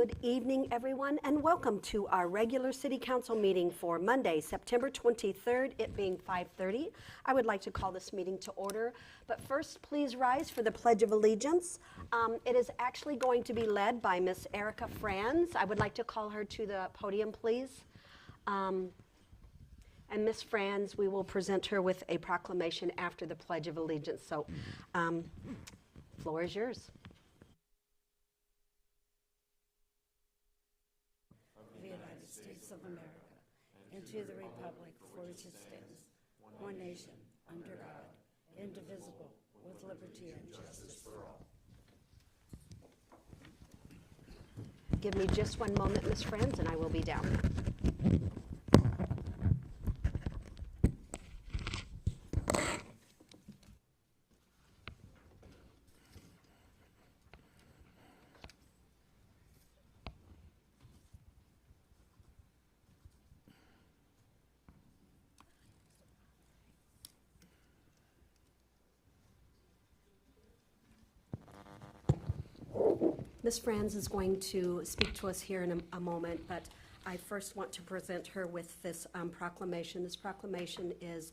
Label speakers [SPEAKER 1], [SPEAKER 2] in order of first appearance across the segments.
[SPEAKER 1] Good evening, everyone, and welcome to our regular City Council meeting for Monday, September 23rd, it being 5:30. I would like to call this meeting to order, but first, please rise for the Pledge of Allegiance. It is actually going to be led by Miss Erica Franz. I would like to call her to the podium, please. And Miss Franz, we will present her with a proclamation after the Pledge of Allegiance. So, floor is yours.
[SPEAKER 2] Of America, and to the republic for which it stands, one nation, under God, indivisible, with liberty and justice for all.
[SPEAKER 1] Give me just one moment, Miss Franz, and I will be down. Ms. Franz is going to speak to us here in a moment, but I first want to present her with this proclamation. This proclamation is,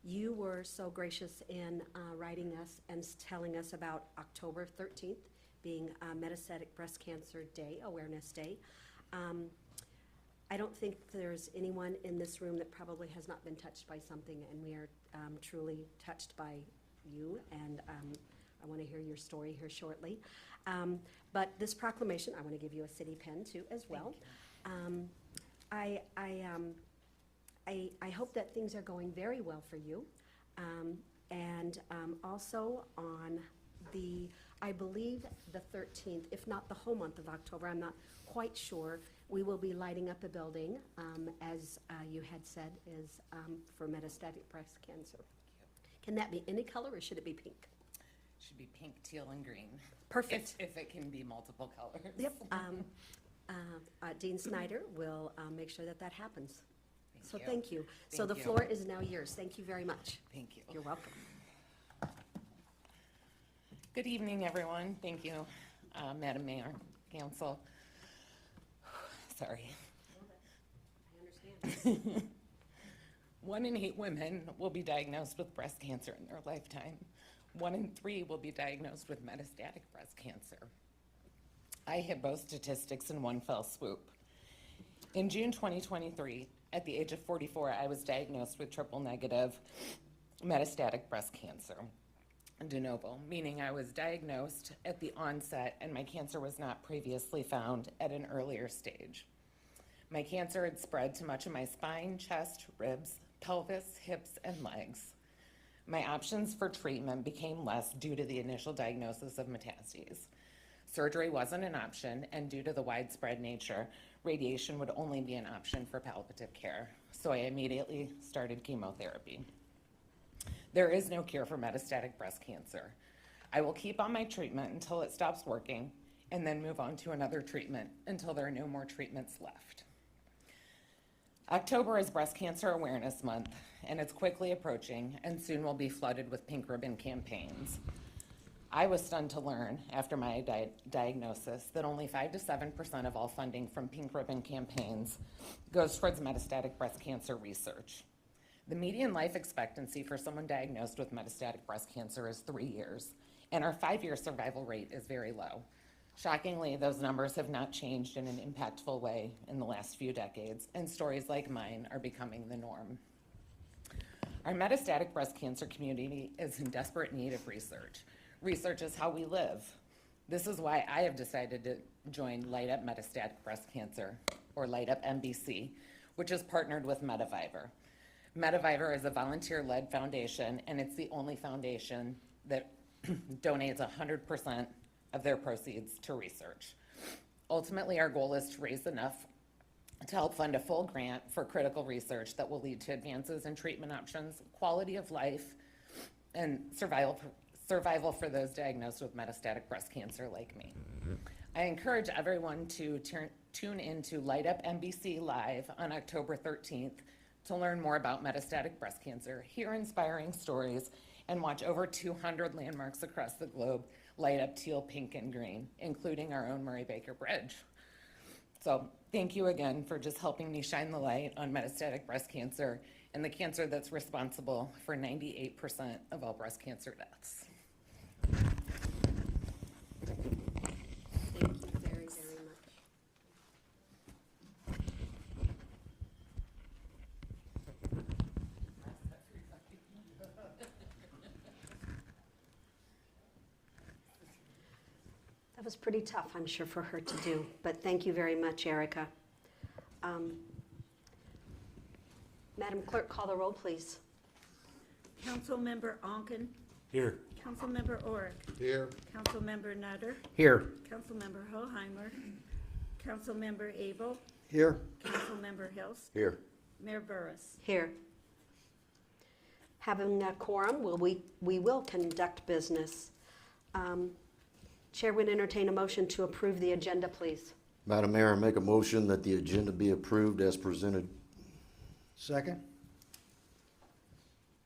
[SPEAKER 1] you were so gracious in writing us and telling us about October 13th being Metastatic Breast Cancer Day, Awareness Day. I don't think there's anyone in this room that probably has not been touched by something, and we are truly touched by you, and I want to hear your story here shortly. But this proclamation, I want to give you a city pen too as well. I hope that things are going very well for you. And also on I believe the 13th, if not the whole month of October, I'm not quite sure, we will be lighting up a building, as you had said, is for metastatic breast cancer. Can that be any color or should it be pink?
[SPEAKER 3] Should be pink, teal, and green.
[SPEAKER 1] Perfect.
[SPEAKER 3] If it can be multiple colors.
[SPEAKER 1] Yep. Dean Snyder will make sure that happens. Thank you. So the floor is now yours. Thank you very much.
[SPEAKER 3] Thank you.
[SPEAKER 1] You're welcome.
[SPEAKER 3] Good evening, everyone. Thank you, Madam Mayor, Council. Sorry.
[SPEAKER 1] I understand.
[SPEAKER 3] 1 in 8 women will be diagnosed with breast cancer in their lifetime. 1 in 3 will be diagnosed with metastatic breast cancer. I hit both statistics in one fell swoop. In June 2023, at the age of 44, I was diagnosed with triple-negative metastatic breast cancer, de novo, meaning I was diagnosed at the onset and my cancer was not previously found at an earlier stage. My cancer had spread to much of my spine, chest, ribs, pelvis, hips, and legs. My options for treatment became less due to the initial diagnosis of metastases. Surgery wasn't an option, and due to the widespread nature, radiation would only be an option for palliative care. So I immediately started chemotherapy. There is no cure for metastatic breast cancer. I will keep on my treatment until it stops working, and then move on to another treatment until there are no more treatments left. October is Breast Cancer Awareness Month, and it's quickly approaching, and soon we'll be flooded with pink ribbon campaigns. I was stunned to learn, after my diagnosis, that only 5 to 7% of all funding from pink ribbon campaigns goes towards metastatic breast cancer research. The median life expectancy for someone diagnosed with metastatic breast cancer is 3 years, and our 5-year survival rate is very low. Shockingly, those numbers have not changed in an impactful way in the last few decades, and stories like mine are becoming the norm. Our metastatic breast cancer community is in desperate need of research. Research is how we live. This is why I have decided to join Light Up Metastatic Breast Cancer, or Light Up MBC, which is partnered with Medivivor. Medivivor is a volunteer-led foundation, and it's the only foundation that donates 100% of their proceeds to research. Ultimately, our goal is to raise enough to help fund a full grant for critical research that will lead to advances in treatment options, quality of life, and survival for those diagnosed with metastatic breast cancer like me. I encourage everyone to tune into Light Up NBC Live on October 13th to learn more about metastatic breast cancer, hear inspiring stories, and watch over 200 landmarks across the globe light up teal, pink, and green, including our own Murray Baker Bridge. So thank you again for just helping me shine the light on metastatic breast cancer and the cancer that's responsible for 98% of all breast cancer deaths.
[SPEAKER 1] Thank you very, very much. That was pretty tough, I'm sure, for her to do, but thank you very much, Erica. Madam Clerk, call the roll, please.
[SPEAKER 2] Councilmember Onken.
[SPEAKER 4] Here.
[SPEAKER 2] Councilmember Orick.
[SPEAKER 4] Here.
[SPEAKER 2] Councilmember Nutter.
[SPEAKER 4] Here.
[SPEAKER 2] Councilmember Hoheimer. Councilmember Abel.
[SPEAKER 4] Here.
[SPEAKER 2] Councilmember Hills.
[SPEAKER 4] Here.
[SPEAKER 2] Mayor Burris.
[SPEAKER 1] Here. Having a quorum, we will conduct business. Chair would entertain a motion to approve the agenda, please.
[SPEAKER 5] Madam Mayor, I make a motion that the agenda be approved as presented.
[SPEAKER 4] Second?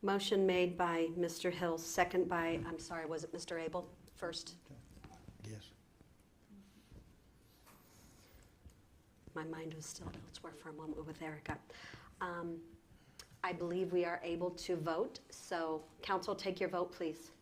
[SPEAKER 1] Motion made by Mr. Hill, second by, I'm sorry, was it Mr. Abel first?
[SPEAKER 4] Yes.
[SPEAKER 1] My mind was still elsewhere for a moment with Erica. I believe we are able to vote, so council, take your vote, please.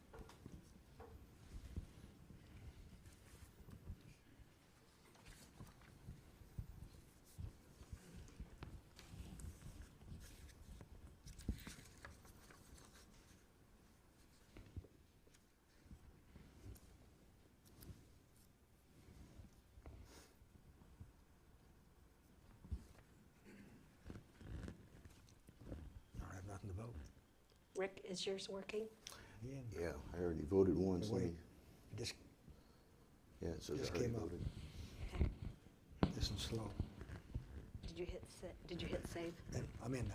[SPEAKER 4] I don't have nothing to vote.
[SPEAKER 1] Rick, is yours working?
[SPEAKER 5] Yeah, I already voted once.
[SPEAKER 4] Wait. It just,
[SPEAKER 5] Yeah, it says
[SPEAKER 4] Just
[SPEAKER 5] I already
[SPEAKER 4] came up.
[SPEAKER 5] voted.
[SPEAKER 4] this is slow.
[SPEAKER 1] Did you hit save?
[SPEAKER 4] And I'm in now.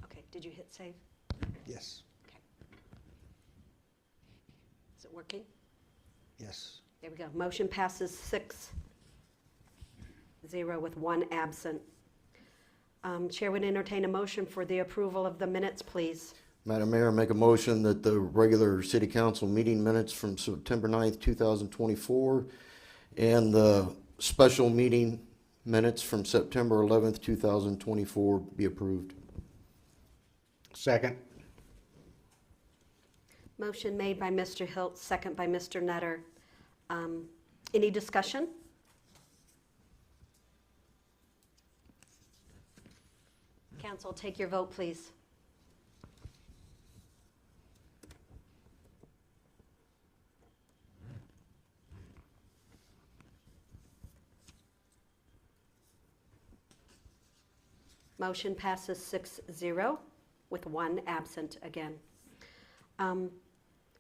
[SPEAKER 1] Okay, did you hit save?
[SPEAKER 4] Yes.
[SPEAKER 1] Okay. Is it working?
[SPEAKER 4] Yes.
[SPEAKER 1] There we go. Motion passes 6-0 with one absent. Chair would entertain a motion for the approval of the minutes, please.
[SPEAKER 5] Madam Mayor, I make a motion that the regular city council meeting minutes from September 9th, 2024, and the special meeting minutes from September 11th, 2024 be approved.
[SPEAKER 4] Second?
[SPEAKER 1] Motion made by Mr. Hilt, second by Mr. Nutter. Any discussion? Council, take your vote, please. Motion passes 6-0 with one absent again.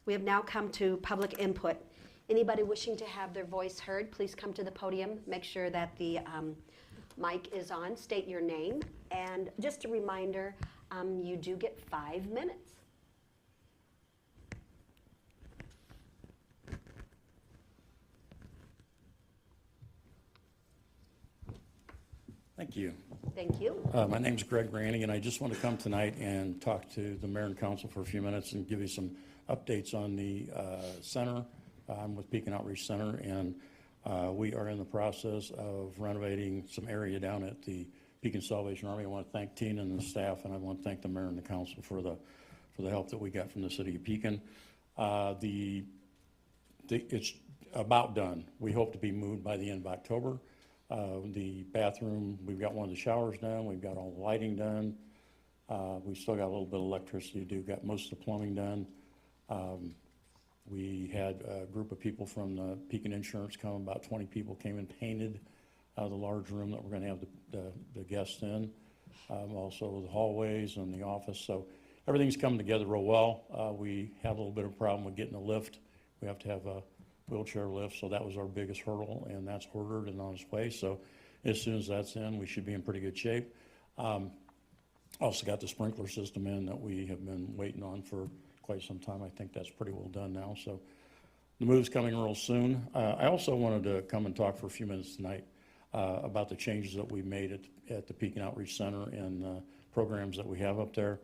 [SPEAKER 1] We have now come to public input. Anybody wishing to have their voice heard, please come to the podium. Make sure that the mic is on. State your name. And just a reminder, you do get 5 minutes.
[SPEAKER 6] Thank you.
[SPEAKER 1] Thank you.
[SPEAKER 6] My name's Greg Branning, and I just want to come tonight and talk to the mayor and council for a few minutes and give you some updates on the center. I'm with Pekin Outreach Center, and we are in the process of renovating some area down at the Pekin Salvation Army. I want to thank Tina and the staff, and I want to thank the mayor and the council for the help that we got from the city of Pekin. It's about done. We hope to be moved by the end of October. The bathroom, we've got one of the showers done, we've got all the lighting done. We've still got a little bit of electricity to do, got most of the plumbing done. We had a group of people from the Pekin Insurance come, about 20 people came and painted the large room that we're gonna have the guests in. Also the hallways and the office, so everything's coming together real well. We have a little bit of a problem with getting a lift. We have to have a wheelchair lift, so that was our biggest hurdle, and that's ordered and on its way. So as soon as that's in, we should be in pretty good shape. Also got the sprinkler system in that we have been waiting on for quite some time. I think that's pretty well done now, so the move's coming real soon. I also wanted to come and talk for a few minutes tonight about the changes that we made at the Pekin Outreach Center and programs that we have up there.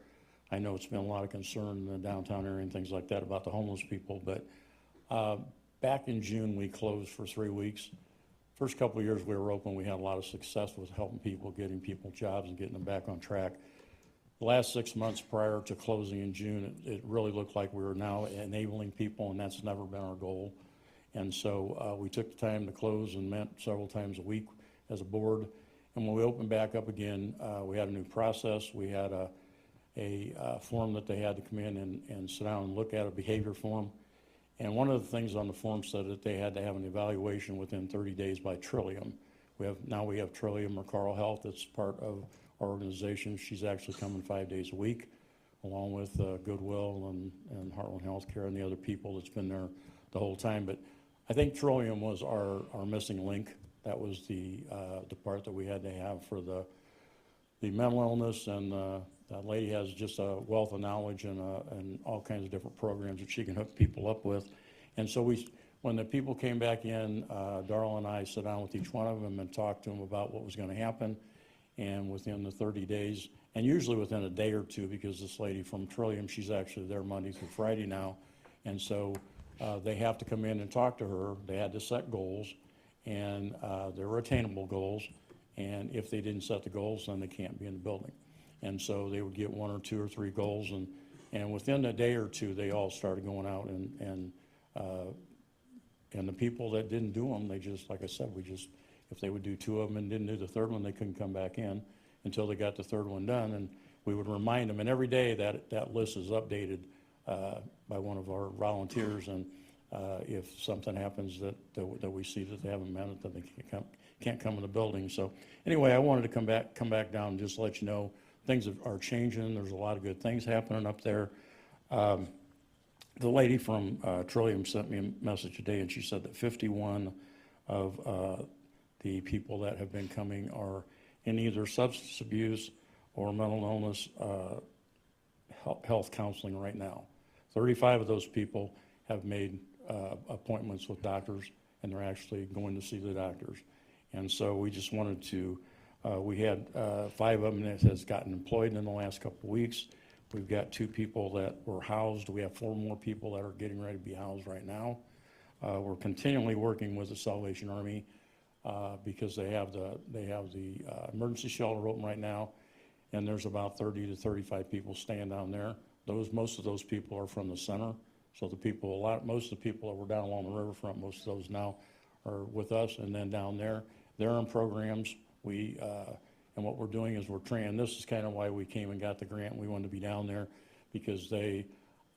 [SPEAKER 6] I know it's been a lot of concern in the downtown area and things like that about the homeless people, but back in June, we closed for 3 weeks. First couple of years we were open, we had a lot of success with helping people, getting people jobs and getting them back on track. The last 6 months prior to closing in June, it really looked like we were now enabling people, and that's never been our goal. And so we took the time to close and met several times a week as a board. And when we opened back up again, we had a new process. We had a form that they had to come in and sit down and look at, a behavior form. And one of the things on the form said that they had to have an evaluation within 30 days by Trillium. Now we have Trillium or Carl Health that's part of our organization. She's actually coming 5 days a week, along with Goodwill and Heartland Healthcare and the other people that's been there the whole time. But I think Trillium was our missing link. That was the part that we had to have for the mental illness, and that lady has just a wealth of knowledge and all kinds of different programs that she can hook people up with. And so when the people came back in, Darla and I sat down with each one of them and talked to them about what was going to happen. And within the 30 days, and usually within a day or two, because this lady from Trillium, she's actually there Monday through Friday now. And so they have to come in and talk to her. They had to set goals, and they were attainable goals. And if they didn't set the goals, then they can't be in the building. And so they would get 1 or 2 or 3 goals, and within a day or two, they all started going out, and the people that didn't do them, they just, like I said, if they would do 2 of them and didn't do the third one, they couldn't come back in until they got the third one done. And we would remind them, and every day that list is updated by one of our volunteers, and if something happens that we see that they haven't met it, then they can't come in the building. So anyway, I wanted to come back down and just let you know things are changing. There's a lot of good things happening up there. The lady from Trillium sent me a message today, and she said that 51 of the people that have been coming are in either substance abuse or mental illness health counseling right now. 35 of those people have made appointments with doctors, and they're actually going to see the doctors. And so we just wanted to, we had 5 of them that has gotten employed in the last couple of weeks. We've got 2 people that were housed. We have 4 more people that are getting ready to be housed right now. We're continually working with the Salvation Army because they have the emergency shelter open right now, and there's about 30 to 35 people staying down there. Most of those people are from the center. So most of the people that were down along the riverfront, most of those now are with us, and then down there, they're in programs. And what we're doing is we're training. This is kind of why we came and got the grant. We wanted to be down there because they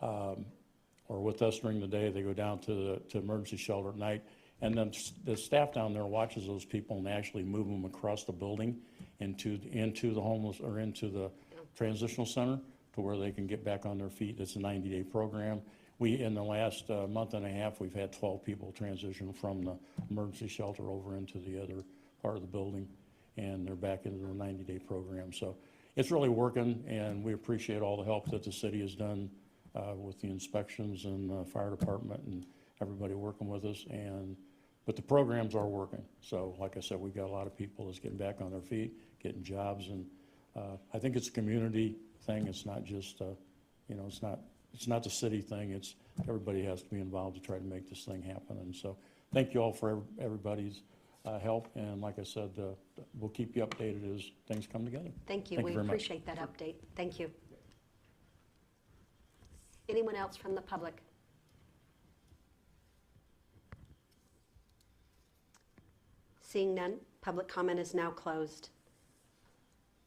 [SPEAKER 6] are with us during the day. They go down to emergency shelter at night, and then the staff down there watches those people and actually move them across the building into the homeless or into the transitional center to where they can get back on their feet. It's a 90-day program. In the last month and a half, we've had 12 people transition from the emergency shelter over into the other part of the building, and they're back into the 90-day program. So it's really working, and we appreciate all the help that the city has done with the inspections and the fire department and everybody working with us. But the programs are working. So like I said, we've got a lot of people that's getting back on their feet, getting jobs, and I think it's a community thing. It's not just, it's not the city thing. It's everybody has to be involved to try to make this thing happen. And so thank you all for everybody's help. And like I said, we'll keep you updated as things come together.
[SPEAKER 1] Thank you.
[SPEAKER 6] Thank
[SPEAKER 1] We
[SPEAKER 6] you very much.
[SPEAKER 1] appreciate that update. Thank you. Anyone else from the public? Seeing none, public comment is now closed.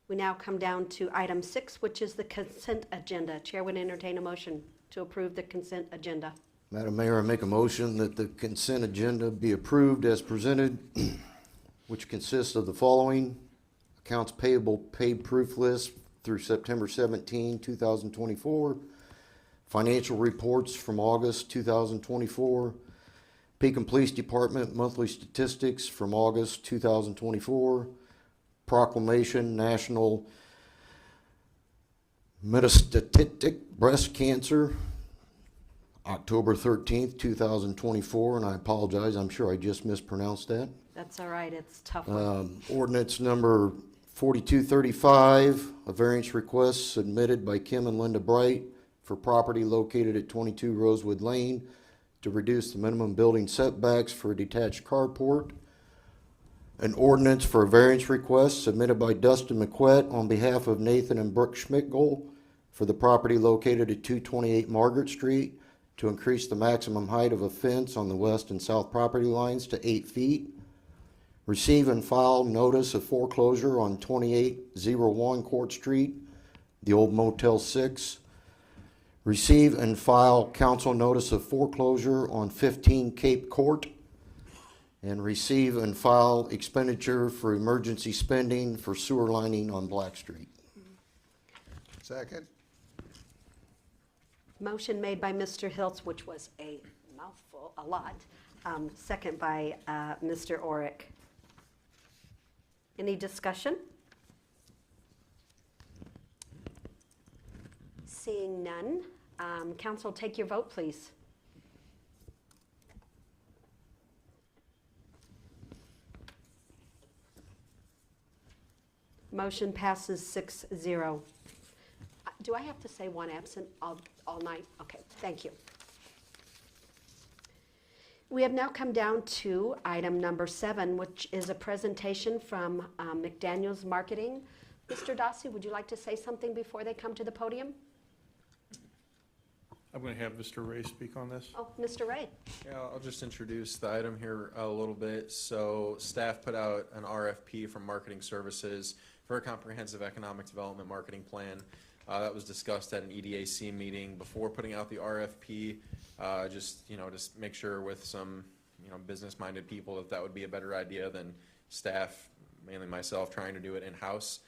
[SPEAKER 1] We now come down to item 6, which is the consent agenda. Chair would entertain a motion to approve the consent agenda.
[SPEAKER 5] Madam Mayor, I make a motion that the consent agenda be approved as presented, which consists of the following: accounts payable paid proof list through September 17, 2024, financial reports from August 2024, Pekin Police Department monthly statistics from August 2024, proclamation National Metastatic Breast Cancer, October 13th, 2024, and I apologize, I'm sure I just mispronounced that.
[SPEAKER 1] That's all right. It's a tough one.
[SPEAKER 5] Ordinance number 4235, a variance request submitted by Kim and Linda Bright for property located at 22 Rosewood Lane to reduce the minimum building setbacks for a detached carport. An ordinance for a variance request submitted by Dustin McQuett on behalf of Nathan and Brooke Schmidtgold for the property located at 228 Margaret Street to increase the maximum height of a fence on the west and south property lines to 8 feet. Receive and file notice of foreclosure on 2801 Court Street, the old Motel 6. Receive and file council notice of foreclosure on 15 Cape Court. And receive and file expenditure for emergency spending for sewer lining on Black Street.
[SPEAKER 4] Second.
[SPEAKER 1] Motion made by Mr. Hiltz, which was a mouthful, a lot. Second by Mr. Orick. Any discussion? Seeing none, council, take your vote, please. Motion passes 6-0. Do I have to say one absent all night? Okay, thank you. We have now come down to item number 7, which is a presentation from McDaniel's Marketing. Mr. Dossi, would you like to say something before they come to the podium?
[SPEAKER 7] I'm going to have Mr. Ray speak on this.
[SPEAKER 1] Oh, Mr. Ray.
[SPEAKER 8] Yeah, I'll just introduce the item here a little bit. So staff put out an RFP from Marketing Services for a comprehensive economic development marketing plan. That was discussed at an EDAC meeting before putting out the RFP. Just make sure with some, business-minded people that would be a better idea than staff, mainly myself, trying to do it in-house.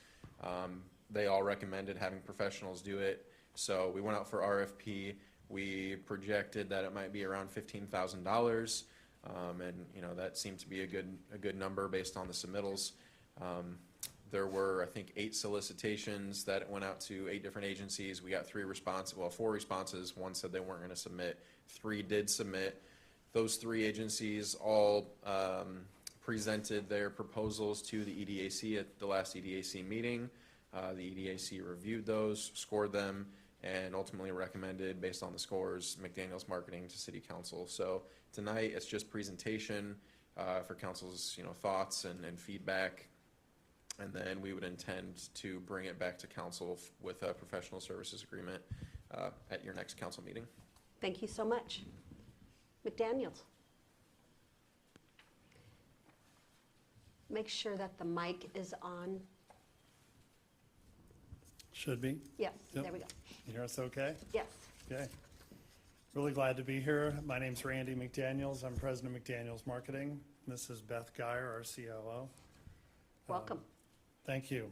[SPEAKER 8] They all recommended having professionals do it. So we went out for RFP. We projected that it might be around $15,000, and that seemed to be a good number based on the submittals. There were, I think, 8 solicitations that went out to 8 different agencies. We got 4 responses. One said they weren't going to submit. 3 did submit. Those 3 agencies all presented their proposals to the EDAC at the last EDAC meeting. The EDAC reviewed those, scored them, and ultimately recommended, based on the scores, McDaniel's Marketing to City Council. So tonight, it's just presentation for Council's thoughts and feedback. And then we would intend to bring it back to council with a professional services agreement at your next council meeting.
[SPEAKER 1] Thank you so much. McDaniels. Make sure that the mic is on.
[SPEAKER 9] Should be.
[SPEAKER 1] Yes,
[SPEAKER 9] Yep.
[SPEAKER 1] there we go.
[SPEAKER 9] You hear us okay?
[SPEAKER 1] Yes.
[SPEAKER 9] Okay. Really glad to be here. My name's Randy McDaniels. I'm president of McDaniels Marketing. This is Beth Geyer, our COO.
[SPEAKER 1] Welcome.
[SPEAKER 9] Thank you.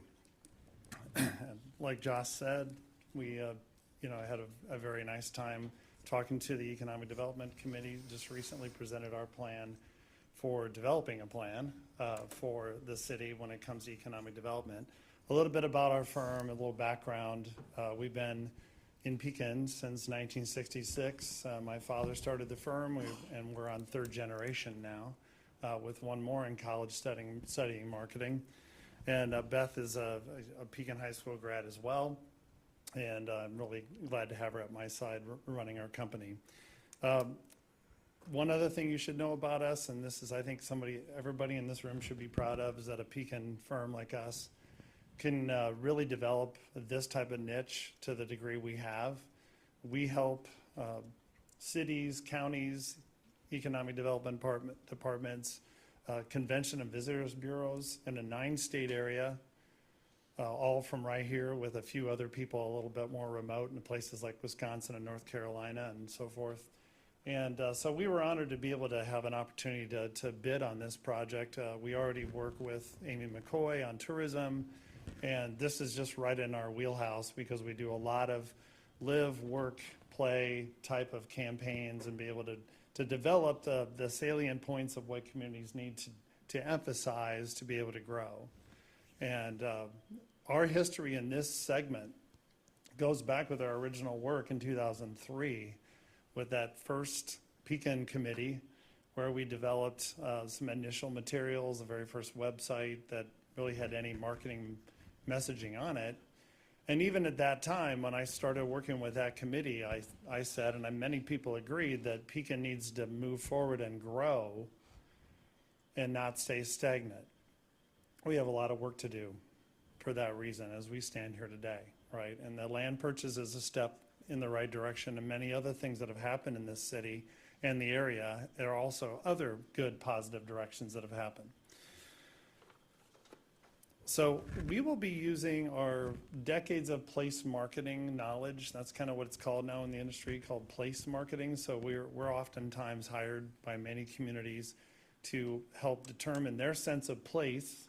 [SPEAKER 9] Like Josh said, we had a very nice time talking to the Economic Development Committee. Just recently presented our plan for developing a plan for the city when it comes to economic development. A little bit about our firm, a little background. We've been in Pekin since 1966. My father started the firm, and we're on 3rd generation now, with one more in college studying marketing. And Beth is a Pekin High School grad as well, and I'm really glad to have her at my side running our company. One other thing you should know about us, and this is, I think, everybody in this room should be proud of, is that a Pekin firm like us can really develop this type of niche to the degree we have. We help cities, counties, economic development departments, convention and visitors bureaus in a 9-state area, all from right here, with a few other people a little bit more remote in places like Wisconsin and North Carolina and so forth. And so we were honored to be able to have an opportunity to bid on this project. We already work with Amy McCoy on tourism, and this is just right in our wheelhouse because we do a lot of live, work, play type of campaigns and be able to develop the salient points of what communities need to emphasize to be able to grow. And our history in this segment goes back with our original work in 2003 with that first Pekin committee where we developed some initial materials, the very first website that really had any marketing messaging on it. And even at that time, when I started working with that committee, I said, and many people agreed, that Pekin needs to move forward and grow and not stay stagnant. We have a lot of work to do for that reason as we stand here today, right? And the land purchase is a step in the right direction, and many other things that have happened in this city and the area. There are also other good, positive directions that have happened. So we will be using our decades of place marketing knowledge. That's kind of what it's called now in the industry, called place marketing. So we're oftentimes hired by many communities to help determine their sense of place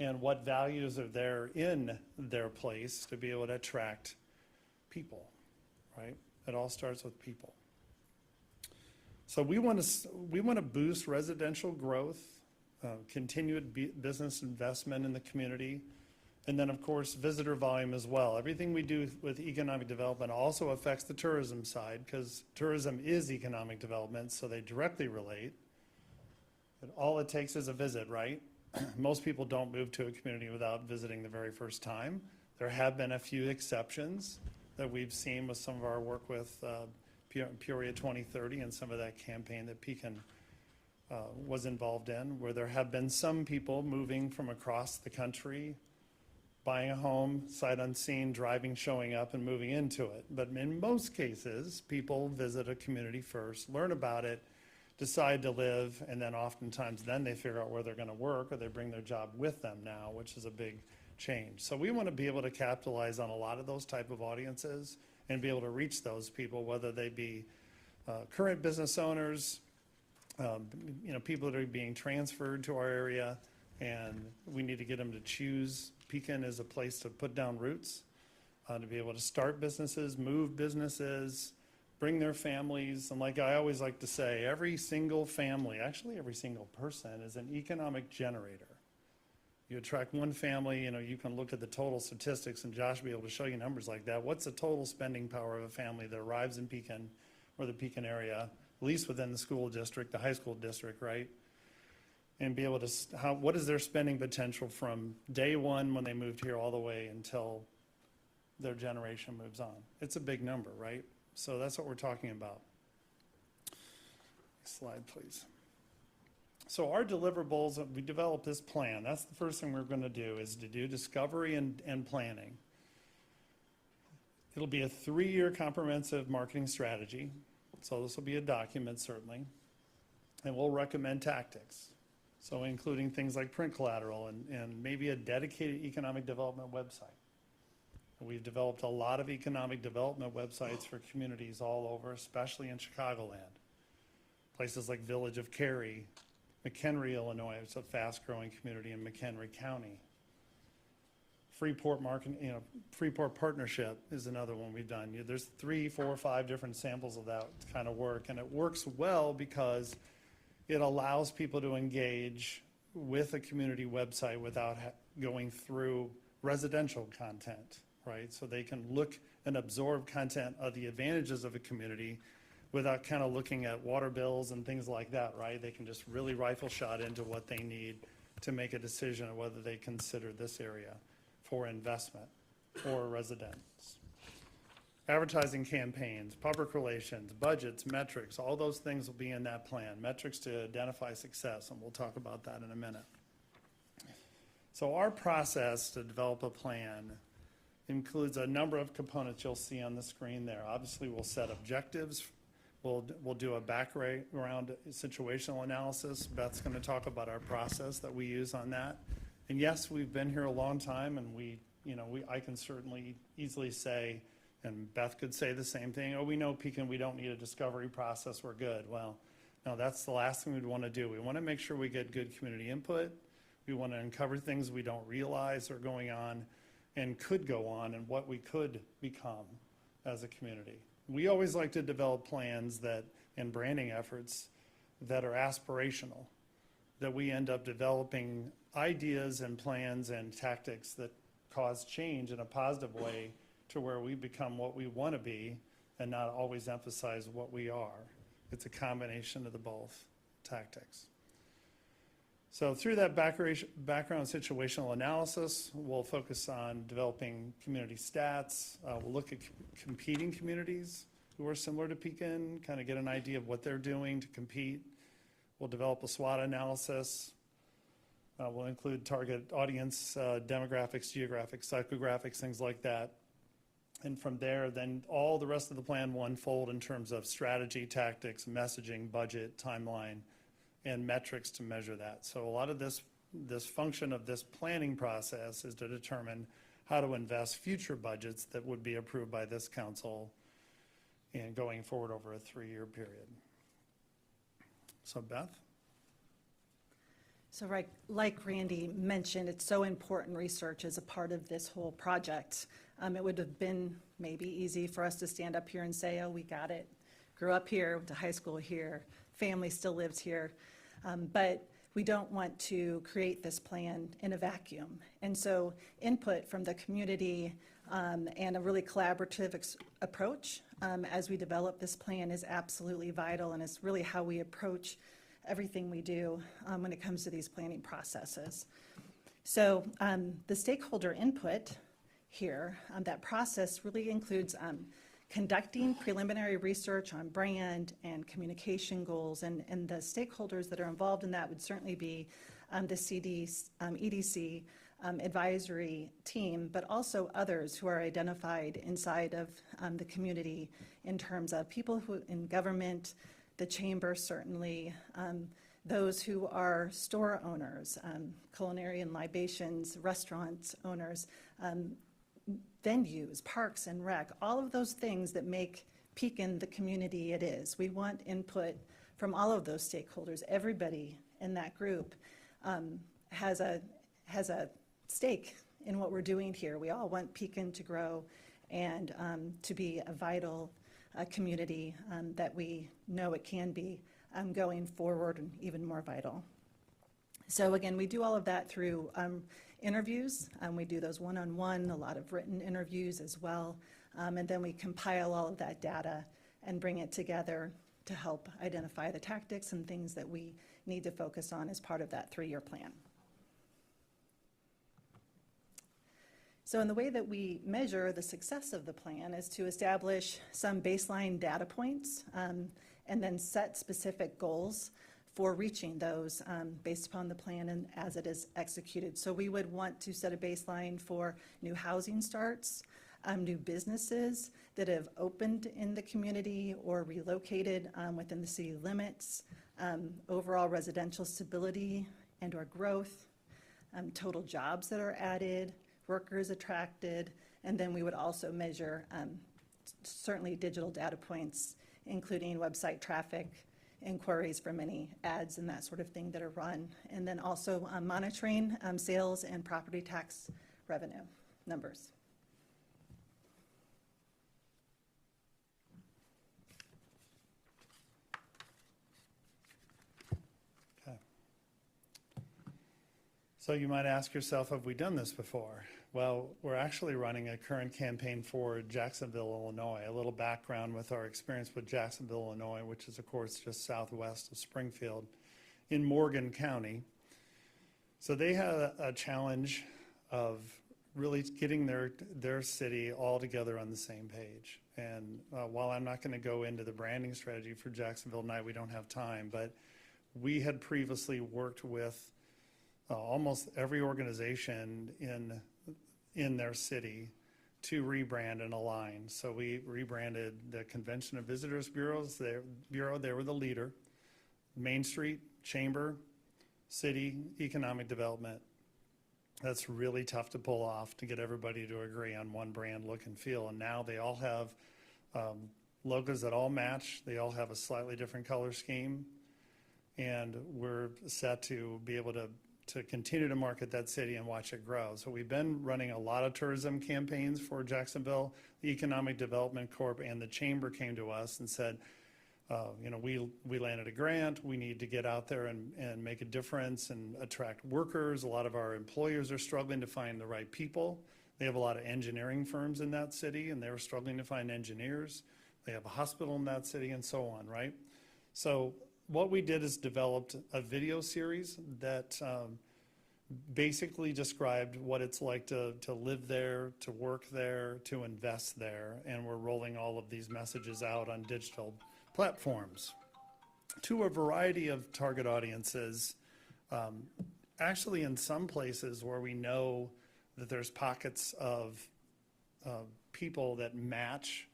[SPEAKER 9] and what values are there in their place to be able to attract people, right? It all starts with people. So we want to boost residential growth, continued business investment in the community, and then, of course, visitor volume as well. Everything we do with economic development also affects the tourism side, because tourism is economic development, so they directly relate. But all it takes is a visit, right? Most people don't move to a community without visiting the very first time. There have been a few exceptions that we've seen with some of our work with Peoria 2030 and some of that campaign that Pekin was involved in, where there have been some people moving from across the country, buying a home, sight unseen, driving, showing up, and moving into it. But in most cases, people visit a community first, learn about it, decide to live, and then oftentimes then they figure out where they're going to work, or they bring their job with them now, which is a big change. So we want to be able to capitalize on a lot of those type of audiences and be able to reach those people, whether they be current business owners, people that are being transferred to our area, and we need to get them to choose Pekin as a place to put down roots, to be able to start businesses, move businesses, bring their families. And like I always like to say, every single family, actually every single person, is an economic generator. You attract one family, you can look at the total statistics, and Josh will be able to show you numbers like that. What's the total spending power of a family that arrives in Pekin or the Pekin area, at least within the school district, the high school district, right? And be able to, what is their spending potential from day one when they moved here all the way until their generation moves on? It's a big number, right? So that's what we're talking about. Next slide, please. So our deliverables, we developed this plan. That's the first thing we're going to do, is to do discovery and planning. It'll be a 3-year comprehensive marketing strategy. So this will be a document, certainly. And we'll recommend tactics. So including things like print collateral and maybe a dedicated economic development website. We've developed a lot of economic development websites for communities all over, especially in Chicagoland. Places like Village of Cary, McHenry, Illinois, it's a fast-growing community in McHenry County. Freeport Partnership is another one we've done. There's 3, 4, 5 different samples of that kind of work, and it works well because it allows people to engage with a community website without going through residential content, right? So they can look and absorb content of the advantages of a community without kind of looking at water bills and things like that, right? They can just really rifle shot into what they need to make a decision on whether they consider this area for investment or residence. Advertising campaigns, public relations, budgets, metrics, all those things will be in that plan. Metrics to identify success, and we'll talk about that in a minute. So our process to develop a plan includes a number of components you'll see on the screen there. Obviously, we'll set objectives. We'll do a background situational analysis. Beth's going to talk about our process that we use on that. And yes, we've been here a long time, and I can certainly easily say, and Beth could say the same thing, oh, we know Pekin, we don't need a discovery process, we're good. Well, no, that's the last thing we'd want to do. We want to make sure we get good community input. We want to uncover things we don't realize are going on and could go on, and what we could become as a community. We always like to develop plans and branding efforts that are aspirational, that we end up developing ideas and plans and tactics that cause change in a positive way to where we become what we want to be and not always emphasize what we are. It's a combination of the both tactics. So through that background situational analysis, we'll focus on developing community stats. We'll look at competing communities who are similar to Pekin, kind of get an idea of what they're doing to compete. We'll develop a SWOT analysis. We'll include target audience, demographics, geographics, psychographics, things like that. And from there, then all the rest of the plan will unfold in terms of strategy, tactics, messaging, budget, timeline, and metrics to measure that. So a lot of this function of this planning process is to determine how to invest future budgets that would be approved by this council and going forward over a 3-year period. So Beth?
[SPEAKER 10] So right, like Randy mentioned, it's so important research is a part of this whole project. It would have been maybe easy for us to stand up here and say, oh, we got it. Grew up here, went to high school here, family still lives here. But we don't want to create this plan in a vacuum. And so input from the community and a really collaborative approach as we develop this plan is absolutely vital, and it's really how we approach everything we do when it comes to these planning processes. So the stakeholder input here, that process really includes conducting preliminary research on brand and communication goals, and the stakeholders that are involved in that would certainly be the EDC advisory team, but also others who are identified inside of the community in terms of people who in government, the chamber certainly, those who are store owners, culinary and libations, restaurant owners, venues, parks and rec, all of those things that make Pekin the community it is. We want input from all of those stakeholders. Everybody in that group has a stake in what we're doing here. We all want Pekin to grow and to be a vital community that we know it can be going forward, and even more vital. So again, we do all of that through interviews. We do those one-on-one, a lot of written interviews as well. And then we compile all of that data and bring it together to help identify the tactics and things that we need to focus on as part of that 3-year plan. So in the way that we measure the success of the plan is to establish some baseline data points and then set specific goals for reaching those based upon the plan and as it is executed. So we would want to set a baseline for new housing starts, new businesses that have opened in the community or relocated within the city limits, overall residential stability and or growth, total jobs that are added, workers attracted, and then we would also measure certainly digital data points, including website traffic, inquiries from any ads and that sort of thing that are run, and then also monitoring sales and property tax revenue numbers.
[SPEAKER 9] Okay. So you might ask yourself, have we done this before? Well, we're actually running a current campaign for Jacksonville, Illinois. A little background with our experience with Jacksonville, Illinois, which is, of course, just southwest of Springfield in Morgan County. So they had a challenge of really getting their city all together on the same page. And while I'm not going to go into the branding strategy for Jacksonville tonight, we don't have time, but we had previously worked with almost every organization in their city to rebrand and align. So we rebranded the Convention and Visitors Bureau, they were the leader, Main Street, Chamber, City, Economic Development. That's really tough to pull off, to get everybody to agree on one brand look and feel. And now they all have logos that all match. They all have a slightly different color scheme. And we're set to be able to continue to market that city and watch it grow. So we've been running a lot of tourism campaigns for Jacksonville. The Economic Development Corp and the Chamber came to us and said, we landed a grant. We need to get out there and make a difference and attract workers. A lot of our employers are struggling to find the right people. They have a lot of engineering firms in that city, and they're struggling to find engineers. They have a hospital in that city and so on, right? So what we did is developed a video series that basically described what it's like to live there, to work there, to invest there, and we're rolling all of these messages out on digital platforms to a variety of target audiences. Actually, in some places where we know that there's pockets of people that match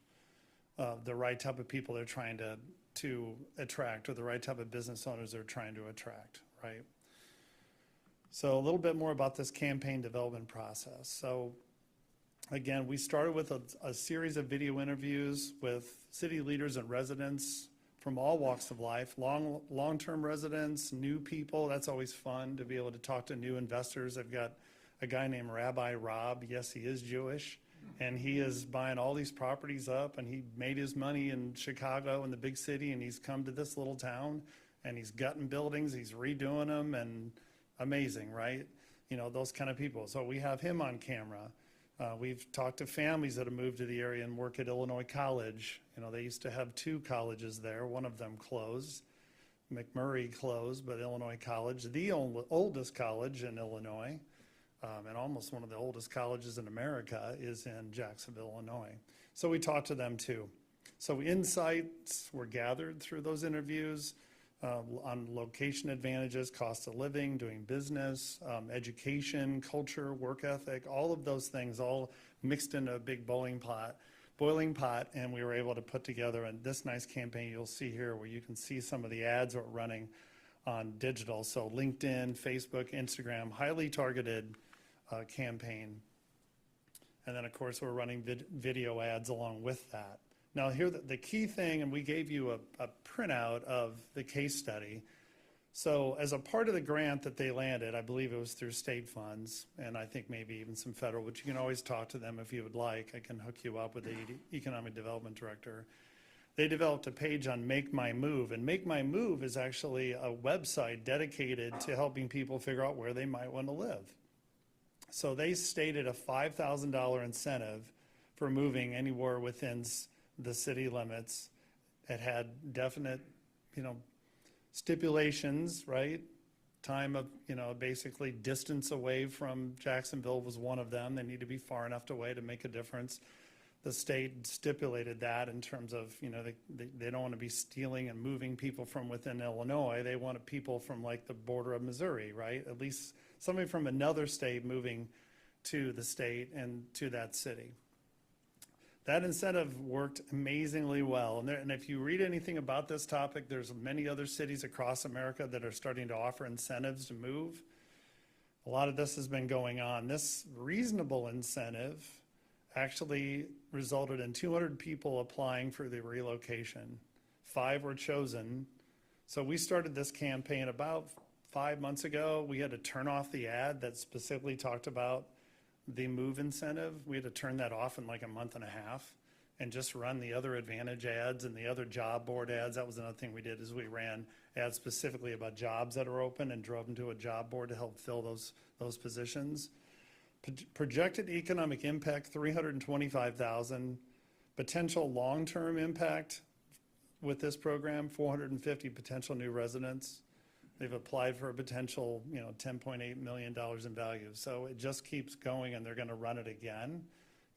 [SPEAKER 9] the right type of people they're trying to attract, or the right type of business owners they're trying to attract, right? So a little bit more about this campaign development process. So again, we started with a series of video interviews with city leaders and residents from all walks of life, long-term residents, new people. That's always fun to be able to talk to new investors. I've got a guy named Rabbi Rob. Yes, he is Jewish, and he is buying all these properties up, and he made his money in Chicago, in the big city, and he's come to this little town, and he's gutting buildings, he's redoing them, and amazing, right? You know, those kind of people. So we have him on camera. We've talked to families that have moved to the area and work at Illinois College. You know, they used to have 2 colleges there. One of them closed. McMurray closed, but Illinois College, the oldest college in Illinois, and almost one of the oldest colleges in America, is in Jacksonville, Illinois. So we talked to them too. So insights were gathered through those interviews on location advantages, cost of living, doing business, education, culture, work ethic, all of those things all mixed into a big boiling pot, and we were able to put together this nice campaign you'll see here, where you can see some of the ads we're running on digital. So LinkedIn, Facebook, Instagram, highly targeted campaign. And then, of course, we're running video ads along with that. Now, here the key thing, and we gave you a printout of the case study. So as a part of the grant that they landed, I believe it was through state funds, and I think maybe even some federal, but you can always talk to them if you would like. I can hook you up with the economic development director. They developed a page on Make My Move, and Make My Move is actually a website dedicated to helping people figure out where they might want to live. So they stated a $5,000 incentive for moving anywhere within the city limits. It had definite, stipulations, right? Time of, basically distance away from Jacksonville was one of them. They need to be far enough away to make a difference. The state stipulated that in terms of, they don't want to be stealing and moving people from within Illinois. They want people from like the border of Missouri, right? At least somebody from another state moving to the state and to that city. That incentive worked amazingly well. And if you read anything about this topic, there's many other cities across America that are starting to offer incentives to move. A lot of this has been going on. This reasonable incentive actually resulted in 200 people applying for the relocation. 5 were chosen. So we started this campaign about 5 months ago. We had to turn off the ad that specifically talked about the move incentive. We had to turn that off in like a month and a half and just run the other advantage ads and the other job board ads. That was another thing we did, is we ran ads specifically about jobs that are open and drove them to a job board to help fill those positions. Projected economic impact, 325,000. Potential long-term impact with this program, 450 potential new residents. They've applied for a potential, $10.8 million in value. So it just keeps going, and they're going to run it again.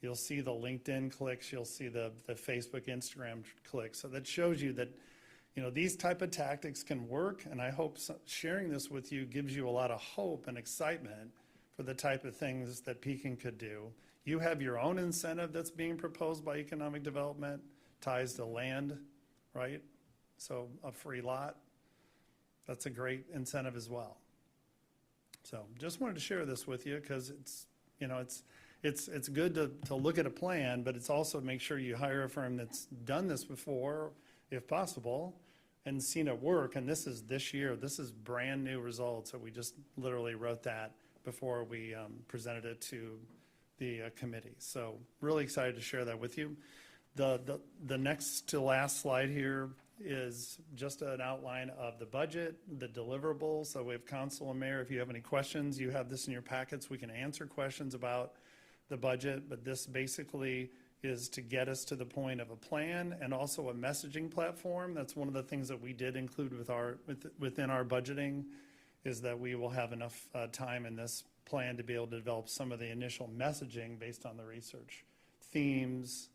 [SPEAKER 9] You'll see the LinkedIn clicks. You'll see the Facebook, Instagram clicks. So that shows you that, these type of tactics can work, and I hope sharing this with you gives you a lot of hope and excitement for the type of things that Pekin could do. You have your own incentive that's being proposed by economic development, ties to land, right? So a free lot. That's a great incentive as well. So just wanted to share this with you because it's good to look at a plan, but it's also make sure you hire a firm that's done this before, if possible, and seen it work. And this is this year. This is brand new results. So we just literally wrote that before we presented it to the committee. So really excited to share that with you. The next to last slide here is just an outline of the budget, the deliverables. So we have council and mayor. If you have any questions, you have this in your packets. We can answer questions about the budget, but this basically is to get us to the point of a plan and also a messaging platform. That's one of the things that we did include within our budgeting, is that we will have enough time in this plan to be able to develop some of the initial messaging based on the research. Themes,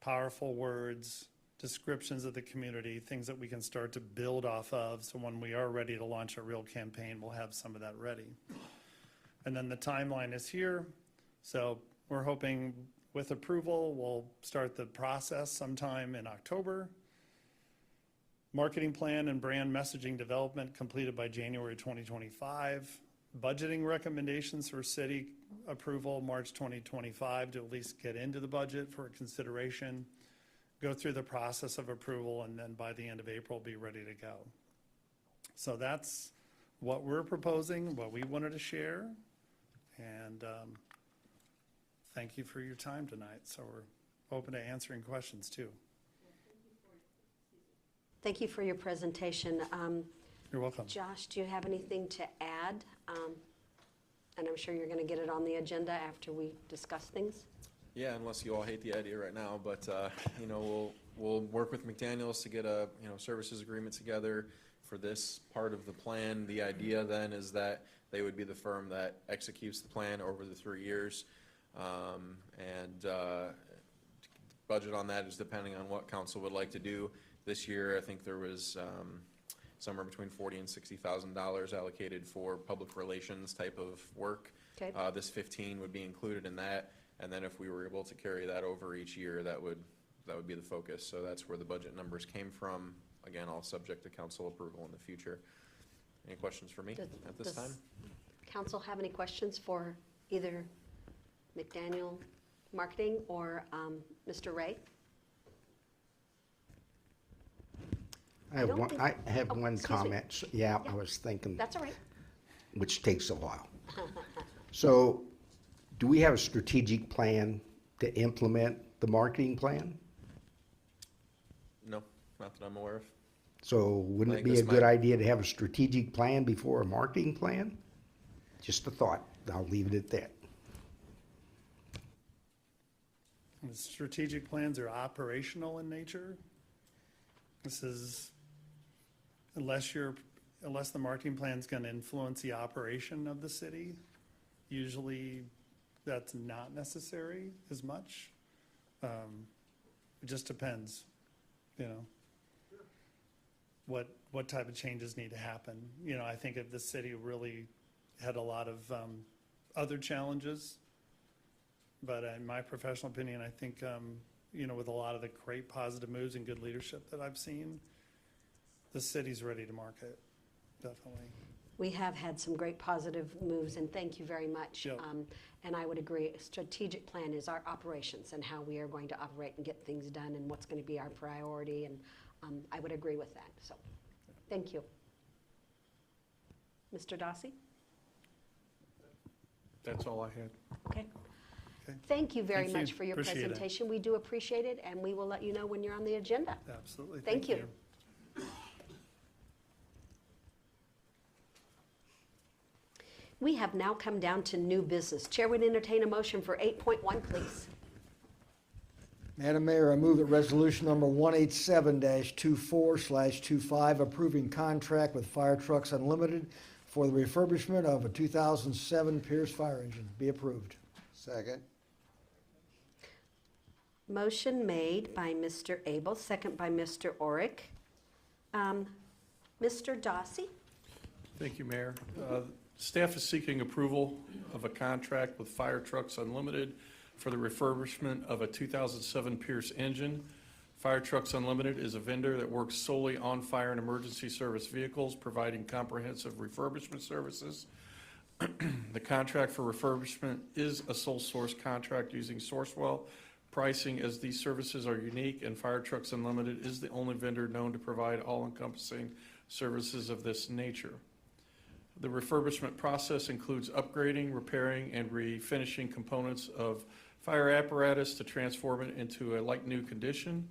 [SPEAKER 9] powerful words, descriptions of the community, things that we can start to build off of, so when we are ready to launch a real campaign, we'll have some of that ready. And then the timeline is here, so we're hoping with approval, we'll start the process sometime in October. Marketing plan and brand messaging development completed by January 2025. Budgeting recommendations for city approval, March 2025, to at least get into the budget for consideration. Go through the process of approval, and then by the end of April, be ready to go. So that's what we're proposing, what we wanted to share. And thank you for your time tonight. So we're open to answering questions too.
[SPEAKER 1] Thank you for your presentation.
[SPEAKER 9] You're welcome.
[SPEAKER 1] Josh, do you have anything to add? And I'm sure you're going to get it on the agenda after we discuss things.
[SPEAKER 8] Yeah, unless you all hate the idea right now, but, you know, we'll work with McDaniels to get a, services agreement together for this part of the plan. The idea then is that they would be the firm that executes the plan over the 3 years. Budget on that is depending on what council would like to do. This year, I think there was somewhere between $40,000 and $60,000 allocated for public relations type of work.
[SPEAKER 1] Okay.
[SPEAKER 8] This 15 would be included in that, and then if we were able to carry that over each year, that would be the focus. So that's where the budget numbers came from. Again, all subject to council approval in the future. Any questions for me at this time?
[SPEAKER 1] Council have any questions for either McDaniel Marketing or Mr. Ray?
[SPEAKER 11] I have
[SPEAKER 1] don't
[SPEAKER 11] one,
[SPEAKER 1] think-
[SPEAKER 11] I have
[SPEAKER 1] oh,
[SPEAKER 11] one
[SPEAKER 1] excuse me.
[SPEAKER 11] comment. Yeah,
[SPEAKER 1] Yeah.
[SPEAKER 11] I was thinking,
[SPEAKER 1] That's all right.
[SPEAKER 11] which takes a while. So, do we have a strategic plan to implement the marketing plan?
[SPEAKER 8] No, not that I'm aware of.
[SPEAKER 11] So wouldn't
[SPEAKER 8] I
[SPEAKER 11] it
[SPEAKER 8] think
[SPEAKER 11] be a
[SPEAKER 8] this
[SPEAKER 11] good
[SPEAKER 8] might-
[SPEAKER 11] idea to have a strategic plan before a marketing plan? Just a thought. I'll leave it at that.
[SPEAKER 9] The strategic plans are operational in nature. This is, unless the marketing plan's gonna influence the operation of the city, usually that's not necessary as much. It just depends, what type of changes need to happen. I think if the city really had a lot of other challenges, but in my professional opinion, I think, with a lot of the great positive moves and good leadership that I've seen, the city's ready to market, definitely.
[SPEAKER 1] We have had some great positive moves, and thank you very much.
[SPEAKER 9] Yep.
[SPEAKER 1] And I would agree, a strategic plan is our operations and how we are going to operate and get things done and what's going to be our priority, and I would agree with that, so, thank you. Mr. Dossi?
[SPEAKER 7] That's all I had.
[SPEAKER 1] Okay.
[SPEAKER 9] Okay.
[SPEAKER 1] Thank you very
[SPEAKER 9] Thank you.
[SPEAKER 1] much for your
[SPEAKER 9] Appreciate it.
[SPEAKER 1] presentation. We do appreciate it, and we will let you know when you're on the agenda.
[SPEAKER 9] Absolutely.
[SPEAKER 1] Thank you. We have now come down to new business. Chair would entertain a motion for 8.1, please.
[SPEAKER 12] Madam Mayor, I move that resolution number 187-24/25 approving contract with Fire Trucks Unlimited for the refurbishment of a 2007 Pierce fire engine be approved.
[SPEAKER 4] Second.
[SPEAKER 1] Motion made by Mr. Abel, second by Mr. Orick. Mr. Dossi?
[SPEAKER 7] Thank you, Mayor. Staff is seeking approval of a contract with Fire Trucks Unlimited for the refurbishment of a 2007 Pierce engine. Fire Trucks Unlimited is a vendor that works solely on fire and emergency service vehicles, providing comprehensive refurbishment services. The contract for refurbishment is a sole source contract using Sourcewell pricing, as these services are unique, and Fire Trucks Unlimited is the only vendor known to provide all-encompassing services of this nature. The refurbishment process includes upgrading, repairing, and refinishing components of fire apparatus to transform it into a like-new condition.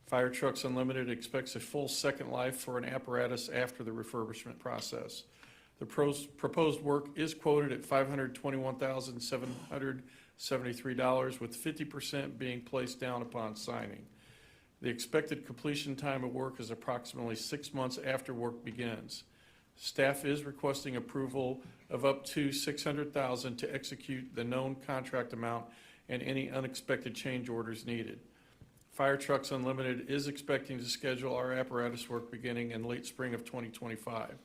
[SPEAKER 7] Fire Trucks Unlimited expects a full second life for an apparatus after the refurbishment process. The proposed work is quoted at $521,773, with 50% being placed down upon signing. The expected completion time of work is approximately 6 months after work begins. Staff is requesting approval of up to $600,000 to execute the known contract amount and any unexpected change orders needed. Fire Trucks Unlimited is expecting to schedule our apparatus work beginning in late spring of 2025.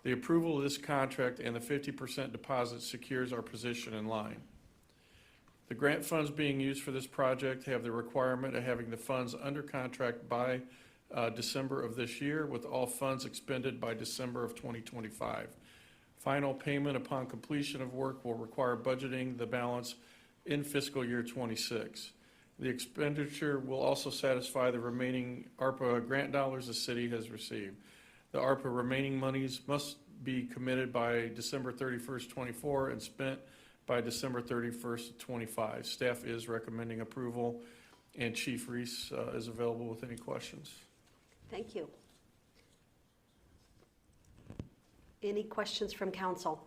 [SPEAKER 7] The approval of this contract and the 50% deposit secures our position in line. The grant funds being used for this project have the requirement of having the funds under contract by December of this year, with all funds expended by December of 2025. Final payment upon completion of work will require budgeting the balance in fiscal year 26. The expenditure will also satisfy the remaining ARPA grant dollars the city has received. The ARPA remaining monies must be committed by December 31st, 24 and spent by December 31st, 25. Staff is recommending approval, and Chief Reese is available with any questions.
[SPEAKER 1] Thank you. Any questions from council?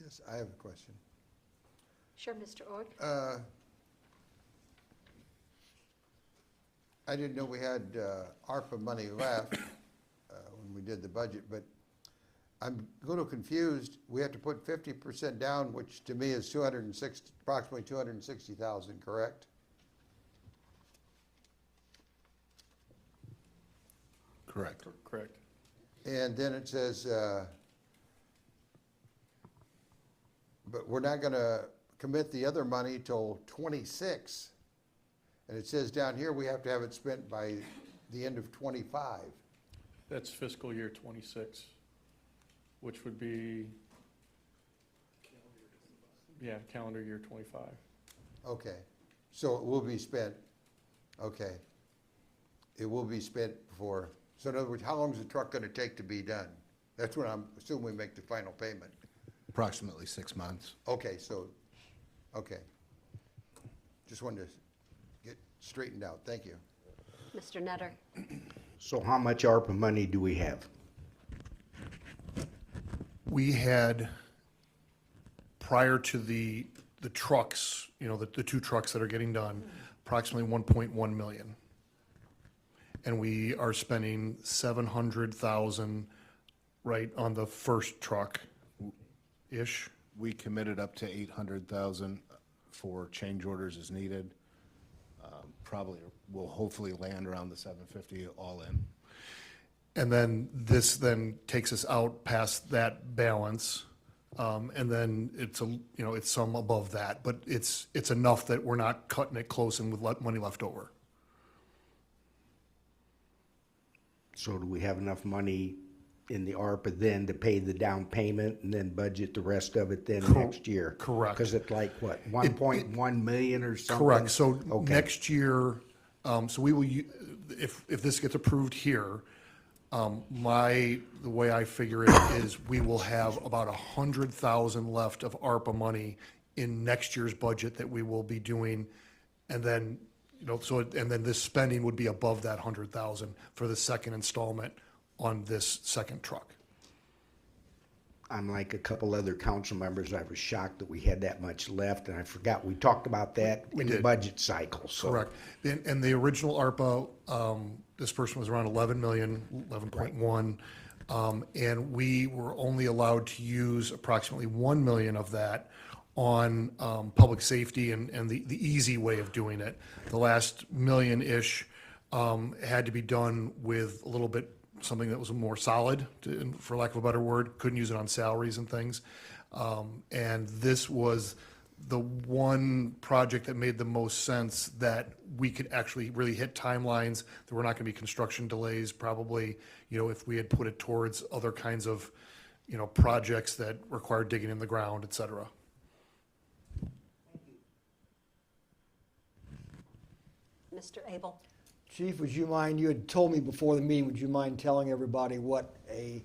[SPEAKER 4] Yes, I have a question.
[SPEAKER 1] Sure, Mr. Org.
[SPEAKER 4] I didn't know we had ARPA money left when we did the budget, but I'm a little confused. We have to put 50% down, which to me is approximately 260,000, correct?
[SPEAKER 13] Correct.
[SPEAKER 7] Correct.
[SPEAKER 4] And then it says, but we're not going to commit the other money till 26. And it says down here we have to have it spent by the end of 25.
[SPEAKER 7] That's fiscal year 26, which would be, yeah, calendar year 25.
[SPEAKER 4] Okay, so it will be spent, okay. It will be spent before, so in other words, how long is the truck gonna take to be done? That's when I'm assuming we make the final payment.
[SPEAKER 13] Approximately 6 months.
[SPEAKER 4] Okay, so, okay. Just wanted to get straightened out, thank you.
[SPEAKER 1] Mr. Nutter.
[SPEAKER 11] So how much ARPA money do we have?
[SPEAKER 6] We had, prior to the trucks, the two trucks that are getting done, approximately 1.1 million. And we are spending 700,000 right on the first truck-ish.
[SPEAKER 13] We committed up to 800,000 for change orders as needed. Probably will hopefully land around the 750 all in.
[SPEAKER 6] And then this then takes us out past that balance. And then it's it's some above that, but it's enough that we're not cutting it close and with money left over.
[SPEAKER 11] So do we have enough money in the ARPA then to pay the down payment and then budget the rest of it then next year?
[SPEAKER 6] Correct.
[SPEAKER 11] Because it's like, what, 1.1 million or something?
[SPEAKER 6] Correct. So
[SPEAKER 11] Okay.
[SPEAKER 6] next year, so we will, if this gets approved here, the way I figure it is we will have about 100,000 left of ARPA money in next year's budget that we will be doing. And then, and then this spending would be above that 100,000 for the second installment on this second truck.
[SPEAKER 11] I'm like a couple other council members, I was shocked that we had that much left, and I forgot, we talked about that in the
[SPEAKER 6] did.
[SPEAKER 11] budget cycle, so.
[SPEAKER 6] Correct. And the original ARPA, this person was around 11 million, 11.1. And we were only allowed to use approximately 1 million of that on public safety and the easy way of doing it. The last million-ish had to be done with a little bit, something that was more solid, for lack of a better word. Couldn't use it on salaries and things. And this was the one project that made the most sense that we could actually really hit timelines. There were not going to be construction delays, probably, if we had put it towards other kinds of, projects that require digging in the ground, et cetera.
[SPEAKER 1] Mr. Abel.
[SPEAKER 12] Chief, would you mind, you had told me before the meeting, would you mind telling everybody what a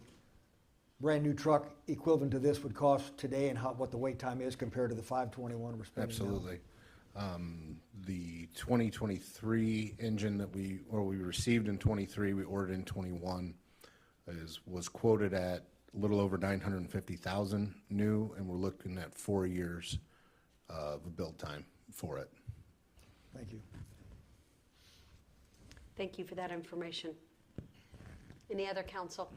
[SPEAKER 12] brand-new truck equivalent to this would cost today and what the wait time is compared to the 521 we're spending now?
[SPEAKER 13] Absolutely. The 2023 engine that we received in 23, we ordered in 21. was quoted at a little over 950,000 new, and we're looking at 4 years of build time for it.
[SPEAKER 12] Thank you.
[SPEAKER 1] Thank you for that information. Any other council?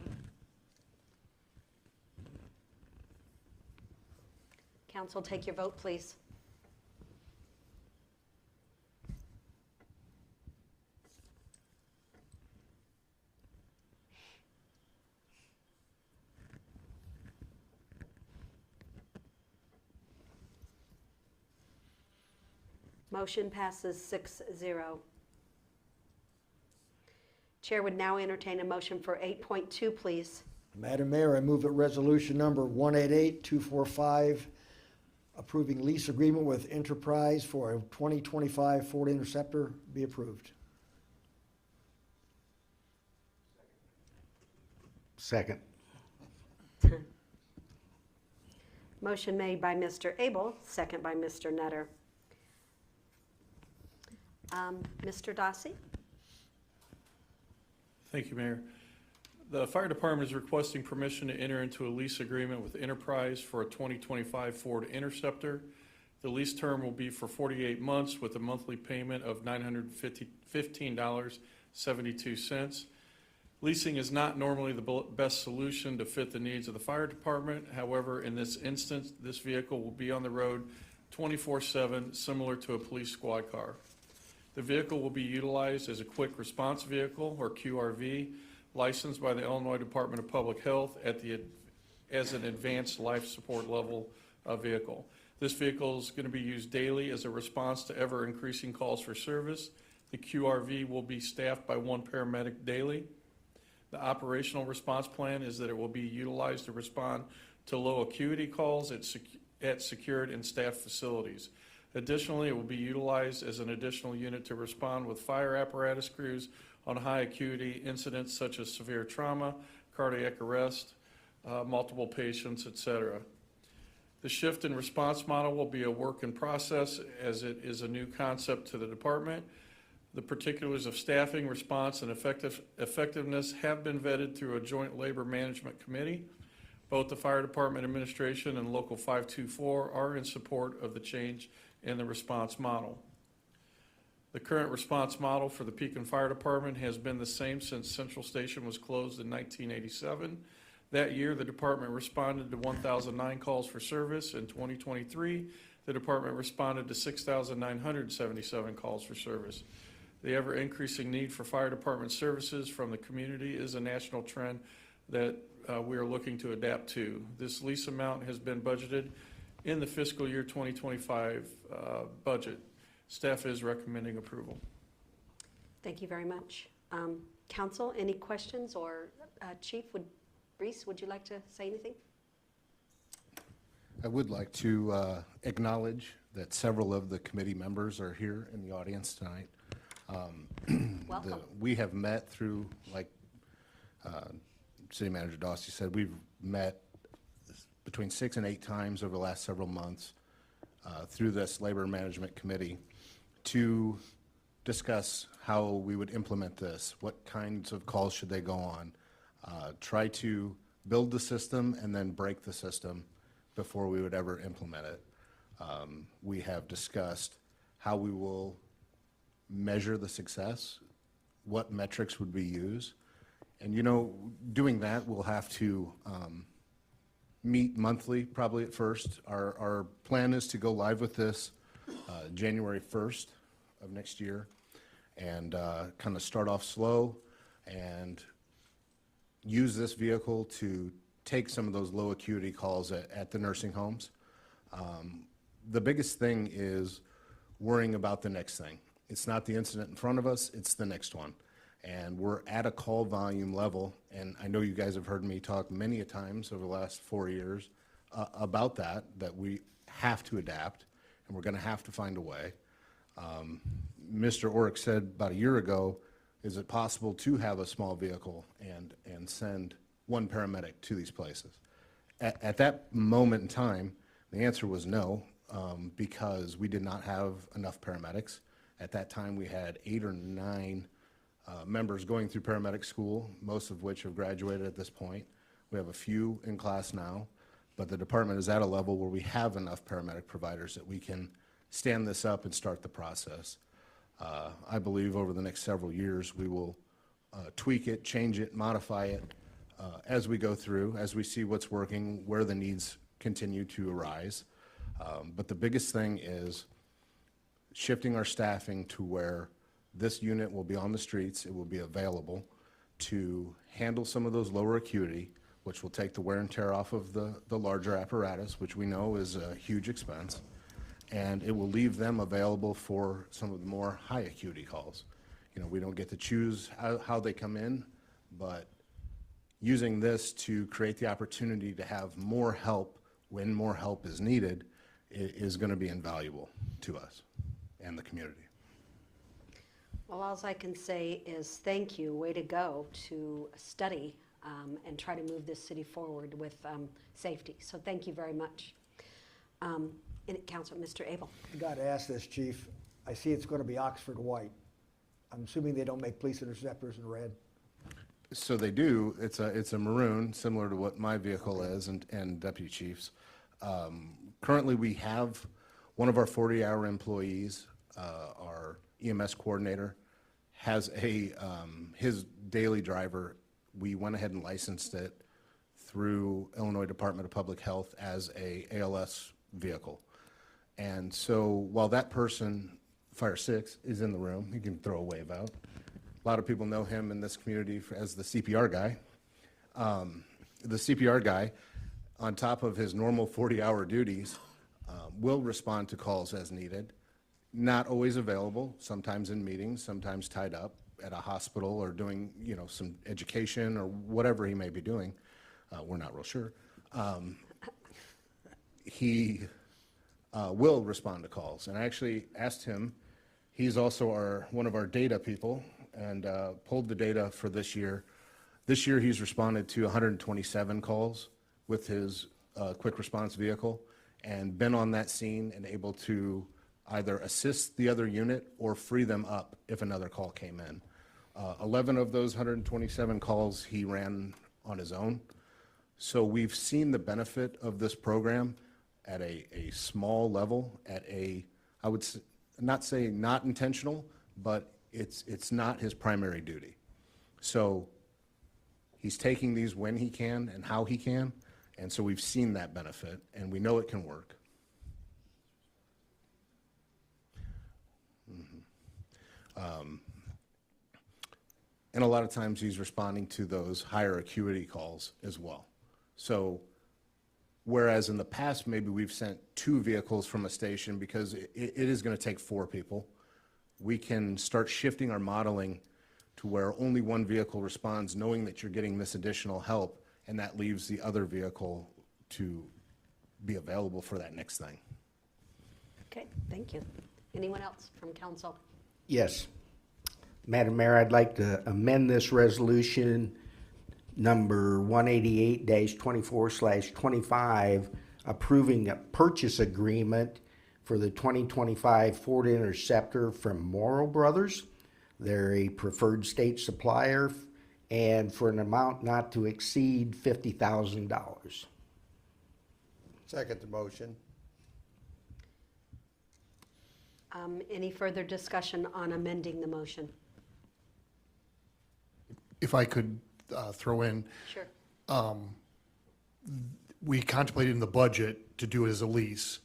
[SPEAKER 1] Council, take your vote, please. Motion passes 6-0. Chair would now entertain a motion for 8.2, please.
[SPEAKER 12] Madam Mayor, I move that resolution number 188245, approving lease agreement with Enterprise for a 2025 Ford Interceptor, be approved.
[SPEAKER 11] Second.
[SPEAKER 1] Motion made by Mr. Abel, second by Mr. Nutter. Mr. Dossi?
[SPEAKER 7] Thank you, Mayor. The fire department is requesting permission to enter into a lease agreement with Enterprise for a 2025 Ford Interceptor. The lease term will be for 48 months with a monthly payment of $915.72. Leasing is not normally the best solution to fit the needs of the fire department. However, in this instance, this vehicle will be on the road 24/7, similar to a police squad car. The vehicle will be utilized as a quick response vehicle, or QRV, licensed by the Illinois Department of Public Health as an advanced life support level vehicle. This vehicle is going to be used daily as a response to ever-increasing calls for service. The QRV will be staffed by one paramedic daily. The operational response plan is that it will be utilized to respond to low acuity calls at secured and staffed facilities. Additionally, it will be utilized as an additional unit to respond with fire apparatus crews on high acuity incidents such as severe trauma, cardiac arrest, multiple patients, etc. The shift in response model will be a work in process as it is a new concept to the department. The particulars of staffing, response, and effectiveness have been vetted through a joint labor management committee. Both the fire department administration and Local 524 are in support of the change in the response model. The current response model for the Pekin Fire Department has been the same since Central Station was closed in 1987. That year, the department responded to 1,009 calls for service. In 2023, the department responded to 6,977 calls for service. The ever-increasing need for fire department services from the community is a national trend that we are looking to adapt to. This lease amount has been budgeted in the fiscal year 2025 budget. Staff is recommending approval.
[SPEAKER 1] Thank you very much. Council, any questions? Or Chief, Reese, would you like to say anything?
[SPEAKER 13] I would like to acknowledge that several of the committee members are here in the audience tonight.
[SPEAKER 1] Welcome.
[SPEAKER 13] We have met through, like City Manager Dossi said, we've met between 6 and 8 times over the last several months through this Labor Management Committee to discuss how we would implement this, what kinds of calls should they go on, try to build the system and then break the system before we would ever implement it. We have discussed how we will measure the success, what metrics would we use, and doing that, we'll have to meet monthly, probably at first. Our plan is to go live with this January 1st of next year and kind of start off slow and use this vehicle to take some of those low acuity calls at the nursing homes. The biggest thing is worrying about the next thing. It's not the incident in front of us, it's the next one. And we're at a call volume level, and I know you guys have heard me talk many a times over the last 4 years about that we have to adapt, and we're gonna have to find a way. Mr. Orrick said about a year ago, is it possible to have a small vehicle and send one paramedic to these places? At that moment in time, the answer was no, because we did not have enough paramedics. At that time, we had 8 or 9 members going through paramedic school, most of which have graduated at this point. We have a few in class now, but the department is at a level where we have enough paramedic providers that we can stand this up and start the process. I believe over the next several years, we will tweak it, change it, modify it as we go through, as we see what's working, where the needs continue to arise. But the biggest thing is shifting our staffing to where this unit will be on the streets, it will be available to handle some of those lower acuity, which will take the wear and tear off of the larger apparatus, which we know is a huge expense, and it will leave them available for some of the more high acuity calls. You know, we don't get to choose how they come in, but using this to create the opportunity to have more help when more help is needed is going to be invaluable to us and the community.
[SPEAKER 1] Well, all I can say is thank you, way to go, to study and try to move this city forward with safety. So thank you very much. Councilor, Mr. Abel.
[SPEAKER 12] I got to ask this, Chief. I see it's going to be Oxford white. I'm assuming they don't make police interceptors in red.
[SPEAKER 13] So they do. It's a maroon, similar to what my vehicle is, and Deputy Chief's. Currently, we have one of our 40-hour employees, our EMS coordinator, has his daily driver. We went ahead and licensed it through Illinois Department of Public Health as a ALS vehicle. And so while that person, Fire 6, is in the room, he can throw a wave out. A lot of people know him in this community as the CPR guy. The CPR guy, on top of his normal 40-hour duties, will respond to calls as needed. Not always available, sometimes in meetings, sometimes tied up at a hospital or doing, you know, some education or whatever he may be doing. We're not real sure. He will respond to calls. And I actually asked him, he's also one of our data people, and pulled the data for this year. This year, he's responded to 127 calls with his quick response vehicle and been on that scene and able to either assist the other unit or free them up if another call came in. 11 of those 127 calls he ran on his own. So we've seen the benefit of this program at a small level, I would not say not intentional, but it's not his primary duty. So he's taking these when he can and how he can, and so we've seen that benefit, and we know it can work. And a lot of times he's responding to those higher acuity calls as well. So whereas in the past, maybe we've sent 2 vehicles from a station because it is going to take 4 people, we can start shifting our modeling to where only 1 vehicle responds, knowing that you're getting this additional help, and that leaves the other vehicle to be available for that next thing.
[SPEAKER 1] Okay, thank you. Anyone else from council?
[SPEAKER 11] Yes. Madam Mayor, I'd like to amend this resolution number 188-24/25, approving a purchase agreement for the 2025 Ford Interceptor from Morrow Brothers. They're a preferred state supplier, and for an amount not to exceed $50,000.
[SPEAKER 4] Second the motion.
[SPEAKER 1] Any further discussion on amending the motion?
[SPEAKER 14] If I could throw in,
[SPEAKER 1] Sure.
[SPEAKER 14] we contemplated in the budget to do it as a lease.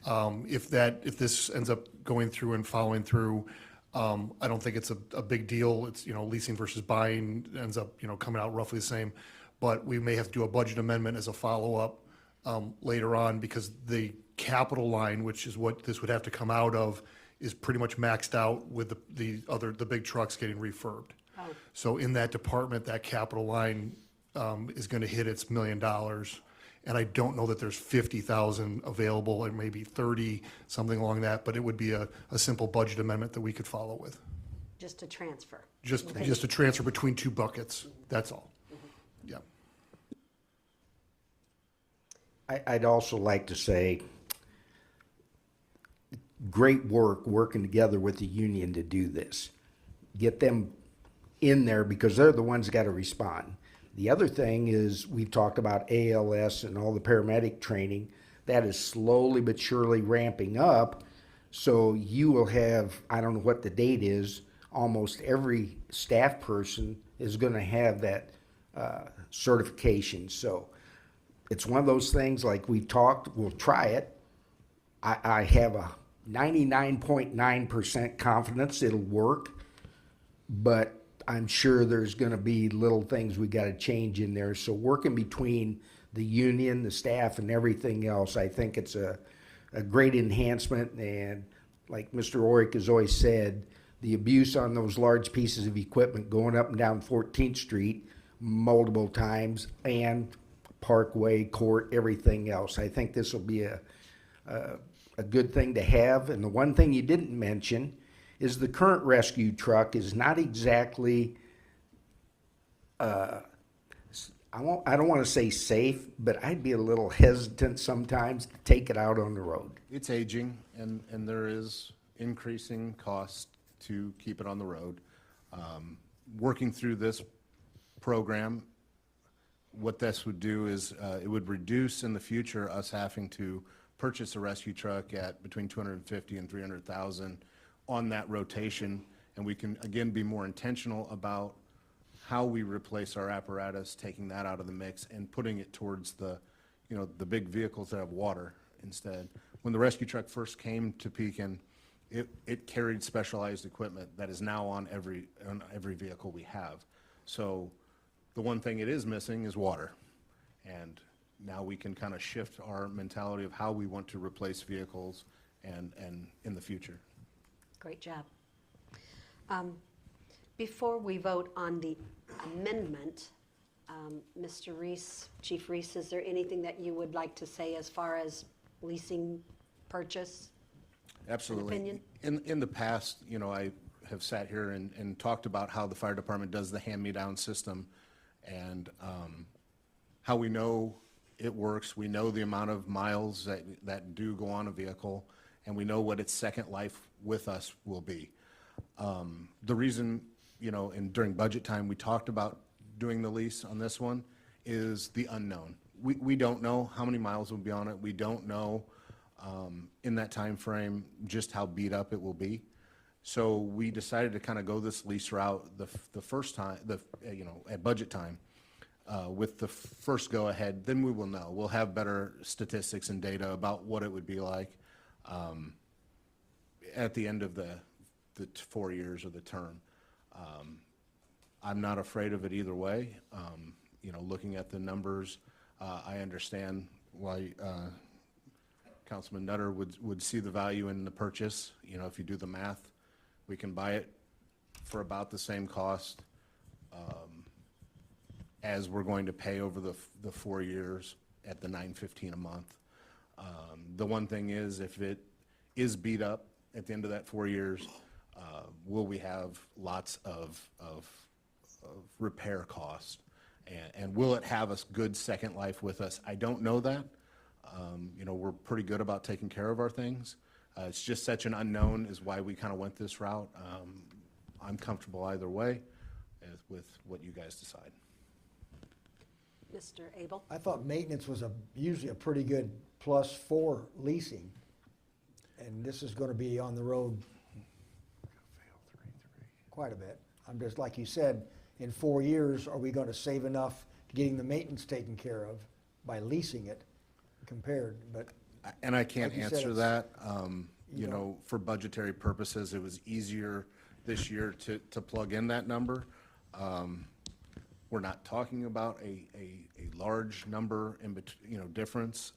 [SPEAKER 14] If this ends up going through and following through, I don't think it's a big deal. It's, leasing versus buying ends up, coming out roughly the same. But we may have to do a budget amendment as a follow-up later on, because the capital line, which is what this would have to come out of, is pretty much maxed out with the big trucks getting refurbed.
[SPEAKER 1] Oh.
[SPEAKER 14] So in that department, that capital line is going to hit its $1 million. And I don't know that there's 50,000 available, or maybe 30, something along that, but it would be a simple budget amendment that we could follow with.
[SPEAKER 1] Just a transfer?
[SPEAKER 14] Just
[SPEAKER 1] Okay.
[SPEAKER 14] a transfer between 2 buckets, that's all. Yeah.
[SPEAKER 11] I'd also like to say, great work working together with the union to do this. Get them in there because they're the ones that got to respond. The other thing is we've talked about ALS and all the paramedic training. That is slowly but surely ramping up. So you will have, I don't know what the date is, almost every staff person is going to have that certification. So it's one of those things like we talked, we'll try it. I have a 99.9% confidence it'll work, but I'm sure there's going to be little things we got to change in there. So working between the union, the staff, and everything else, I think it's a great enhancement. And like Mr. Orick has always said, the abuse on those large pieces of equipment going up and down 14th Street multiple times and Parkway, Court, everything else. I think this will be a good thing to have. And the one thing you didn't mention is the current rescue truck is not exactly, I don't want to say safe, but I'd be a little hesitant sometimes to take it out on the road.
[SPEAKER 13] It's aging, and there is increasing cost to keep it on the road. Working through this program, what this would do is it would reduce in the future us having to purchase a rescue truck at between $250,000 and $300,000 on that rotation, and we can again be more intentional about how we replace our apparatus, taking that out of the mix and putting it towards the big vehicles that have water instead. When the rescue truck first came to Pekin, it carried specialized equipment that is now on every vehicle we have. So the one thing it is missing is water, and now we can kind of shift our mentality of how we want to replace vehicles and in the future.
[SPEAKER 1] Great job. Before we vote on the amendment, Mr. Reese, Chief Reese, is there anything that you would like to say as far as leasing, purchase?
[SPEAKER 13] Absolutely.
[SPEAKER 1] An opinion?
[SPEAKER 13] In the past, I have sat here and talked about how the fire department does the hand-me-down system and how we know it works. We know the amount of miles that do go on a vehicle, and we know what its second life with us will be. The reason, during budget time, we talked about doing the lease on this one is the unknown. We don't know how many miles will be on it. We don't know in that time frame just how beat up it will be. So we decided to kind of go this lease route the first time, at budget time, with the first go ahead. Then we will know. We'll have better statistics and data about what it would be like at the end of the 4 years of the term. I'm not afraid of it either way. Looking at the numbers, I understand why Councilman Nutter would see the value in the purchase. If you do the math, we can buy it for about the same cost as we're going to pay over the 4 years at the $915 a month. The one thing is, if it is beat up at the end of that 4 years, will we have lots of repair costs? And will it have a good second life with us? I don't know that. We're pretty good about taking care of our things. It's just such an unknown is why we kind of went this route. I'm comfortable either way with what you guys decide.
[SPEAKER 1] Mr. Abel?
[SPEAKER 12] I thought maintenance was usually a pretty good plus for leasing. And this is going to be on the road quite a bit. I'm just, like you said, in 4 years, are we going to save enough getting the maintenance taken care of by leasing it compared? But
[SPEAKER 13] and I can't
[SPEAKER 12] like you said,
[SPEAKER 13] answer that. For budgetary purposes, it was easier this year to plug in that number. We're not talking about a large number in between, difference.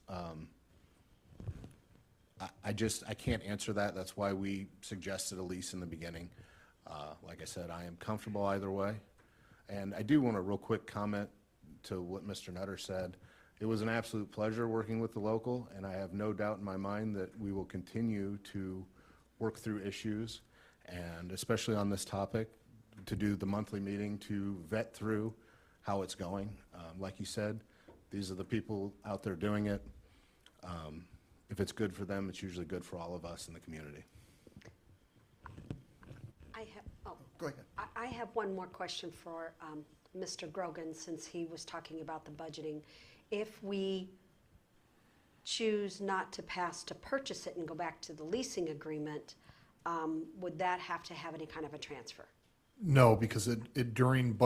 [SPEAKER 13] I can't answer that. That's why we suggested a lease in the beginning. Like I said, I am comfortable either way. And I do want a real quick comment to what Mr. Nutter said. It was an absolute pleasure working with the local, and I have no doubt in my mind that we will continue to work through issues, and especially on this topic, to do the monthly meeting to vet through how it's going. Like you said, these are the people out there doing it. If it's good for them, it's usually good for all of us in the community.
[SPEAKER 1] Go ahead. I have one more question for Mr. Grogan, since he was talking about the budgeting. If we choose not to pass to purchase it and go back to the leasing agreement, would that have to have any kind of a transfer?
[SPEAKER 14] No, because during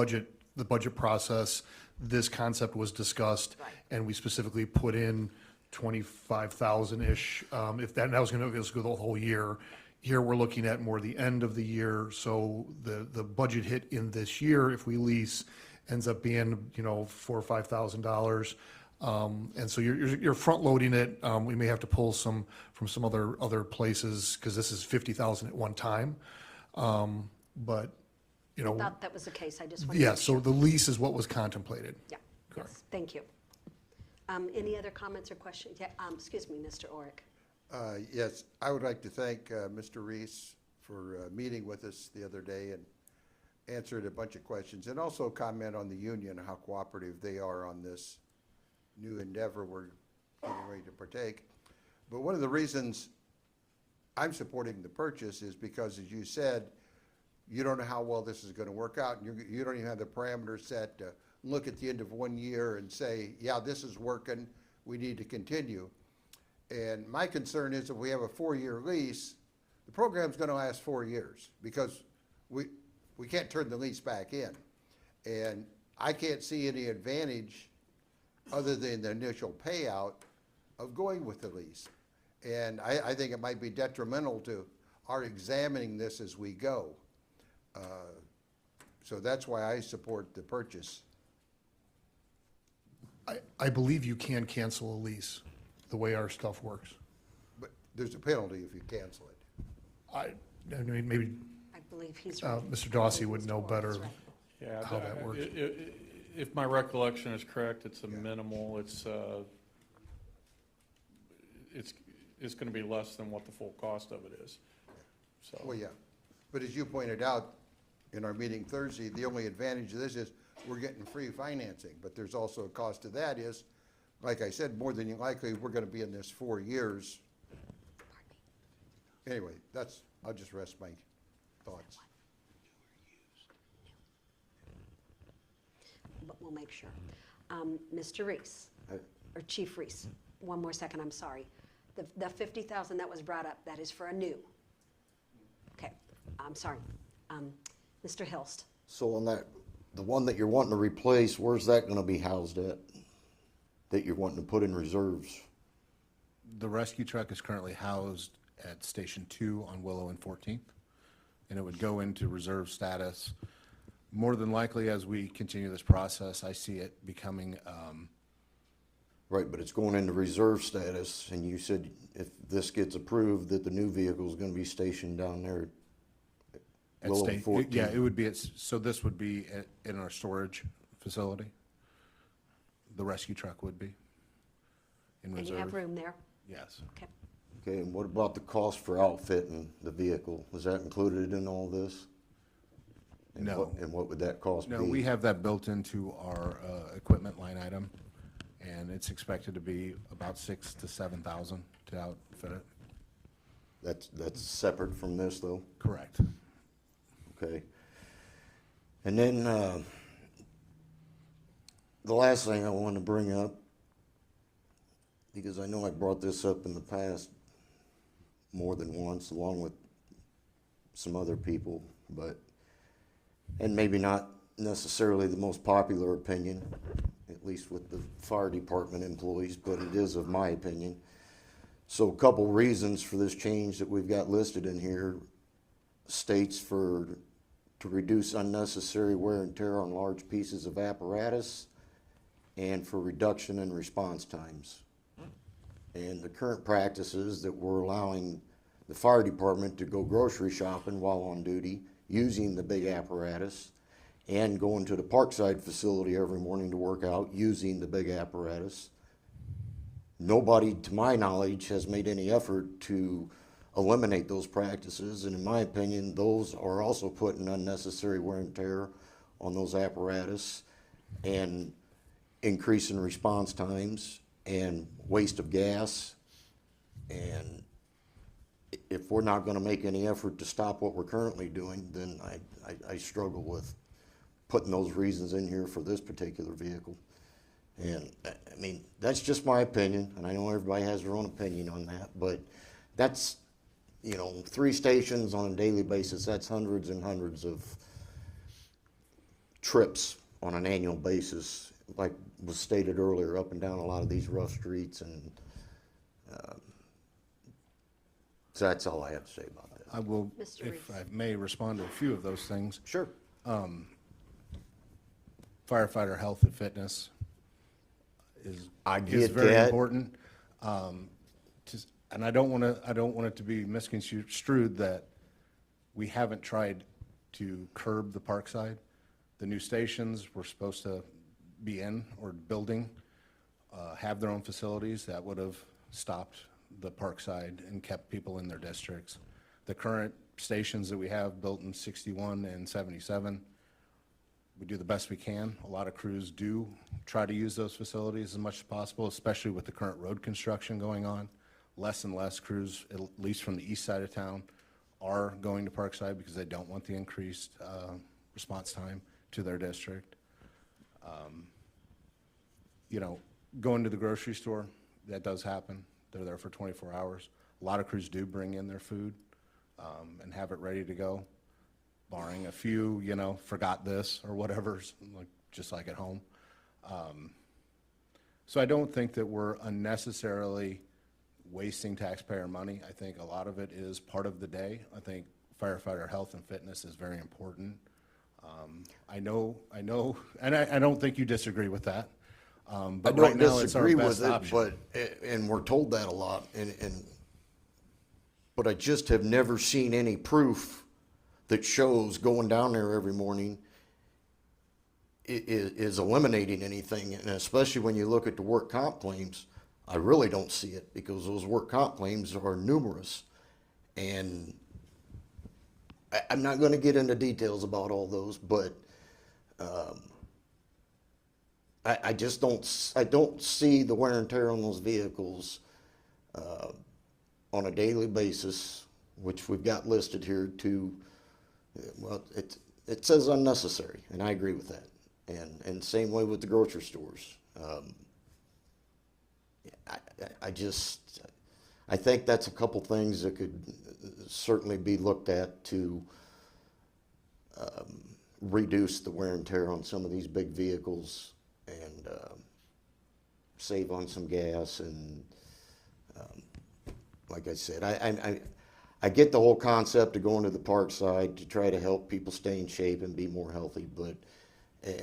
[SPEAKER 14] the budget process, this concept was discussed,
[SPEAKER 1] Right.
[SPEAKER 14] and we specifically put in 25,000-ish, if that was gonna go the whole year. Here, we're looking at more the end of the year, so the budget hit in this year, if we lease, ends up being, $4,000 or $5,000. And so you're front loading it. We may have to pull some from some other places, because this is 50,000 at one time. But,
[SPEAKER 1] I thought that was the case, I just wanted to
[SPEAKER 14] yeah,
[SPEAKER 1] make
[SPEAKER 14] so
[SPEAKER 1] sure.
[SPEAKER 14] the lease is what was contemplated.
[SPEAKER 1] Yeah,
[SPEAKER 14] Correct.
[SPEAKER 1] yes, thank you. Any other comments or questions? Yeah, excuse me, Mr. Orick.
[SPEAKER 4] Yes, I would like to thank Mr. Reese for meeting with us the other day and answered a bunch of questions, and also comment on the union, how cooperative they are on this new endeavor we're getting ready to partake. But one of the reasons I'm supporting the purchase is because, as you said, you don't know how well this is going to work out, and you don't even have the parameters set to look at the end of 1 year and say, yeah, this is working, we need to continue. And my concern is, if we have a 4-year lease, the program's going to last 4 years, because we can't turn the lease back in. And I can't see any advantage other than the initial payout of going with the lease. And I think it might be detrimental to our examining this as we go. So that's why I support the purchase.
[SPEAKER 14] I believe you can cancel a lease, the way our stuff works.
[SPEAKER 4] But there's a penalty if you cancel it.
[SPEAKER 14] I mean, maybe
[SPEAKER 1] I believe he's right.
[SPEAKER 14] Mr. Dawsey would know better
[SPEAKER 7] Yeah,
[SPEAKER 14] how that works.
[SPEAKER 7] If my recollection is correct, it's a minimal, it's going to be less than what the full cost of it is, so.
[SPEAKER 4] Well, yeah. But as you pointed out in our meeting Thursday, the only advantage of this is we're getting free financing. But there's also a cost to that is, like I said, more than likely, we're going to be in this 4 years. Anyway, I'll just rest my thoughts.
[SPEAKER 1] But we'll make sure. Mr. Reese, or Chief Reese, one more second, I'm sorry. The 50,000 that was brought up, that is for a new. Okay, I'm sorry. Mr. Hilst,
[SPEAKER 5] So on that, the one that you're wanting to replace, where's that gonna be housed at? That you're wanting to put in reserves?
[SPEAKER 13] The rescue truck is currently housed at Station 2 on Willow and 14th, and it would go into reserve status. More than likely, as we continue this process, I see it becoming,
[SPEAKER 5] Right, but it's going into reserve status, and you said if this gets approved, that the new vehicle is gonna be stationed down there at
[SPEAKER 13] at
[SPEAKER 5] Willow
[SPEAKER 13] state,
[SPEAKER 5] 14.
[SPEAKER 13] yeah, it would be, so this would be in our storage facility. The rescue truck would be in
[SPEAKER 1] and you have
[SPEAKER 13] reserve.
[SPEAKER 1] room there?
[SPEAKER 13] Yes.
[SPEAKER 1] Okay.
[SPEAKER 5] Okay, and what about the cost for outfitting the vehicle? Was that included in all this? And
[SPEAKER 13] No.
[SPEAKER 5] And what would that cost be?
[SPEAKER 13] No, we have that built into our equipment line item, and it's expected to be about 6,000 to 7,000 to outfit it.
[SPEAKER 5] That's separate from this, though?
[SPEAKER 13] Correct.
[SPEAKER 5] Okay. And then, the last thing I want to bring up, because I know I brought this up in the past more than once, along with some other people, and maybe not necessarily the most popular opinion, at least with the fire department employees, but it is of my opinion. So a couple reasons for this change that we've got listed in here states to reduce unnecessary wear and tear on large pieces of apparatus and for reduction in response times. And the current practices that we're allowing the fire department to go grocery shopping while on duty, using the big apparatus, and going to the Parkside facility every morning to work out, using the big apparatus. Nobody, to my knowledge, has made any effort to eliminate those practices, and in my opinion, those are also putting unnecessary wear and tear on those apparatus and increasing response times and waste of gas. And if we're not gonna make any effort to stop what we're currently doing, then I struggle with putting those reasons in here for this particular vehicle. And, I mean, that's just my opinion, and I know everybody has their own opinion on that, but that's, 3 stations on a daily basis, that's hundreds and hundreds of trips on an annual basis, like was stated earlier, up and down a lot of these rough streets, and so that's all I have to say about that.
[SPEAKER 13] I will,
[SPEAKER 1] Mr.
[SPEAKER 13] if
[SPEAKER 1] Reese.
[SPEAKER 13] I may respond to a few of those things.
[SPEAKER 5] Sure.
[SPEAKER 13] Firefighter health and fitness
[SPEAKER 5] I
[SPEAKER 13] is
[SPEAKER 5] get
[SPEAKER 13] very
[SPEAKER 5] that.
[SPEAKER 13] important. And I don't want it to be misconstrued that we haven't tried to curb the Parkside. The new stations we're supposed to be in or building have their own facilities that would have stopped the Parkside and kept people in their districts. The current stations that we have built in 61 and 77, we do the best we can. A lot of crews do try to use those facilities as much as possible, especially with the current road construction going on. Less and less crews, at least from the east side of town, are going to Parkside because they don't want the increased response time to their district. Going to the grocery store, that does happen. They're there for 24 hours. A lot of crews do bring in their food and have it ready to go, barring a few, forgot this or whatever, just like at home. So I don't think that we're unnecessarily wasting taxpayer money. I think a lot of it is part of the day. I think firefighter health and fitness is very important. I know, and I don't think you disagree with that.
[SPEAKER 5] I
[SPEAKER 13] But
[SPEAKER 5] don't
[SPEAKER 13] right now, it's our
[SPEAKER 5] disagree
[SPEAKER 13] best
[SPEAKER 5] with it,
[SPEAKER 13] option.
[SPEAKER 5] and we're told that a lot, but I just have never seen any proof that shows going down there every morning is eliminating anything, and especially when you look at the work comp claims, I really don't see it, because those work comp claims are numerous, and I'm not gonna get into details about all those, but I just don't see the wear and tear on those vehicles on a daily basis, which we've got listed here well, it says unnecessary, and I agree with that. And same way with the grocery stores. I think that's a couple things that could certainly be looked at to reduce the wear and tear on some of these big vehicles and save on some gas. And like I said, I get the whole concept of going to the park side to try to help people stay in shape and be more healthy, but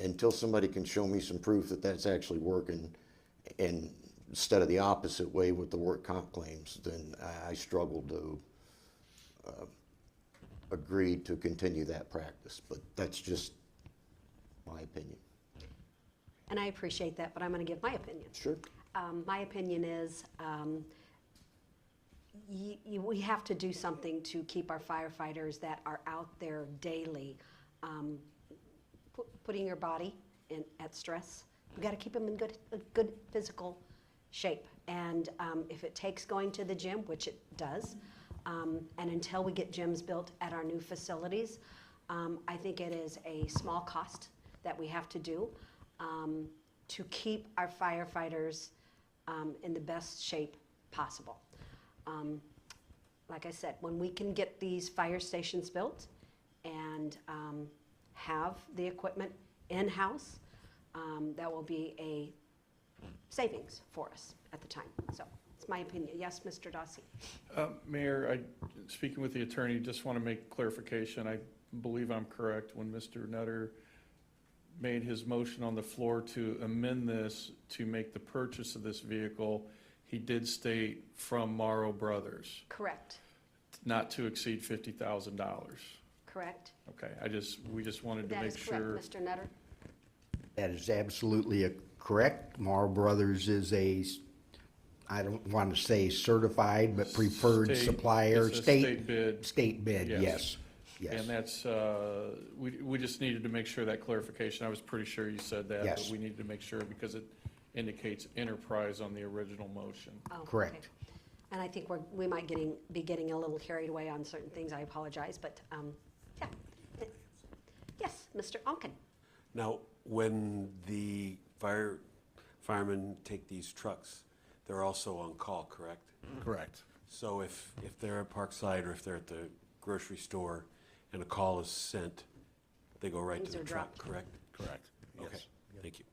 [SPEAKER 5] until somebody can show me some proof that that's actually working, and instead of the opposite way with the work comp claims, then I struggle to agree to continue that practice. But that's just my opinion.
[SPEAKER 1] And I appreciate that, but I'm going to give my opinion.
[SPEAKER 5] Sure.
[SPEAKER 1] My opinion is we have to do something to keep our firefighters that are out there daily putting your body at stress. We've got to keep them in good physical shape. And if it takes going to the gym, which it does, and until we get gyms built at our new facilities, I think it is a small cost that we have to do to keep our firefighters in the best shape possible. Like I said, when we can get these fire stations built and have the equipment in-house, that will be a savings for us at the time. So it's my opinion. Yes, Mr. Dossi?
[SPEAKER 7] Mayor, speaking with the attorney, just want to make clarification. I believe I'm correct when Mr. Nutter made his motion on the floor to amend this to make the purchase of this vehicle. He did state from Morrow Brothers,
[SPEAKER 1] Correct.
[SPEAKER 7] not to exceed $50,000.
[SPEAKER 1] Correct?
[SPEAKER 7] Okay, we just wanted to
[SPEAKER 1] That
[SPEAKER 7] make
[SPEAKER 1] is
[SPEAKER 7] sure.
[SPEAKER 1] correct, Mr. Nutter?
[SPEAKER 11] That is absolutely correct. Morrow Brothers is I don't want to say certified, but preferred
[SPEAKER 7] State-
[SPEAKER 11] supplier.
[SPEAKER 7] it's a state bid.
[SPEAKER 11] State bid,
[SPEAKER 7] Yes.
[SPEAKER 11] yes. Yes.
[SPEAKER 7] And that's, we just needed to make sure that clarification. I was pretty sure you said that, but
[SPEAKER 11] Yes.
[SPEAKER 7] we needed to make sure because it indicates enterprise on the original motion.
[SPEAKER 1] Oh, okay.
[SPEAKER 11] Correct.
[SPEAKER 1] And I think we might be getting a little carried away on certain things. I apologize, but, yeah. Yes, Mr. Onken.
[SPEAKER 15] Now, when the firemen take these trucks, they're also on call, correct?
[SPEAKER 13] Correct.
[SPEAKER 15] So if they're at Parkside or if they're at the grocery store and a call is sent, they go right to
[SPEAKER 1] Things
[SPEAKER 15] the
[SPEAKER 1] are
[SPEAKER 15] truck,
[SPEAKER 1] dropped.
[SPEAKER 15] correct?
[SPEAKER 13] Correct.
[SPEAKER 15] Okay,
[SPEAKER 13] Yes.
[SPEAKER 15] thank you.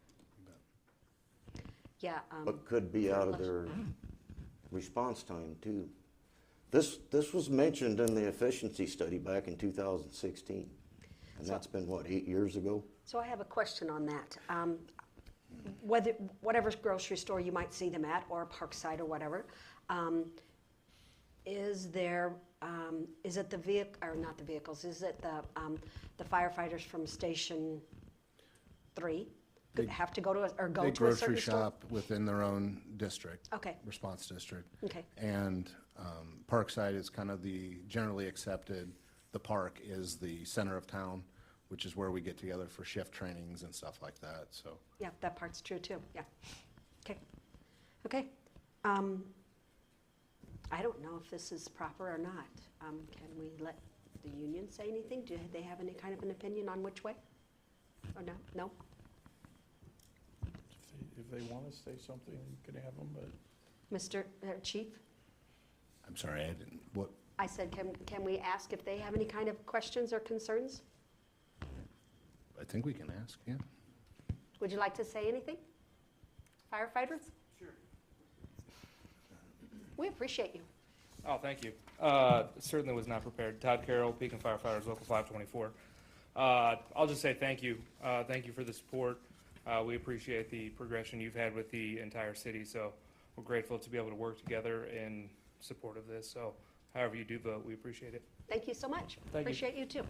[SPEAKER 1] Yeah.
[SPEAKER 5] But could be out of their response time too. This was mentioned in the efficiency study back in 2016. And that's been, what, 8 years ago?
[SPEAKER 1] So I have a question on that. Whatever grocery store you might see them at, or Parkside or whatever, is it the vehicle, or not the vehicles, is it the firefighters from Station 3 have to go to, or go
[SPEAKER 13] They
[SPEAKER 1] to a certain
[SPEAKER 13] grocery
[SPEAKER 1] store?
[SPEAKER 13] shop within their own district.
[SPEAKER 1] Okay.
[SPEAKER 13] Response district.
[SPEAKER 1] Okay.
[SPEAKER 13] And Parkside is kind of the generally accepted, the park is the center of town, which is where we get together for shift trainings and stuff like that, so.
[SPEAKER 1] Yeah, that part's true too, yeah. Okay, okay. I don't know if this is proper or not. Can we let the union say anything? Do they have any kind of an opinion on which way? Or no? No?
[SPEAKER 7] If they want to say something, you can have them, but
[SPEAKER 1] Mr. Chief?
[SPEAKER 13] I'm sorry, I didn't, what?
[SPEAKER 1] I said, can we ask if they have any kind of questions or concerns?
[SPEAKER 13] I think we can ask, yeah.
[SPEAKER 1] Would you like to say anything? Firefighters? Sure. We appreciate you.
[SPEAKER 16] Oh, thank you. Certainly was not prepared. Todd Carroll, Pekin Firefighters, Local 524. I'll just say thank you. Thank you for the support. We appreciate the progression you've had with the entire city, so we're grateful to be able to work together in support of this. So however you do vote, we appreciate it.
[SPEAKER 1] Thank you so much.
[SPEAKER 16] Thank you.
[SPEAKER 1] Appreciate you too.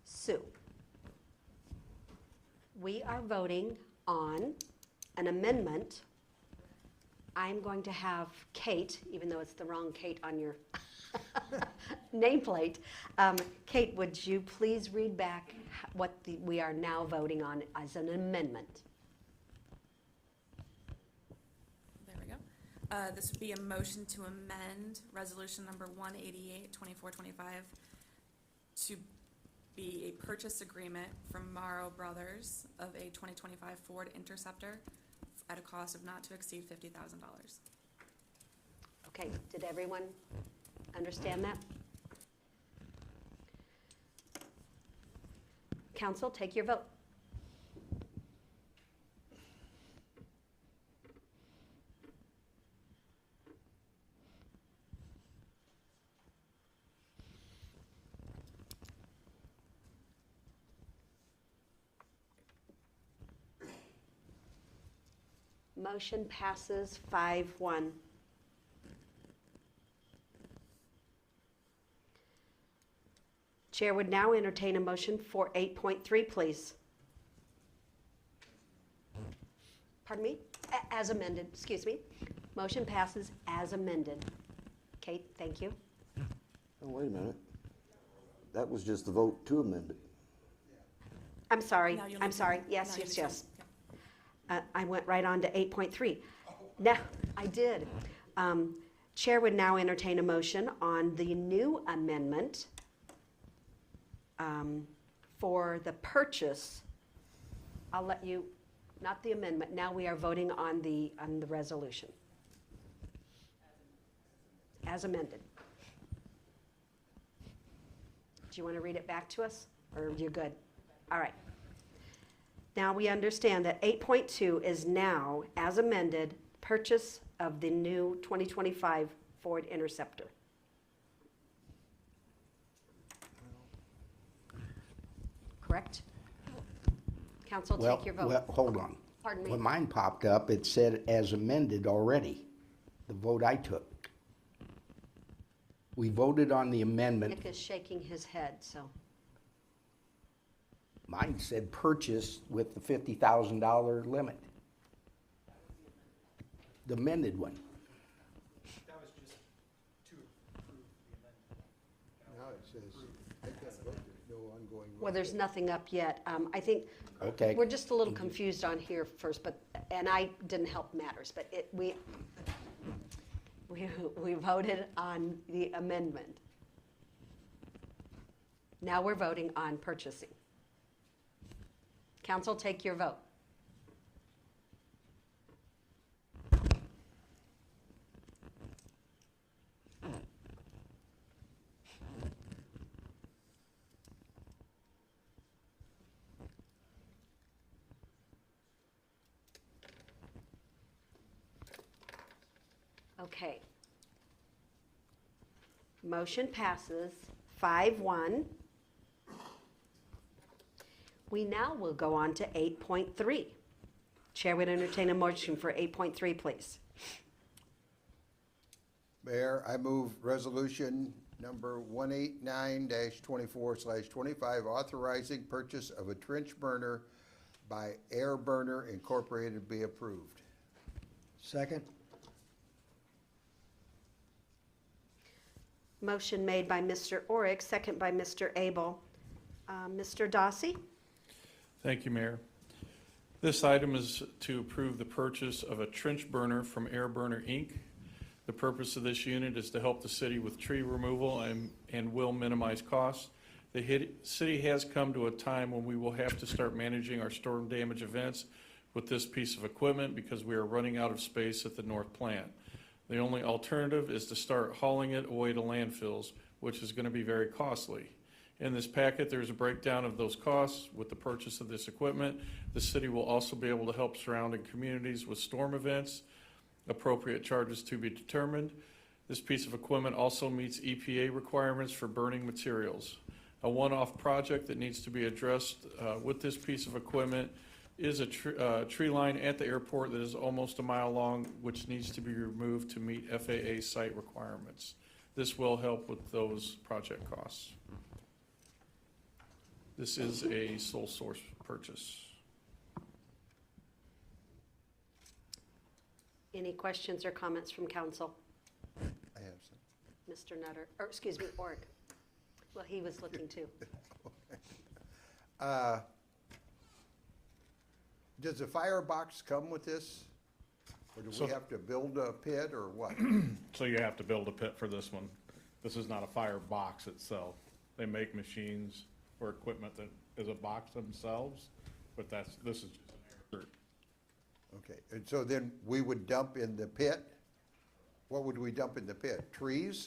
[SPEAKER 1] Sue, we are voting on an amendment. I'm going to have Kate, even though it's the wrong Kate on your nameplate. Kate, would you please read back what we are now voting on as an amendment?
[SPEAKER 17] There we go. This would be a motion to amend resolution number 188, 2425 to be a purchase agreement from Morrow Brothers of a 2025 Ford Interceptor at a cost of not to exceed $50,000.
[SPEAKER 1] Okay, did everyone understand that? Council, take your vote. Motion passes 5-1. Chair would now entertain a motion for 8.3, please. Pardon me? As amended, excuse me. Motion passes as amended. Kate, thank you.
[SPEAKER 5] Oh, wait a minute. That was just the vote to amend it.
[SPEAKER 1] I'm sorry,
[SPEAKER 17] Now you'll
[SPEAKER 1] I'm
[SPEAKER 17] need to-
[SPEAKER 1] sorry.
[SPEAKER 17] now
[SPEAKER 1] Yes,
[SPEAKER 17] you
[SPEAKER 1] yes,
[SPEAKER 17] just-
[SPEAKER 1] yes. I went right on to 8.3. No, I did. Chair would now entertain a motion on the new amendment for the purchase. I'll let you, not the amendment, now we are voting on the resolution. As amended. Do you want to read it back to us, or you're good? All right. Now we understand that 8.2 is now, as amended, purchase of the new 2025 Ford Interceptor. Correct? Council, take your vote.
[SPEAKER 11] Well, hold on.
[SPEAKER 1] Pardon me.
[SPEAKER 11] When mine popped up, it said as amended already, the vote I took. We voted on the amendment.
[SPEAKER 1] Nick is shaking his head, so.
[SPEAKER 11] Mine said purchase with the $50,000 limit. The amended one.
[SPEAKER 12] That was just to approve the amendment.
[SPEAKER 4] Now it says, take that vote, no ongoing.
[SPEAKER 1] Well, there's nothing up yet. I think
[SPEAKER 11] Okay.
[SPEAKER 1] we're just a little confused on here first, but, and I didn't help matters, but we voted on the amendment. Now we're voting on purchasing. Council, take your vote. Okay. Motion passes 5-1. We now will go on to 8.3. Chair would entertain a motion for 8.3, please.
[SPEAKER 4] Mayor, I move resolution number 189-24/25, authorizing purchase of a trench burner by Air Burner Incorporated be approved.
[SPEAKER 12] Second?
[SPEAKER 1] Motion made by Mr. Orick, second by Mr. Abel. Mr. Dossi?
[SPEAKER 7] Thank you, Mayor. This item is to approve the purchase of a trench burner from Air Burner, Inc. The purpose of this unit is to help the city with tree removal and will minimize costs. The city has come to a time when we will have to start managing our storm damage events with this piece of equipment because we are running out of space at the north plant. The only alternative is to start hauling it away to landfills, which is going to be very costly. In this packet, there's a breakdown of those costs. With the purchase of this equipment, the city will also be able to help surrounding communities with storm events, appropriate charges to be determined. This piece of equipment also meets EPA requirements for burning materials. A one-off project that needs to be addressed with this piece of equipment is a tree line at the airport that is almost a mile long, which needs to be removed to meet FAA site requirements. This will help with those project costs. This is a sole source purchase.
[SPEAKER 1] Any questions or comments from council?
[SPEAKER 4] I have some.
[SPEAKER 1] Mr. Nutter, or excuse me, Orick. Well, he was looking too.
[SPEAKER 4] Does the firebox come with this? Or do we have to build a pit or what?
[SPEAKER 6] So you have to build a pit for this one. This is not a fire box itself. They make machines or equipment that is a box themselves, but this is just an air.
[SPEAKER 4] Okay, and so then we would dump in the pit? What would we dump in the pit? Trees?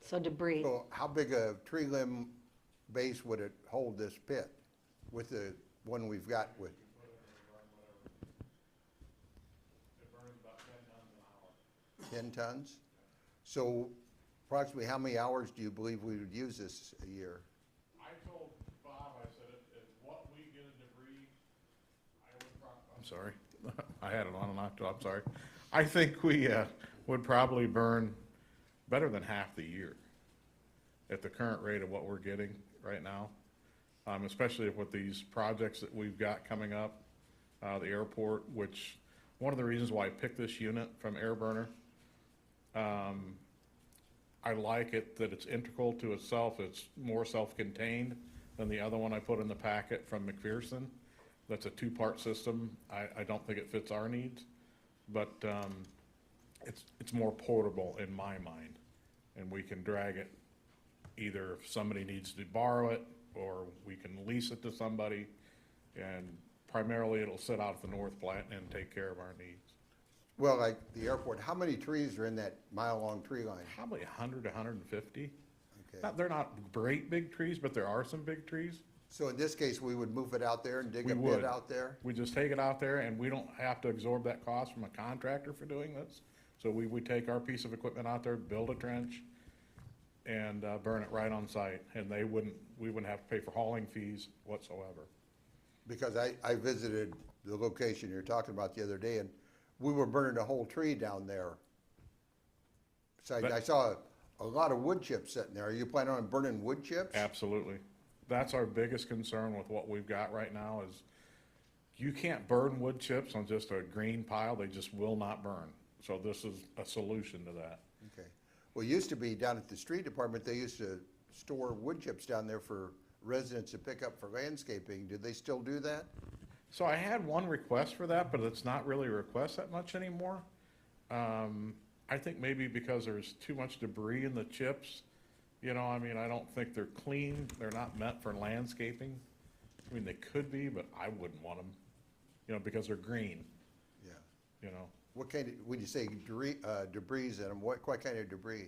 [SPEAKER 1] So debris.
[SPEAKER 4] So how big a tree limb base would it hold this pit with the one we've got with?
[SPEAKER 6] It burns about 10 tons an hour.
[SPEAKER 4] 10 tons? So approximately how many hours do you believe we would use this a year?
[SPEAKER 6] I told Bob, I said, it's what we get in debris, I'm sorry, I had it on and off, I'm sorry. I think we would probably burn better than half the year at the current rate of what we're getting right now, especially with these projects that we've got coming up, the airport, which one of the reasons why I picked this unit from Air Burner, I like it that it's integral to itself. It's more self-contained than the other one I put in the packet from McPherson. That's a two-part system. I don't think it fits our needs, but it's more portable in my mind, and we can drag it either if somebody needs to borrow it or we can lease it to somebody, and primarily it'll sit out at the north plant and take care of our needs.
[SPEAKER 4] Well, like the airport, how many trees are in that mile-long tree line?
[SPEAKER 6] Probably 100 to 150.
[SPEAKER 4] Okay.
[SPEAKER 6] They're not great big trees, but there are some big trees.
[SPEAKER 4] So in this case, we would move it out there and dig
[SPEAKER 6] We
[SPEAKER 4] a
[SPEAKER 6] would.
[SPEAKER 4] pit out there?
[SPEAKER 6] We just take it out there, and we don't have to absorb that cost from a contractor for doing this. So we would take our piece of equipment out there, build a trench, and burn it right on site. And we wouldn't have to pay for hauling fees whatsoever.
[SPEAKER 4] Because I visited the location you're talking about the other day, and we were burning a whole tree down there. So I saw a lot of wood chips sitting there. Are you planning on burning wood chips?
[SPEAKER 6] Absolutely. That's our biggest concern with what we've got right now is you can't burn wood chips on just a green pile. They just will not burn. So this is a solution to that.
[SPEAKER 4] Okay. Well, it used to be down at the street department, they used to store wood chips down there for residents to pick up for landscaping. Do they still do that?
[SPEAKER 6] So I had one request for that, but it's not really a request that much anymore. I think maybe because there's too much debris in the chips. You know, I mean, I don't think they're clean. They're not meant for landscaping. I mean, they could be, but I wouldn't want them, you know, because they're green,
[SPEAKER 4] Yeah.
[SPEAKER 6] you know.
[SPEAKER 4] What kind of, when you say debris in them, what kind of debris?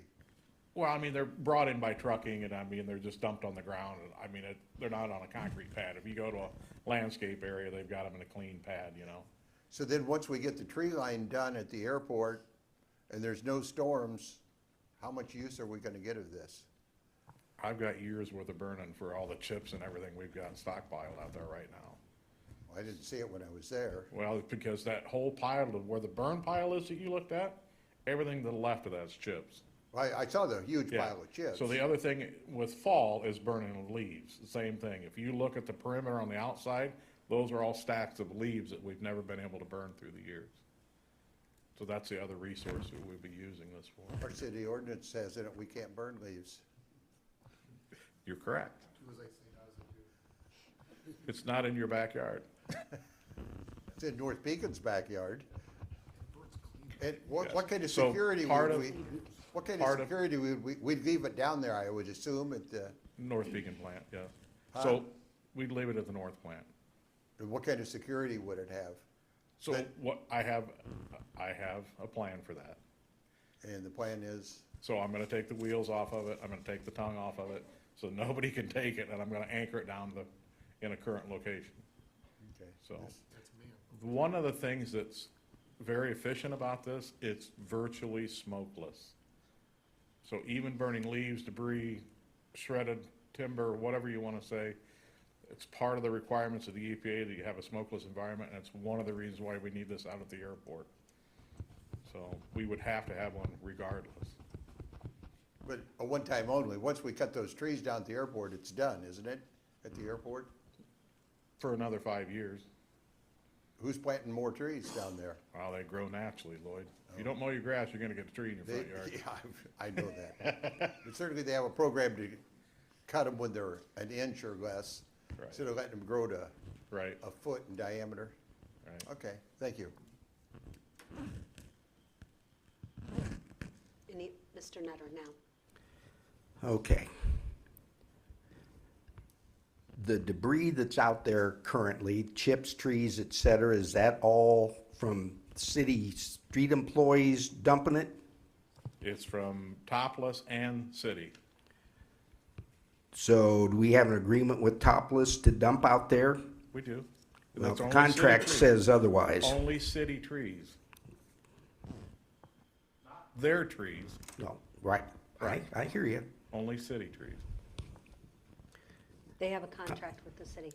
[SPEAKER 6] Well, I mean, they're brought in by trucking, and I mean, they're just dumped on the ground, and I mean, they're not on a concrete pad. If you go to a landscape area, they've got them in a clean pad, you know.
[SPEAKER 4] So then, once we get the tree line done at the airport, and there's no storms, how much use are we gonna get of this?
[SPEAKER 6] I've got years worth of burning for all the chips and everything we've got stockpiled out there right now.
[SPEAKER 4] I didn't see it when I was there.
[SPEAKER 6] Well, it's because that whole pile of where the burn pile is that you looked at, everything to the left of that's chips.
[SPEAKER 4] I saw the huge
[SPEAKER 6] Yeah.
[SPEAKER 4] pile of chips.
[SPEAKER 6] So the other thing with fall is burning of leaves, the same thing. If you look at the perimeter on the outside, those are all stacks of leaves that we've never been able to burn through the years. So that's the other resource that we'll be using this for.
[SPEAKER 4] Our city ordinance says in it, we can't burn leaves.
[SPEAKER 6] You're correct. It's not in your backyard.
[SPEAKER 4] It's in North Beacon's backyard. And what
[SPEAKER 6] Yes.
[SPEAKER 4] kind of
[SPEAKER 6] So
[SPEAKER 4] security
[SPEAKER 6] part
[SPEAKER 4] would
[SPEAKER 6] of-
[SPEAKER 4] we, what kind of
[SPEAKER 6] part of-
[SPEAKER 4] security we'd leave it down there, I would assume, at the,
[SPEAKER 6] North Beacon plant, yeah.
[SPEAKER 4] Huh?
[SPEAKER 6] So we'd leave it at the north plant.
[SPEAKER 4] and what kind of security would it have?
[SPEAKER 6] So
[SPEAKER 4] But-
[SPEAKER 6] what, I have a plan for that.
[SPEAKER 4] And the plan is,
[SPEAKER 6] So I'm gonna take the wheels off of it, I'm gonna take the tongue off of it, so nobody can take it, and I'm gonna anchor it down in a current location.
[SPEAKER 4] okay.
[SPEAKER 6] So, one of the things that's very efficient about this, it's virtually smokeless. So even burning leaves, debris, shredded timber, whatever you wanna say, it's part of the requirements of the EPA that you have a smokeless environment, and it's one of the reasons why we need this out at the airport. So we would have to have one regardless.
[SPEAKER 4] But a one-time only. Once we cut those trees down at the airport, it's done, isn't it? At the airport?
[SPEAKER 6] For another 5 years.
[SPEAKER 4] Who's planting more trees down there?
[SPEAKER 6] Well, they grow naturally, Lloyd. If you don't mow your grass, you're gonna get a tree in your front yard.
[SPEAKER 4] Yeah, I know that. But certainly they have a program to cut them when they're an inch or less,
[SPEAKER 6] Right.
[SPEAKER 4] instead of letting them grow to
[SPEAKER 6] Right,
[SPEAKER 4] a foot in diameter.
[SPEAKER 6] right.
[SPEAKER 4] Okay, thank you.
[SPEAKER 1] Mr. Nutter now.
[SPEAKER 11] Okay. The debris that's out there currently, chips, trees, et cetera, is that all from city street employees dumping it?
[SPEAKER 6] It's from Topless and City.
[SPEAKER 11] So do we have an agreement with Topless to dump out there?
[SPEAKER 6] We do.
[SPEAKER 11] Well,
[SPEAKER 6] That's
[SPEAKER 11] the
[SPEAKER 6] only
[SPEAKER 11] contract
[SPEAKER 6] city trees.
[SPEAKER 11] says otherwise.
[SPEAKER 6] Only city trees. Their trees,
[SPEAKER 11] No, right, I hear you.
[SPEAKER 6] only city trees.
[SPEAKER 1] They have a contract with the city,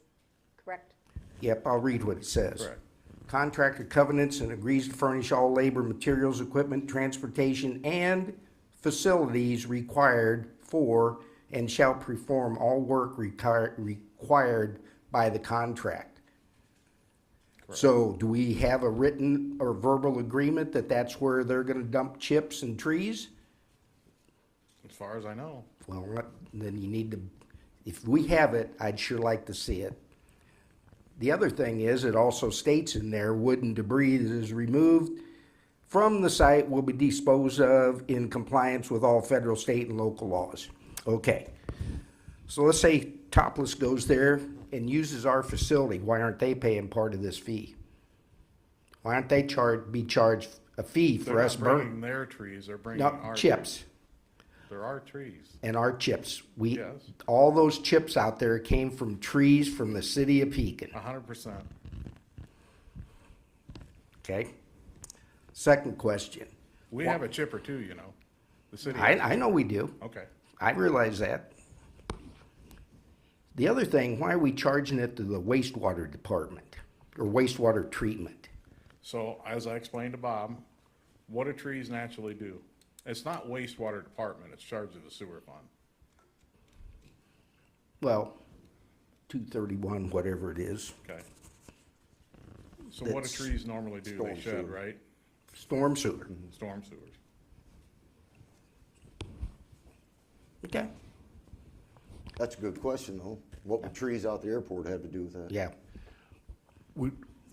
[SPEAKER 1] correct?
[SPEAKER 11] Yep, I'll read what it says.
[SPEAKER 6] Correct.
[SPEAKER 11] Contractor covenants and agrees to furnish all labor, materials, equipment, transportation, and facilities required for and shall perform all work required by the contract. So do we have a written or verbal agreement that that's where they're gonna dump chips and trees?
[SPEAKER 6] As far as I know.
[SPEAKER 11] Well, then you need to, if we have it, I'd sure like to see it. The other thing is, it also states in there, wood and debris that is removed from the site will be disposed of in compliance with all federal, state, and local laws. Okay, so let's say Topless goes there and uses our facility. Why aren't they paying part of this fee? Why aren't they be charged a fee
[SPEAKER 6] They're
[SPEAKER 11] for
[SPEAKER 6] not
[SPEAKER 11] us
[SPEAKER 6] bringing
[SPEAKER 11] burning?
[SPEAKER 6] their trees, they're bringing
[SPEAKER 11] No,
[SPEAKER 6] our
[SPEAKER 11] chips.
[SPEAKER 6] trees. There are trees.
[SPEAKER 11] And our chips.
[SPEAKER 6] Yes.
[SPEAKER 11] All those chips out there came from trees from the city of Pekin,
[SPEAKER 6] 100%.
[SPEAKER 11] okay? Second question.
[SPEAKER 6] We have a chipper too, you know. The city.
[SPEAKER 11] I know we do.
[SPEAKER 6] Okay.
[SPEAKER 11] I realize that. The other thing, why are we charging it to the wastewater department or wastewater treatment?
[SPEAKER 6] So as I explained to Bob, what do trees naturally do? It's not wastewater department, it's charged to the sewer fund.
[SPEAKER 11] Well, 231, whatever it is.
[SPEAKER 6] Okay. So what do
[SPEAKER 11] That's
[SPEAKER 6] trees normally do? They
[SPEAKER 4] storm
[SPEAKER 6] shed,
[SPEAKER 4] sewer.
[SPEAKER 6] right?
[SPEAKER 11] Storm sewer.
[SPEAKER 6] Storm sewers.
[SPEAKER 11] Okay,
[SPEAKER 5] That's a good question, though. What would trees out the airport have to do with that?
[SPEAKER 11] yeah.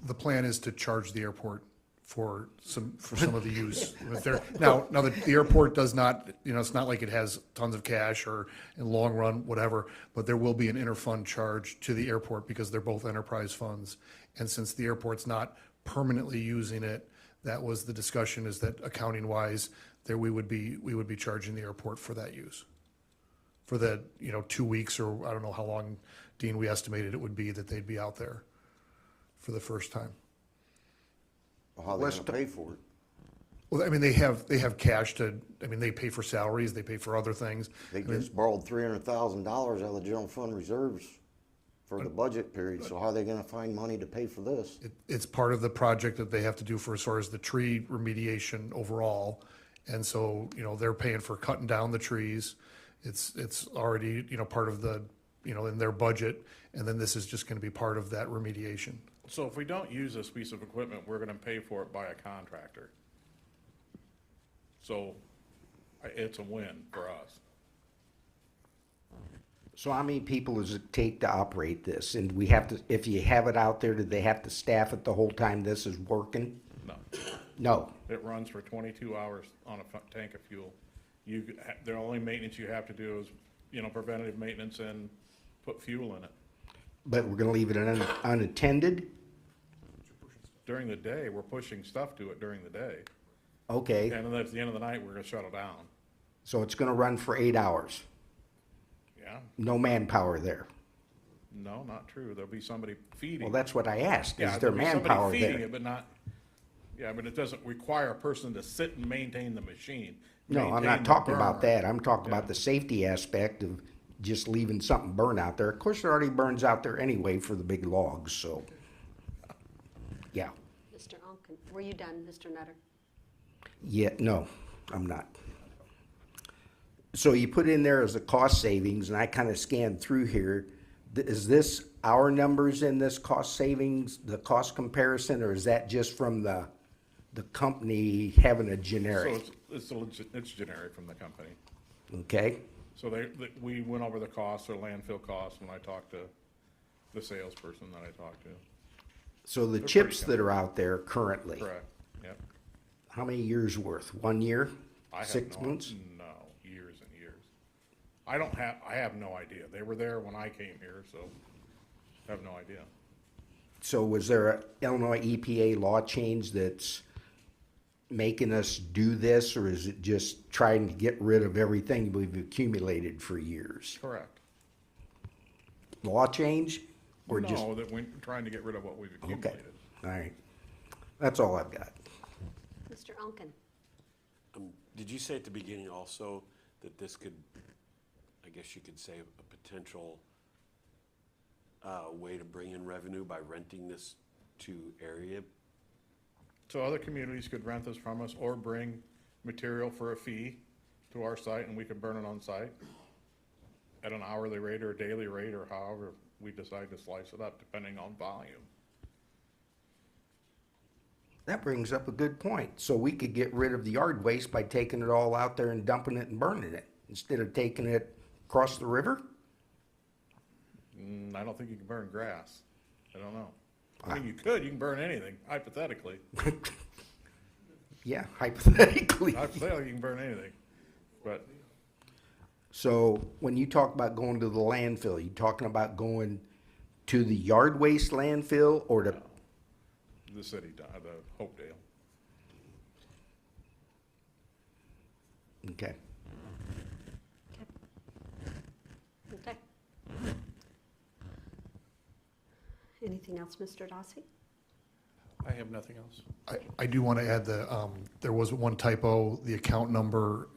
[SPEAKER 14] The plan is to charge the airport for some of the use. Now, the airport does not, it's not like it has tons of cash or in long run, whatever, but there will be an interfund charge to the airport because they're both enterprise funds. And since the airport's not permanently using it, that was the discussion, is that accounting wise, there we would be charging the airport for that use. For the, 2 weeks, or I don't know how long, Dean, we estimated it would be that they'd be out there for the first time.
[SPEAKER 5] How are they gonna pay for it?
[SPEAKER 14] Well, I mean, they have cash they pay for salaries, they pay for other things.
[SPEAKER 5] They just borrowed $300,000 out of the general fund reserves for the budget period, so how are they gonna find money to pay for this?
[SPEAKER 14] It's part of the project that they have to do for as far as the tree remediation overall. And so, they're paying for cutting down the trees. It's already, part of the, in their budget. And then this is just gonna be part of that remediation.
[SPEAKER 7] So if we don't use this piece of equipment, we're gonna pay for it by a contractor. So it's a win for us.
[SPEAKER 11] So how many people does it take to operate this? And we have to, if you have it out there, do they have to staff it the whole time this is working?
[SPEAKER 7] No.
[SPEAKER 11] No.
[SPEAKER 7] It runs for 22 hours on a tank of fuel. The only maintenance you have to do is, preventative maintenance and put fuel in it.
[SPEAKER 11] But we're gonna leave it unattended?
[SPEAKER 7] During the day, we're pushing stuff to it during the day.
[SPEAKER 11] Okay,
[SPEAKER 7] And then at the end of the night, we're gonna shut it down.
[SPEAKER 11] so it's gonna run for 8 hours?
[SPEAKER 7] Yeah?
[SPEAKER 11] No manpower there?
[SPEAKER 7] No, not true. There'll be somebody feeding.
[SPEAKER 11] Well, that's what I asked.
[SPEAKER 7] Yeah,
[SPEAKER 11] Is there
[SPEAKER 7] there'll be somebody
[SPEAKER 11] manpower
[SPEAKER 7] feeding
[SPEAKER 11] there?
[SPEAKER 7] it, but not, yeah, but it doesn't require a person to sit and maintain the machine.
[SPEAKER 11] No, I'm
[SPEAKER 7] maintain
[SPEAKER 11] not
[SPEAKER 7] the
[SPEAKER 11] talking about
[SPEAKER 7] burner.
[SPEAKER 11] that. I'm talking about
[SPEAKER 7] Yeah.
[SPEAKER 11] the safety aspect of just leaving something burn out there. Of course, it already burns out there anyway for the big logs, so. Yeah,
[SPEAKER 1] Mr. Onken, were you done, Mr. Nutter?
[SPEAKER 11] yeah, no, I'm not. So you put in there as a cost savings, and I kind of scanned through here. Is this our numbers in this cost savings, the cost comparison, or is that just from the company having a
[SPEAKER 7] So
[SPEAKER 11] generic?
[SPEAKER 7] it's generic from the company.
[SPEAKER 11] Okay,
[SPEAKER 7] So we went over the costs, or landfill costs, when I talked to the salesperson that I talked to.
[SPEAKER 11] so the
[SPEAKER 7] They're
[SPEAKER 11] chips
[SPEAKER 7] pretty
[SPEAKER 11] that are out there currently,
[SPEAKER 7] Correct, yep.
[SPEAKER 11] how many years worth? 1 year?
[SPEAKER 7] I have
[SPEAKER 11] 6
[SPEAKER 7] no-
[SPEAKER 11] months?
[SPEAKER 7] No, years and years. I have no idea. They were there when I came here, so I have no idea.
[SPEAKER 11] So was there a Illinois EPA law change that's making us do this, or is it just trying to get rid of everything we've accumulated for years?
[SPEAKER 7] Correct.
[SPEAKER 11] Law change? Or just,
[SPEAKER 7] No, that we're trying to get rid of what we've
[SPEAKER 11] okay,
[SPEAKER 7] accumulated.
[SPEAKER 11] all right. That's all I've got.
[SPEAKER 1] Mr. Onken?
[SPEAKER 15] Did you say at the beginning also that this could, I guess you could say, a potential way to bring in revenue by renting this to area?
[SPEAKER 7] So other communities could rent this from us or bring material for a fee to our site, and we could burn it on site at an hourly rate or a daily rate, or however we decide to slice it up, depending on volume.
[SPEAKER 11] That brings up a good point. So we could get rid of the yard waste by taking it all out there and dumping it and burning it, instead of taking it across the river?
[SPEAKER 7] I don't think you can burn grass. I don't know. I mean, you can burn anything, hypothetically.
[SPEAKER 11] Yeah, hypothetically.
[SPEAKER 7] Hypothetically, you can burn anything, but
[SPEAKER 11] So when you talk about going to the landfill, you talking about going to the yard waste landfill or to,
[SPEAKER 7] the city, the Hopedale.
[SPEAKER 11] okay.
[SPEAKER 1] Okay. Anything else, Mr. Dossi?
[SPEAKER 7] I have nothing else.
[SPEAKER 14] I do want to add there was one typo. The account number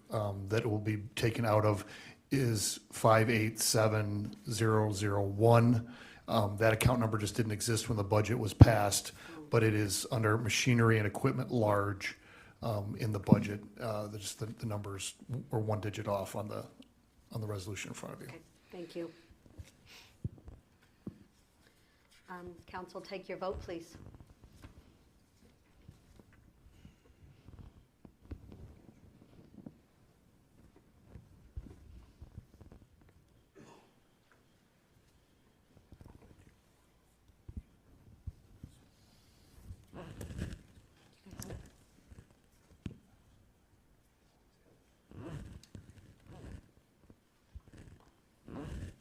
[SPEAKER 14] that will be taken out of is 587001. That account number just didn't exist when the budget was passed, but it is under machinery and equipment large in the budget. The numbers were one digit off on the resolution in front of you.
[SPEAKER 1] Okay, thank you. Council, take your vote, please.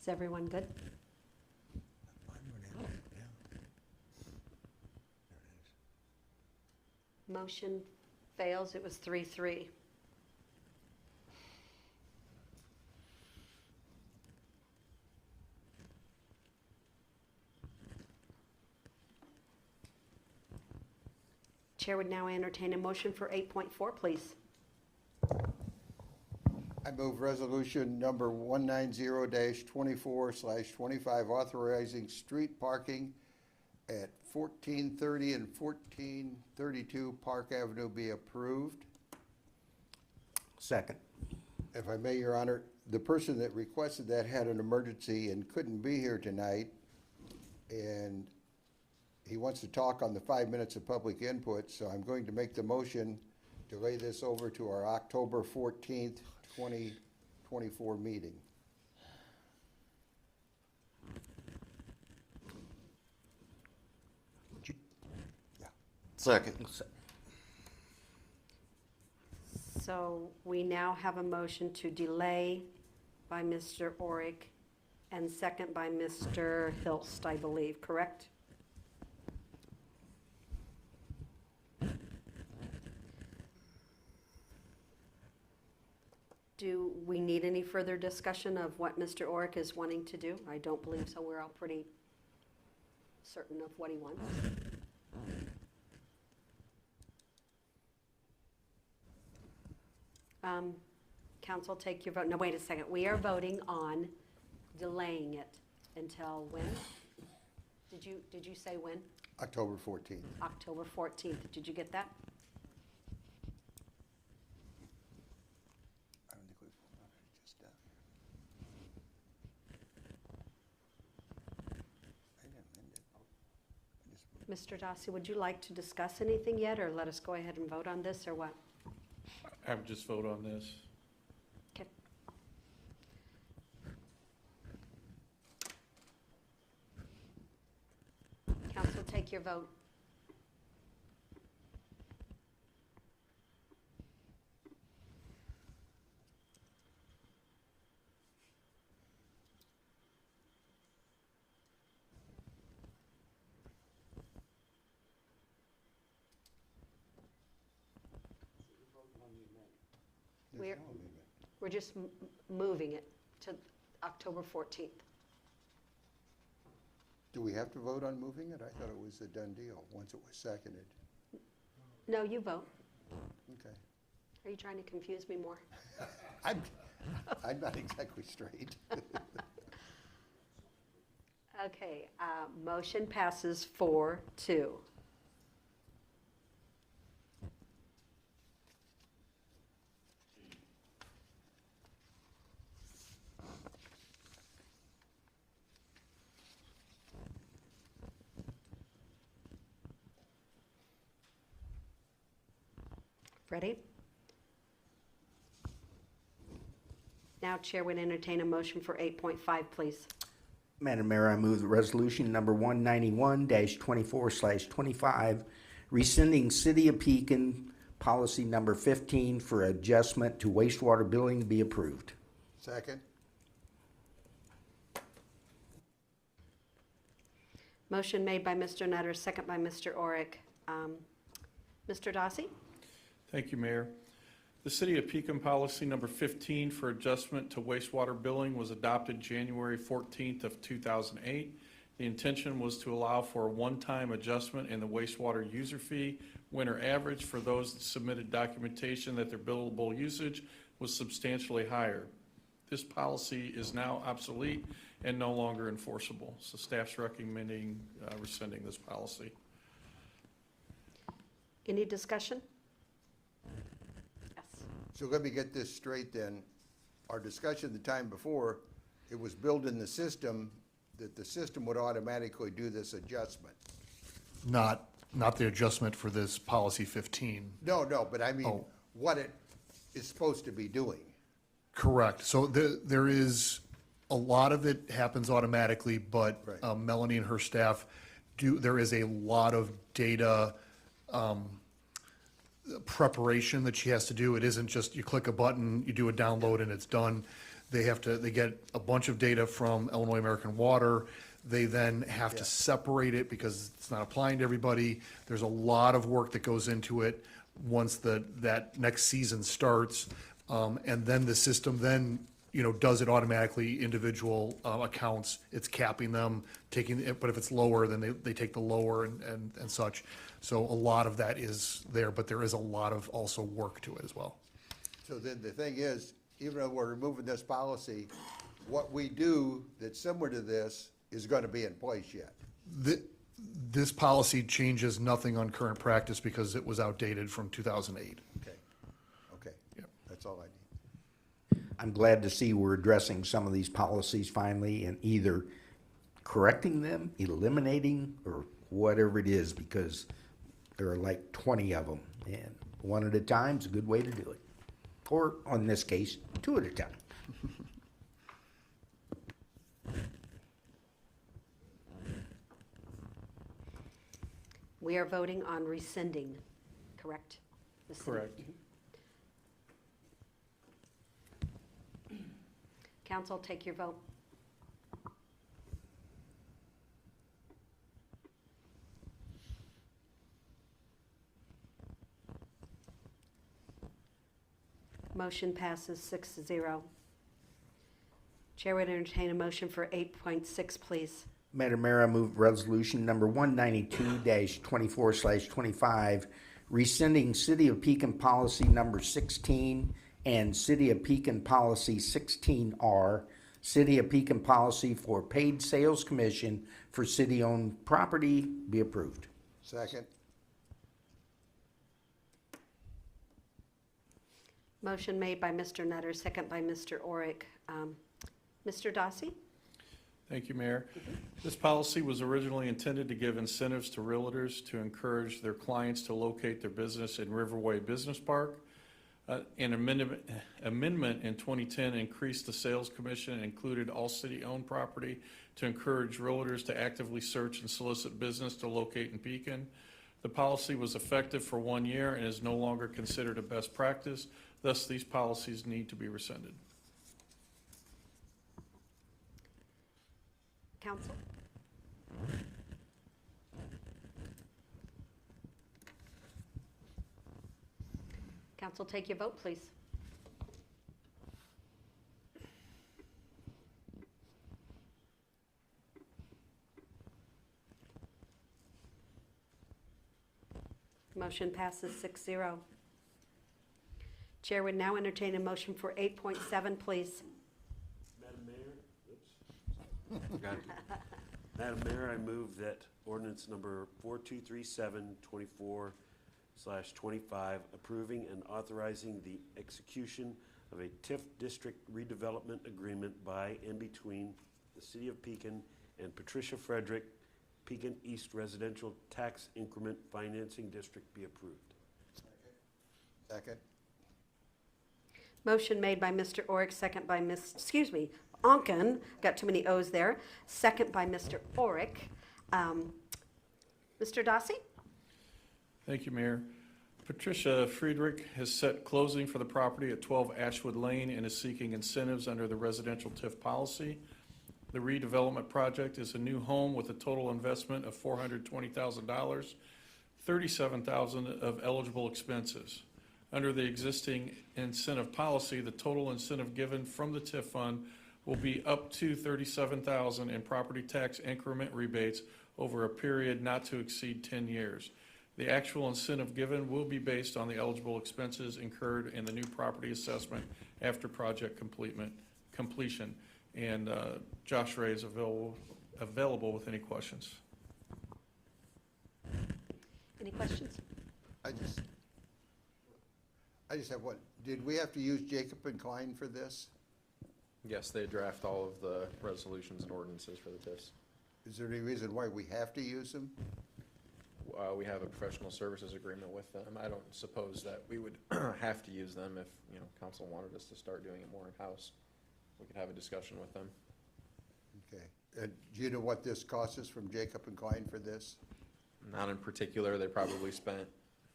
[SPEAKER 1] everyone good? Motion fails. It was 3-3. Chair would now entertain a motion for 8.4, please.
[SPEAKER 4] I move resolution number 190-24/25 authorizing street parking at 1430 and 1432 Park Avenue be approved.
[SPEAKER 11] Second.
[SPEAKER 4] If I may, Your Honor, the person that requested that had an emergency and couldn't be here tonight, and he wants to talk on the 5 minutes of public input, so I'm going to make the motion to lay this over to our October 14th, 2024 meeting.
[SPEAKER 5] Second.
[SPEAKER 1] So we now have a motion to delay by Mr. Orick and second by Mr. Hilst, I believe, correct? Do we need any further discussion of what Mr. Orick is wanting to do? I don't believe so. We're all pretty certain of what he wants. Council, take your vote. No, wait a second. We are voting on delaying it until when? Did you say when?
[SPEAKER 4] October 14th.
[SPEAKER 1] October 14th. Did you get that?
[SPEAKER 4] I don't think we've just done. I didn't amend it.
[SPEAKER 1] Mr. Dossi, would you like to discuss anything yet, or let us go ahead and vote on this, or what?
[SPEAKER 7] I would just vote on this.
[SPEAKER 1] Okay. Council, take your vote. We're just moving it to October 14th.
[SPEAKER 4] Do we have to vote on moving it? I thought it was a done deal once it was seconded.
[SPEAKER 1] No, you vote.
[SPEAKER 4] Okay.
[SPEAKER 1] Are you trying to confuse me more?
[SPEAKER 4] I'm not exactly straight.
[SPEAKER 1] Okay, motion passes 4-2. Ready? Now Chair would entertain a motion for 8.5, please.
[SPEAKER 11] Madam Mayor, I move the resolution number 191-24/25, rescinding City of Pekin policy number 15 for adjustment to wastewater billing be approved.
[SPEAKER 4] Second?
[SPEAKER 1] Motion made by Mr. Nutter, second by Mr. Orick. Mr. Dossi?
[SPEAKER 7] Thank you, Mayor. The City of Pekin policy number 15 for adjustment to wastewater billing was adopted January 14th of 2008. The intention was to allow for a one-time adjustment in the wastewater user fee winter average for those that submitted documentation that their billable usage was substantially higher. This policy is now obsolete and no longer enforceable. So staff's recommending rescinding this policy.
[SPEAKER 1] Any discussion? Yes.
[SPEAKER 4] So let me get this straight then. Our discussion the time before, it was built in the system that the system would automatically do this adjustment.
[SPEAKER 14] Not the adjustment for this policy 15.
[SPEAKER 4] No, but I mean,
[SPEAKER 14] Oh.
[SPEAKER 4] what it is supposed to be doing.
[SPEAKER 14] Correct. So there is, a lot of it happens automatically, but
[SPEAKER 4] Right.
[SPEAKER 14] Melanie and her staff there is a lot of data preparation that she has to do. It isn't just you click a button, you do a download and it's done. they get a bunch of data from Illinois American Water. They then have to separate it because it's not applying to everybody. There's a lot of work that goes into it once that next season starts. And then the system then, does it automatically, individual accounts. It's capping them, taking it, but if it's lower, then they take the lower and such. So a lot of that is there, but there is a lot of also work to it as well.
[SPEAKER 4] So then the thing is, even though we're removing this policy, what we do that's similar to this is going to be in place yet.
[SPEAKER 14] This policy changes nothing on current practice because it was outdated from 2008.
[SPEAKER 4] Okay, that's all I need.
[SPEAKER 11] I'm glad to see we're addressing some of these policies finally and either correcting them, eliminating, or whatever it is, because there are like 20 of them, and one at a time is a good way to do it. Or, in this case, 2 at a time.
[SPEAKER 1] We are voting on rescinding, correct?
[SPEAKER 7] Correct.
[SPEAKER 1] Council, take your vote. Motion passes 6-0. Chair would entertain a motion for 8.6, please.
[SPEAKER 11] Madam Mayor, I move resolution number 192-24/25, rescinding City of Pekin Policy Number 16 and City of Pekin Policy 16R, City of Pekin Policy for Paid Sales Commission for city-owned property be approved.
[SPEAKER 4] Second.
[SPEAKER 1] Motion made by Mr. Nutter, second by Mr. Orick. Mr. Dossi?
[SPEAKER 7] Thank you, Mayor. This policy was originally intended to give incentives to realtors to encourage their clients to locate their business in Riverway Business Park. An amendment in 2010 increased the sales commission and included all city-owned property to encourage realtors to actively search and solicit business to locate in Pekin. The policy was effective for 1 year and is no longer considered a best practice. Thus, these policies need to be rescinded.
[SPEAKER 1] Council? Council, take your vote, please. Motion passes 6-0. Chair would now entertain a motion for 8.7, please.
[SPEAKER 15] Madam Mayor, Forgot it. Madam Mayor, I move that ordinance number 4237-24/25, approving and authorizing the execution of a TIF district redevelopment agreement by and between the City of Pekin and Patricia Frederick, Pekin East Residential Tax Increment Financing District be approved.
[SPEAKER 4] Second.
[SPEAKER 1] Motion made by Mr. Orick, second by Onken, got too many O's there, second by Mr. Orick. Mr. Dossi?
[SPEAKER 7] Thank you, Mayor. Patricia Friedrich has set closing for the property at 12 Ashwood Lane and is seeking incentives under the residential TIF policy. The redevelopment project is a new home with a total investment of $420,000, $37,000 of eligible expenses. Under the existing incentive policy, the total incentive given from the TIF fund will be up to $37,000 in property tax increment rebates over a period not to exceed 10 years. The actual incentive given will be based on the eligible expenses incurred in the new property assessment after project completion. And Josh Ray is available with any questions.
[SPEAKER 1] Any questions?
[SPEAKER 4] I just have one. Did we have to use Jacob and Klein for this?
[SPEAKER 8] Yes, they draft all of the resolutions and ordinances for the TIFs.
[SPEAKER 4] Is there any reason why we have to use them?
[SPEAKER 8] We have a professional services agreement with them. I don't suppose that we would have to use them if, council wanted us to start doing it more in-house. We could have a discussion with them.
[SPEAKER 4] Okay. Do you know what this costs us from Jacob and Klein for this?
[SPEAKER 8] Not in particular. They probably spent,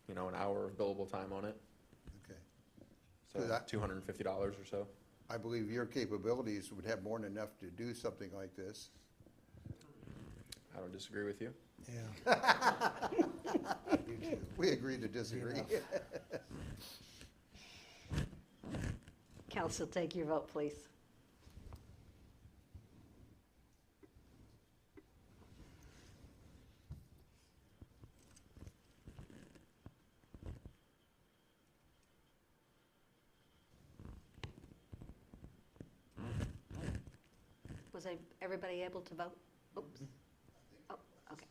[SPEAKER 8] an hour of billable time on it.
[SPEAKER 4] Okay.
[SPEAKER 8] So $250 or so.
[SPEAKER 4] I believe your capabilities would have more than enough to do something like this.
[SPEAKER 8] I don't disagree with you.
[SPEAKER 12] Yeah.
[SPEAKER 4] We agree to disagree.
[SPEAKER 1] Council, take your vote, please. Was everybody able to vote? Oops. Oh, okay.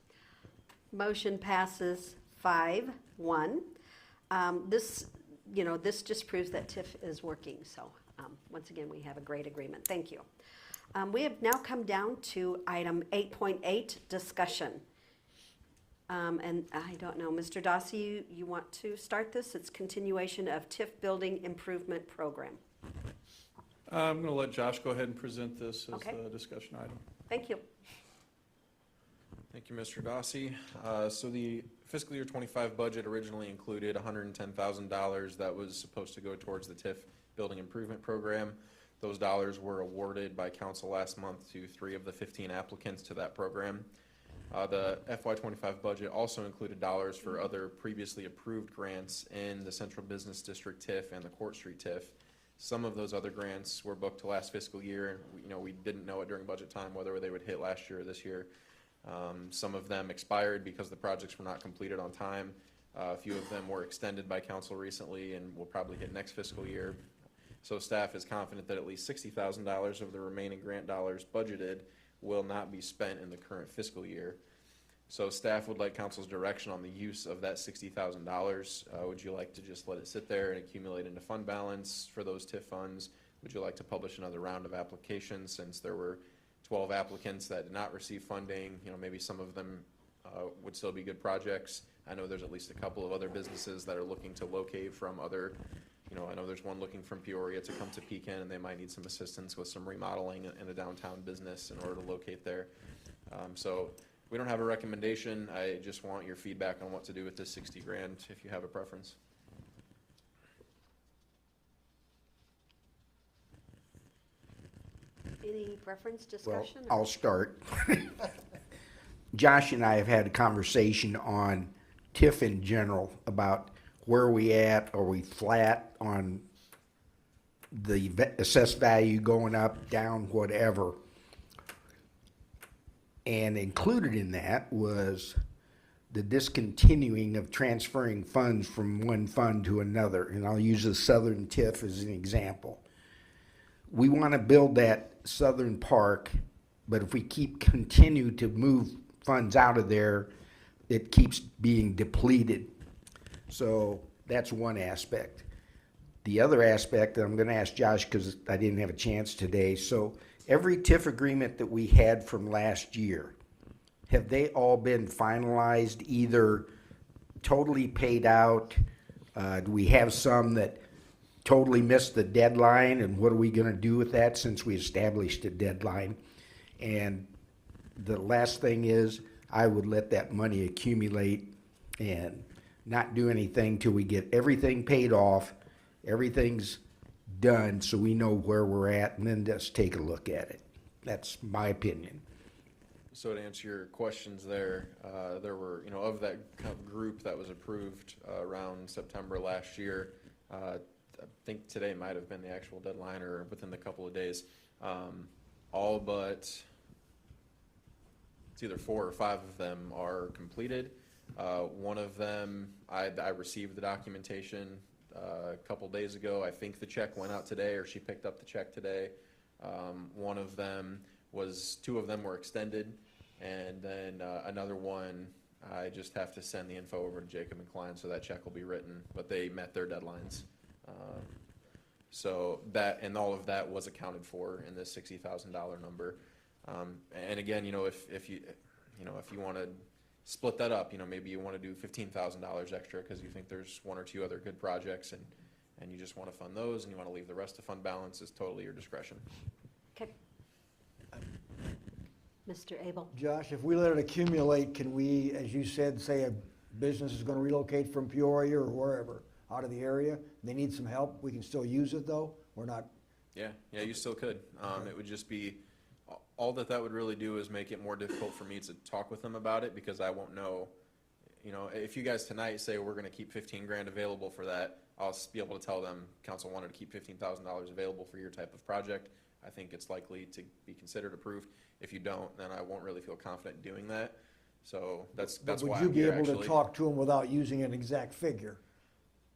[SPEAKER 1] Motion passes 5-1. This, this just proves that TIF is working. So once again, we have a great agreement. Thank you. We have now come down to item 8.8, discussion. And I don't know, Mr. Dossie, you want to start this? It's continuation of TIF Building Improvement Program.
[SPEAKER 7] I'm going to let Josh go ahead and present this as
[SPEAKER 1] Okay.
[SPEAKER 7] the discussion item.
[SPEAKER 1] Thank you.
[SPEAKER 8] Thank you, Mr. Dossie. So the fiscal year 25 budget originally included $110,000 that was supposed to go towards the TIF Building Improvement Program. Those dollars were awarded by council last month to 3 of the 15 applicants to that program. The FY25 budget also included dollars for other previously approved grants in the Central Business District TIF and the Court Street TIF. Some of those other grants were booked to last fiscal year. We didn't know it during budget time whether they would hit last year or this year. Some of them expired because the projects were not completed on time. A few of them were extended by council recently and will probably hit next fiscal year. So staff is confident that at least $60,000 of the remaining grant dollars budgeted will not be spent in the current fiscal year. So staff would like council's direction on the use of that $60,000. Would you like to just let it sit there and accumulate into fund balance for those TIF funds? Would you like to publish another round of applications since there were 12 applicants that did not receive funding? Maybe some of them would still be good projects. I know there's at least a couple of other businesses that are looking to locate from other, I know there's one looking from Peoria to come to Pekin, and they might need some assistance with some remodeling in a downtown business in order to locate there. So we don't have a recommendation. I just want your feedback on what to do with this 60 grand if you have a preference.
[SPEAKER 1] Any preference,
[SPEAKER 11] Well,
[SPEAKER 1] discussion?
[SPEAKER 11] I'll start. Josh and I have had a conversation on TIF in general about where we at. Are we flat on the assessed value going up, down, whatever? And included in that was the discontinuing of transferring funds from one fund to another. And I'll use the Southern TIF as an example. We want to build that southern park, but if we continue to move funds out of there, it keeps being depleted. So that's one aspect. The other aspect, and I'm going to ask Josh because I didn't have a chance today. So every TIF agreement that we had from last year, have they all been finalized, either totally paid out? Do we have some that totally missed the deadline, and what are we going to do with that since we established a deadline? And the last thing is, I would let that money accumulate and not do anything till we get everything paid off, everything's done, so we know where we're at, and then just take a look at it. That's my opinion.
[SPEAKER 8] So to answer your questions there were, of that group that was approved around September last year, I think today might have been the actual deadline or within the couple of days. All but it's either 4 or 5 of them are completed. One of them, I received the documentation a couple days ago. I think the check went out today, or she picked up the check today. One of them was, 2 of them were extended, and then another one, I just have to send the info over to Jacob and Klein, so that check will be written, but they met their deadlines. So that, and all of that was accounted for in this $60,000 number. And again, if you want to split that up, maybe you want to do $15,000 extra because you think there's 1 or 2 other good projects, and you just want to fund those, and you want to leave the rest to fund balance, is totally your discretion.
[SPEAKER 1] Okay. Mr. Abel?
[SPEAKER 12] Josh, if we let it accumulate, can we, as you said, say a business is going to relocate from Peoria or wherever out of the area, they need some help, we can still use it though? We're not
[SPEAKER 8] Yeah, you still could. It would just be, all that would really do is make it more difficult for me to talk with them about it, because I won't know, if you guys tonight say we're gonna keep 15 grand available for that, I'll be able to tell them, council wanted to keep $15,000 available for your type of project. I think it's likely to be considered approved. If you don't, then I won't really feel confident doing that. So that's
[SPEAKER 12] But
[SPEAKER 8] why
[SPEAKER 12] would
[SPEAKER 8] I'm
[SPEAKER 12] you be
[SPEAKER 8] here,
[SPEAKER 12] able to
[SPEAKER 8] actually.
[SPEAKER 12] talk to them without using an exact figure?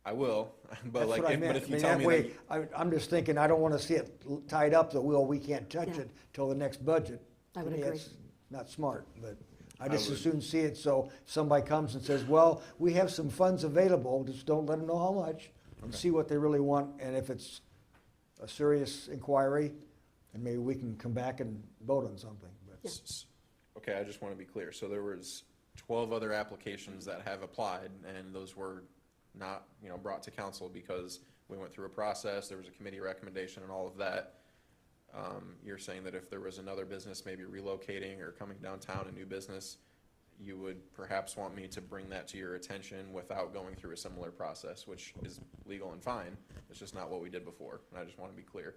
[SPEAKER 8] I will, but
[SPEAKER 12] That's
[SPEAKER 8] like,
[SPEAKER 12] what I
[SPEAKER 8] if,
[SPEAKER 12] meant.
[SPEAKER 8] but if
[SPEAKER 12] I
[SPEAKER 8] you
[SPEAKER 12] mean,
[SPEAKER 8] tell
[SPEAKER 12] that
[SPEAKER 8] me
[SPEAKER 12] way,
[SPEAKER 8] that,
[SPEAKER 12] I'm just thinking, I don't want to see it tied up that, well, we can't touch
[SPEAKER 1] Yeah.
[SPEAKER 12] it till the next budget.
[SPEAKER 1] I
[SPEAKER 12] To
[SPEAKER 1] would
[SPEAKER 12] me,
[SPEAKER 1] agree.
[SPEAKER 12] it's not smart, but I
[SPEAKER 8] I
[SPEAKER 12] just as
[SPEAKER 8] would.
[SPEAKER 12] soon see it, so if somebody comes and says, well, we have some funds available, just don't let them know how much, and see what they really want, and if it's a serious inquiry, and maybe we can come back and vote on something, but.
[SPEAKER 8] okay, I just want to be clear. So there was 12 other applications that have applied, and those were not, brought to council because we went through a process, there was a committee recommendation and all of that. You're saying that if there was another business maybe relocating or coming downtown, a new business, you would perhaps want me to bring that to your attention without going through a similar process, which is legal and fine. It's just not what we did before, and I just want to be clear.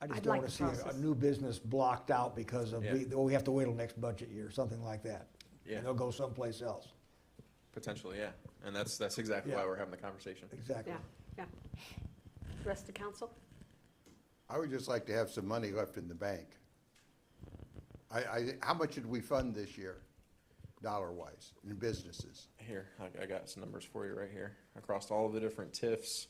[SPEAKER 12] I just
[SPEAKER 1] I'd
[SPEAKER 12] don't
[SPEAKER 1] like
[SPEAKER 12] want to
[SPEAKER 1] the
[SPEAKER 12] see a
[SPEAKER 1] process.
[SPEAKER 12] new business blocked out because of,
[SPEAKER 8] Yeah.
[SPEAKER 12] we have to wait till next budget year, something like that.
[SPEAKER 8] Yeah.
[SPEAKER 12] And they'll go someplace else.
[SPEAKER 8] Potentially, yeah. And that's exactly why
[SPEAKER 12] Yeah.
[SPEAKER 8] we're having the conversation.
[SPEAKER 12] Exactly.
[SPEAKER 1] Yeah. Rest of council?
[SPEAKER 4] I would just like to have some money left in the bank. How much did we fund this year, dollar-wise, in businesses?
[SPEAKER 8] Here, I got some numbers for you right here. Across all of the different TIFs,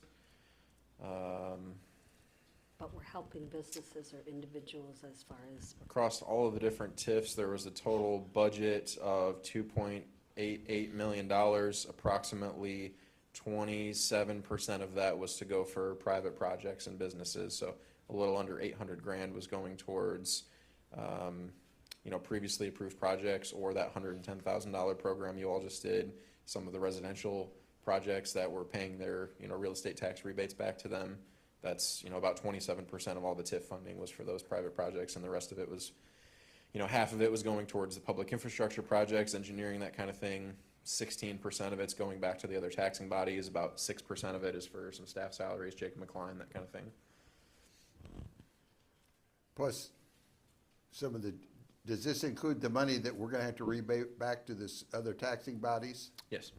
[SPEAKER 1] But we're helping businesses or individuals as far as,
[SPEAKER 8] across all of the different TIFs, there was a total budget of $2.88 million. Approximately 27% of that was to go for private projects and businesses. So a little under 800 grand was going towards, previously approved projects, or that $110,000 program you all just did. Some of the residential projects that were paying their, real estate tax rebates back to them. That's, about 27% of all the TIF funding was for those private projects, and the rest of it was, half of it was going towards the public infrastructure projects, engineering, that kind of thing. 16% of it's going back to the other taxing bodies. About 6% of it is for some staff salaries, Jacob McCline, that kind of thing.
[SPEAKER 4] Plus, does this include the money that we're gonna have to rebate back to this other taxing bodies?
[SPEAKER 8] Yes,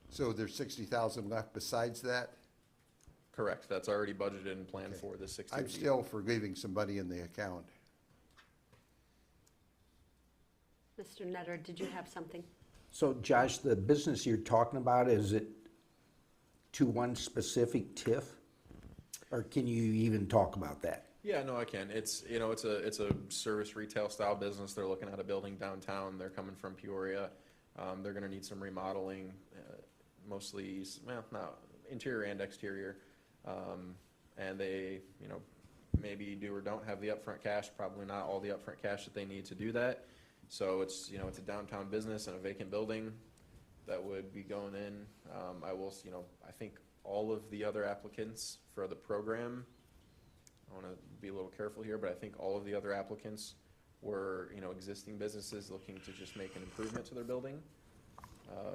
[SPEAKER 4] So there's 60,000 left besides that?
[SPEAKER 8] correct. That's already budgeted and planned for the 60.
[SPEAKER 4] I'm still for leaving some money in the account.
[SPEAKER 1] Mr. Nutter, did you have something?
[SPEAKER 11] So Josh, the business you're talking about, is it to one specific TIF? Or can you even talk about that?
[SPEAKER 8] Yeah, no, I can. It's a service retail style business. They're looking at a building downtown. They're coming from Peoria. They're gonna need some remodeling, mostly, interior and exterior. And they, maybe do or don't have the upfront cash, probably not all the upfront cash that they need to do that. So it's, it's a downtown business and a vacant building that would be going in. I think all of the other applicants for the program, I want to be a little careful here, but I think all of the other applicants were, existing businesses looking to just make an improvement to their building.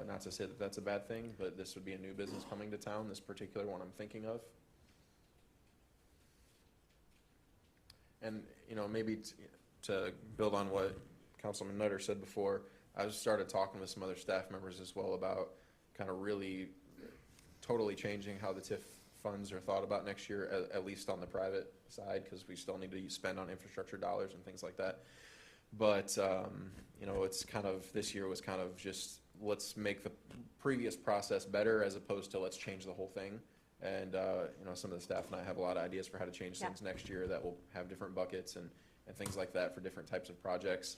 [SPEAKER 8] Not to say that that's a bad thing, but this would be a new business coming to town, this particular one I'm thinking of. And, maybe to build on what Councilman Nutter said before, I just started talking with some other staff members as well about kind of really totally changing how the TIF funds are thought about next year, at least on the private side, because we still need to spend on infrastructure dollars and things like that. But, it's kind of, this year was kind of just, let's make the previous process better as opposed to let's change the whole thing. And, some of the staff and I have a lot of ideas for how to change things next year that will have different buckets and things like that for different types of projects.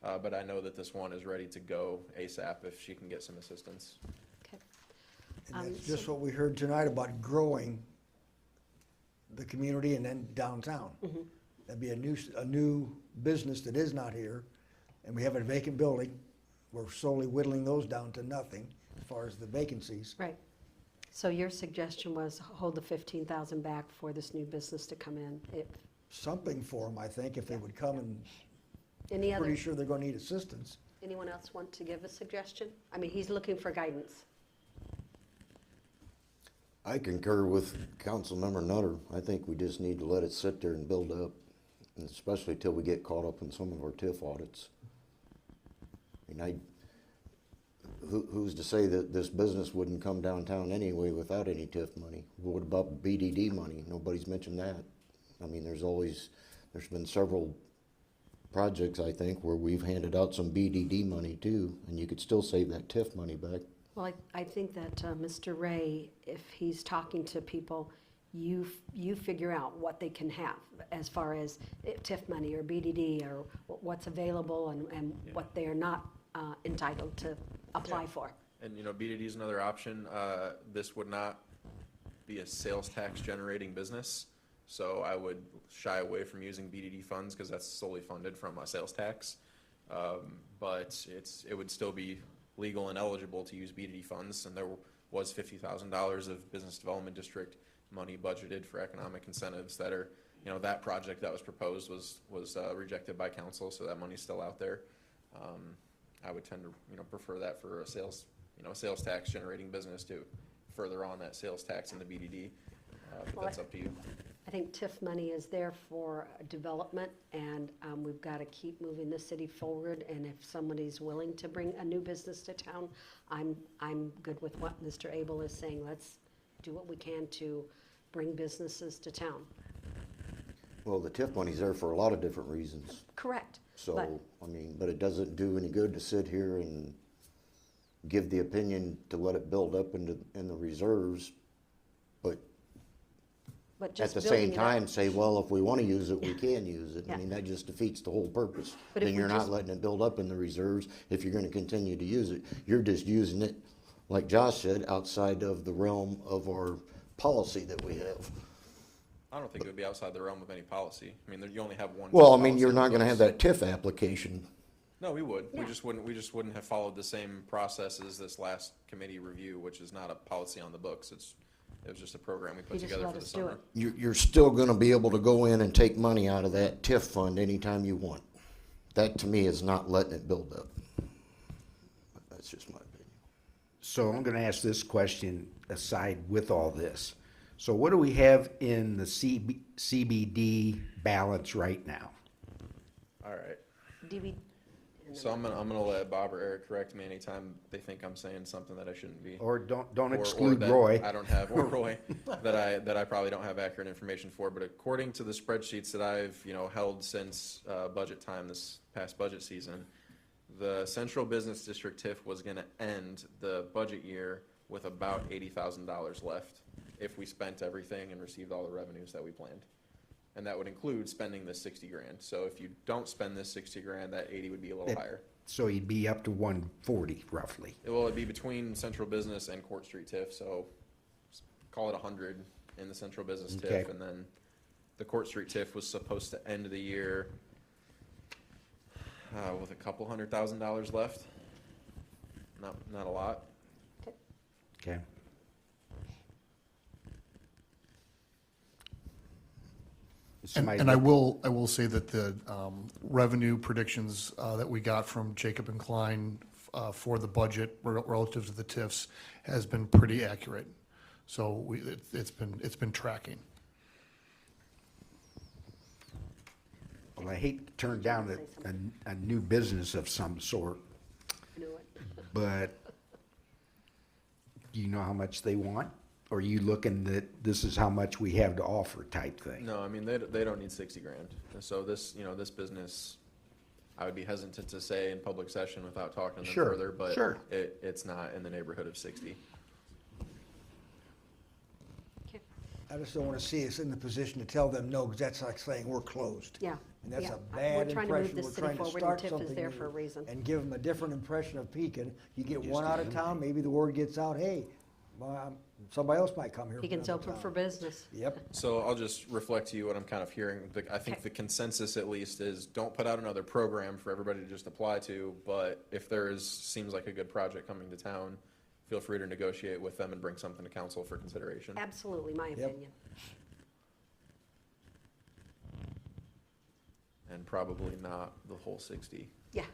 [SPEAKER 8] But I know that this one is ready to go ASAP if she can get some assistance.
[SPEAKER 1] Okay.
[SPEAKER 12] And that's just what we heard tonight about growing the community and then downtown. That'd be a new business that is not here, and we have a vacant building. We're slowly whittling those down to nothing as far as the vacancies.
[SPEAKER 1] Right. So your suggestion was hold the 15,000 back for this new business to come in.
[SPEAKER 12] Something for them, I think, if they would come, and
[SPEAKER 1] Any other,
[SPEAKER 12] pretty sure they're gonna need assistance.
[SPEAKER 1] anyone else want to give a suggestion? I mean, he's looking for guidance.
[SPEAKER 5] I concur with Councilmember Nutter. I think we just need to let it sit there and build up, and especially till we get caught up in some of our TIF audits. I mean, who's to say that this business wouldn't come downtown anyway without any TIF money? What about BDD money? Nobody's mentioned that. I mean, there's been several projects, I think, where we've handed out some BDD money too, and you could still save that TIF money back.
[SPEAKER 1] Well, I think that Mr. Ray, if he's talking to people, you figure out what they can have as far as TIF money or BDD or what's available and what they are not entitled to apply for.
[SPEAKER 8] And, you know, BDD is another option. This would not be a sales tax generating business, so I would shy away from using BDD funds because that's solely funded from a sales tax. But it would still be legal and eligible to use BDD funds, and there was $50,000 of business development district money budgeted for economic incentives that are, you know, that project that was proposed was rejected by council, so that money's still out there. I would tend to, you know, prefer that for a sales tax generating business to further on that sales tax in the BDD, but that's up to you.
[SPEAKER 1] I think TIF money is there for development, and we've got to keep moving the city forward, and if somebody's willing to bring a new business to town, I'm good with what Mr. Abel is saying. Let's do what we can to bring businesses to town.
[SPEAKER 5] Well, the TIF money's there for a lot of different reasons.
[SPEAKER 1] Correct.
[SPEAKER 5] So, I mean, but it doesn't do any good to sit here and give the opinion to let it build up in the reserves, but at the same time say, well, if we want to use it, we can use it. I mean, that just defeats the whole purpose.
[SPEAKER 1] But if
[SPEAKER 5] then
[SPEAKER 1] we
[SPEAKER 5] you're not
[SPEAKER 1] just-
[SPEAKER 5] letting it build up in the reserves if you're going to continue to use it. You're just using it, like Josh said, outside of the realm of our policy that we have.
[SPEAKER 8] I don't think it would be outside the realm of any policy. I mean, you only have one.
[SPEAKER 5] Well, I mean,
[SPEAKER 8] policy
[SPEAKER 5] you're
[SPEAKER 8] on
[SPEAKER 5] not
[SPEAKER 8] the
[SPEAKER 5] going to have
[SPEAKER 8] books.
[SPEAKER 5] that TIF application.
[SPEAKER 8] No, we would.
[SPEAKER 1] Yeah.
[SPEAKER 8] We just wouldn't have followed the same process as this last committee review, which is not a policy on the books. It was just a program we put
[SPEAKER 1] You just
[SPEAKER 8] together
[SPEAKER 1] let
[SPEAKER 8] for the
[SPEAKER 1] us do
[SPEAKER 8] summer.
[SPEAKER 1] it.
[SPEAKER 5] You're still going to be able to go in and take money out of that TIF fund anytime you want. That, to me, is not letting it build up. That's just my opinion.
[SPEAKER 11] So I'm gonna ask this question aside with all this. So what do we have in the CBD balance right now?
[SPEAKER 8] All right.
[SPEAKER 1] DB,
[SPEAKER 8] So I'm gonna let Bob or Eric correct me anytime they think I'm saying something that I shouldn't be.
[SPEAKER 11] Or don't
[SPEAKER 8] Or
[SPEAKER 11] exclude
[SPEAKER 8] that
[SPEAKER 11] Roy.
[SPEAKER 8] I don't have, or Roy, that I probably don't have accurate information for. But according to the spreadsheets that I've, you know, held since budget time this past budget season, the Central Business District TIF was gonna end the budget year with about $80,000 left if we spent everything and received all the revenues that we planned. And that would include spending this 60 grand. So if you don't spend this 60 grand, that 80 would be a little higher.
[SPEAKER 11] So you'd be up to 140 roughly.
[SPEAKER 8] It'd be between Central Business and Court Street TIF, so call it 100 in the Central Business
[SPEAKER 11] Okay.
[SPEAKER 8] TIF, and then the Court Street TIF was supposed to end the year with a couple $100,000 left. Not a lot.
[SPEAKER 11] Okay.
[SPEAKER 14] And I will say that the revenue predictions that we got from Jacob and Klein for the budget relative to the TIFs has been pretty accurate. So it's been tracking.
[SPEAKER 11] Well, I hate to turn down a new business of some sort,
[SPEAKER 1] I know it.
[SPEAKER 11] but do you know how much they want? Or are you looking that this is how much we have to offer type thing?
[SPEAKER 8] No, I mean, they don't need 60 grand. And so this business, I would be hesitant to say in public session without talking to them
[SPEAKER 11] Sure,
[SPEAKER 8] further, but
[SPEAKER 11] sure.
[SPEAKER 8] it's not in the neighborhood of 60.
[SPEAKER 1] Okay.
[SPEAKER 12] I just don't want to see us in the position to tell them no, because that's like saying we're closed.
[SPEAKER 1] Yeah.
[SPEAKER 12] And that's
[SPEAKER 1] yeah.
[SPEAKER 12] a bad
[SPEAKER 1] We're trying to move
[SPEAKER 12] impression.
[SPEAKER 1] this
[SPEAKER 12] We're
[SPEAKER 1] city
[SPEAKER 12] trying to
[SPEAKER 1] forward, and
[SPEAKER 12] start
[SPEAKER 1] TIF is
[SPEAKER 12] something
[SPEAKER 1] there
[SPEAKER 12] new
[SPEAKER 1] for a reason.
[SPEAKER 12] and give them a different impression of Pekin. You get one out of town, maybe the word gets out, hey, somebody else might come here.
[SPEAKER 1] He
[SPEAKER 12] from
[SPEAKER 1] can
[SPEAKER 12] another
[SPEAKER 1] open
[SPEAKER 12] town.
[SPEAKER 1] for business.
[SPEAKER 12] Yep.
[SPEAKER 8] So I'll just reflect to you what I'm kind of hearing. I think
[SPEAKER 1] Okay.
[SPEAKER 8] the consensus at least is don't put out another program for everybody to just apply to, but if seems like a good project coming to town, feel free to negotiate with them and bring something to council for consideration.
[SPEAKER 1] Absolutely, my
[SPEAKER 12] Yep.
[SPEAKER 1] opinion.
[SPEAKER 8] And probably not the whole 60.
[SPEAKER 1] Yeah.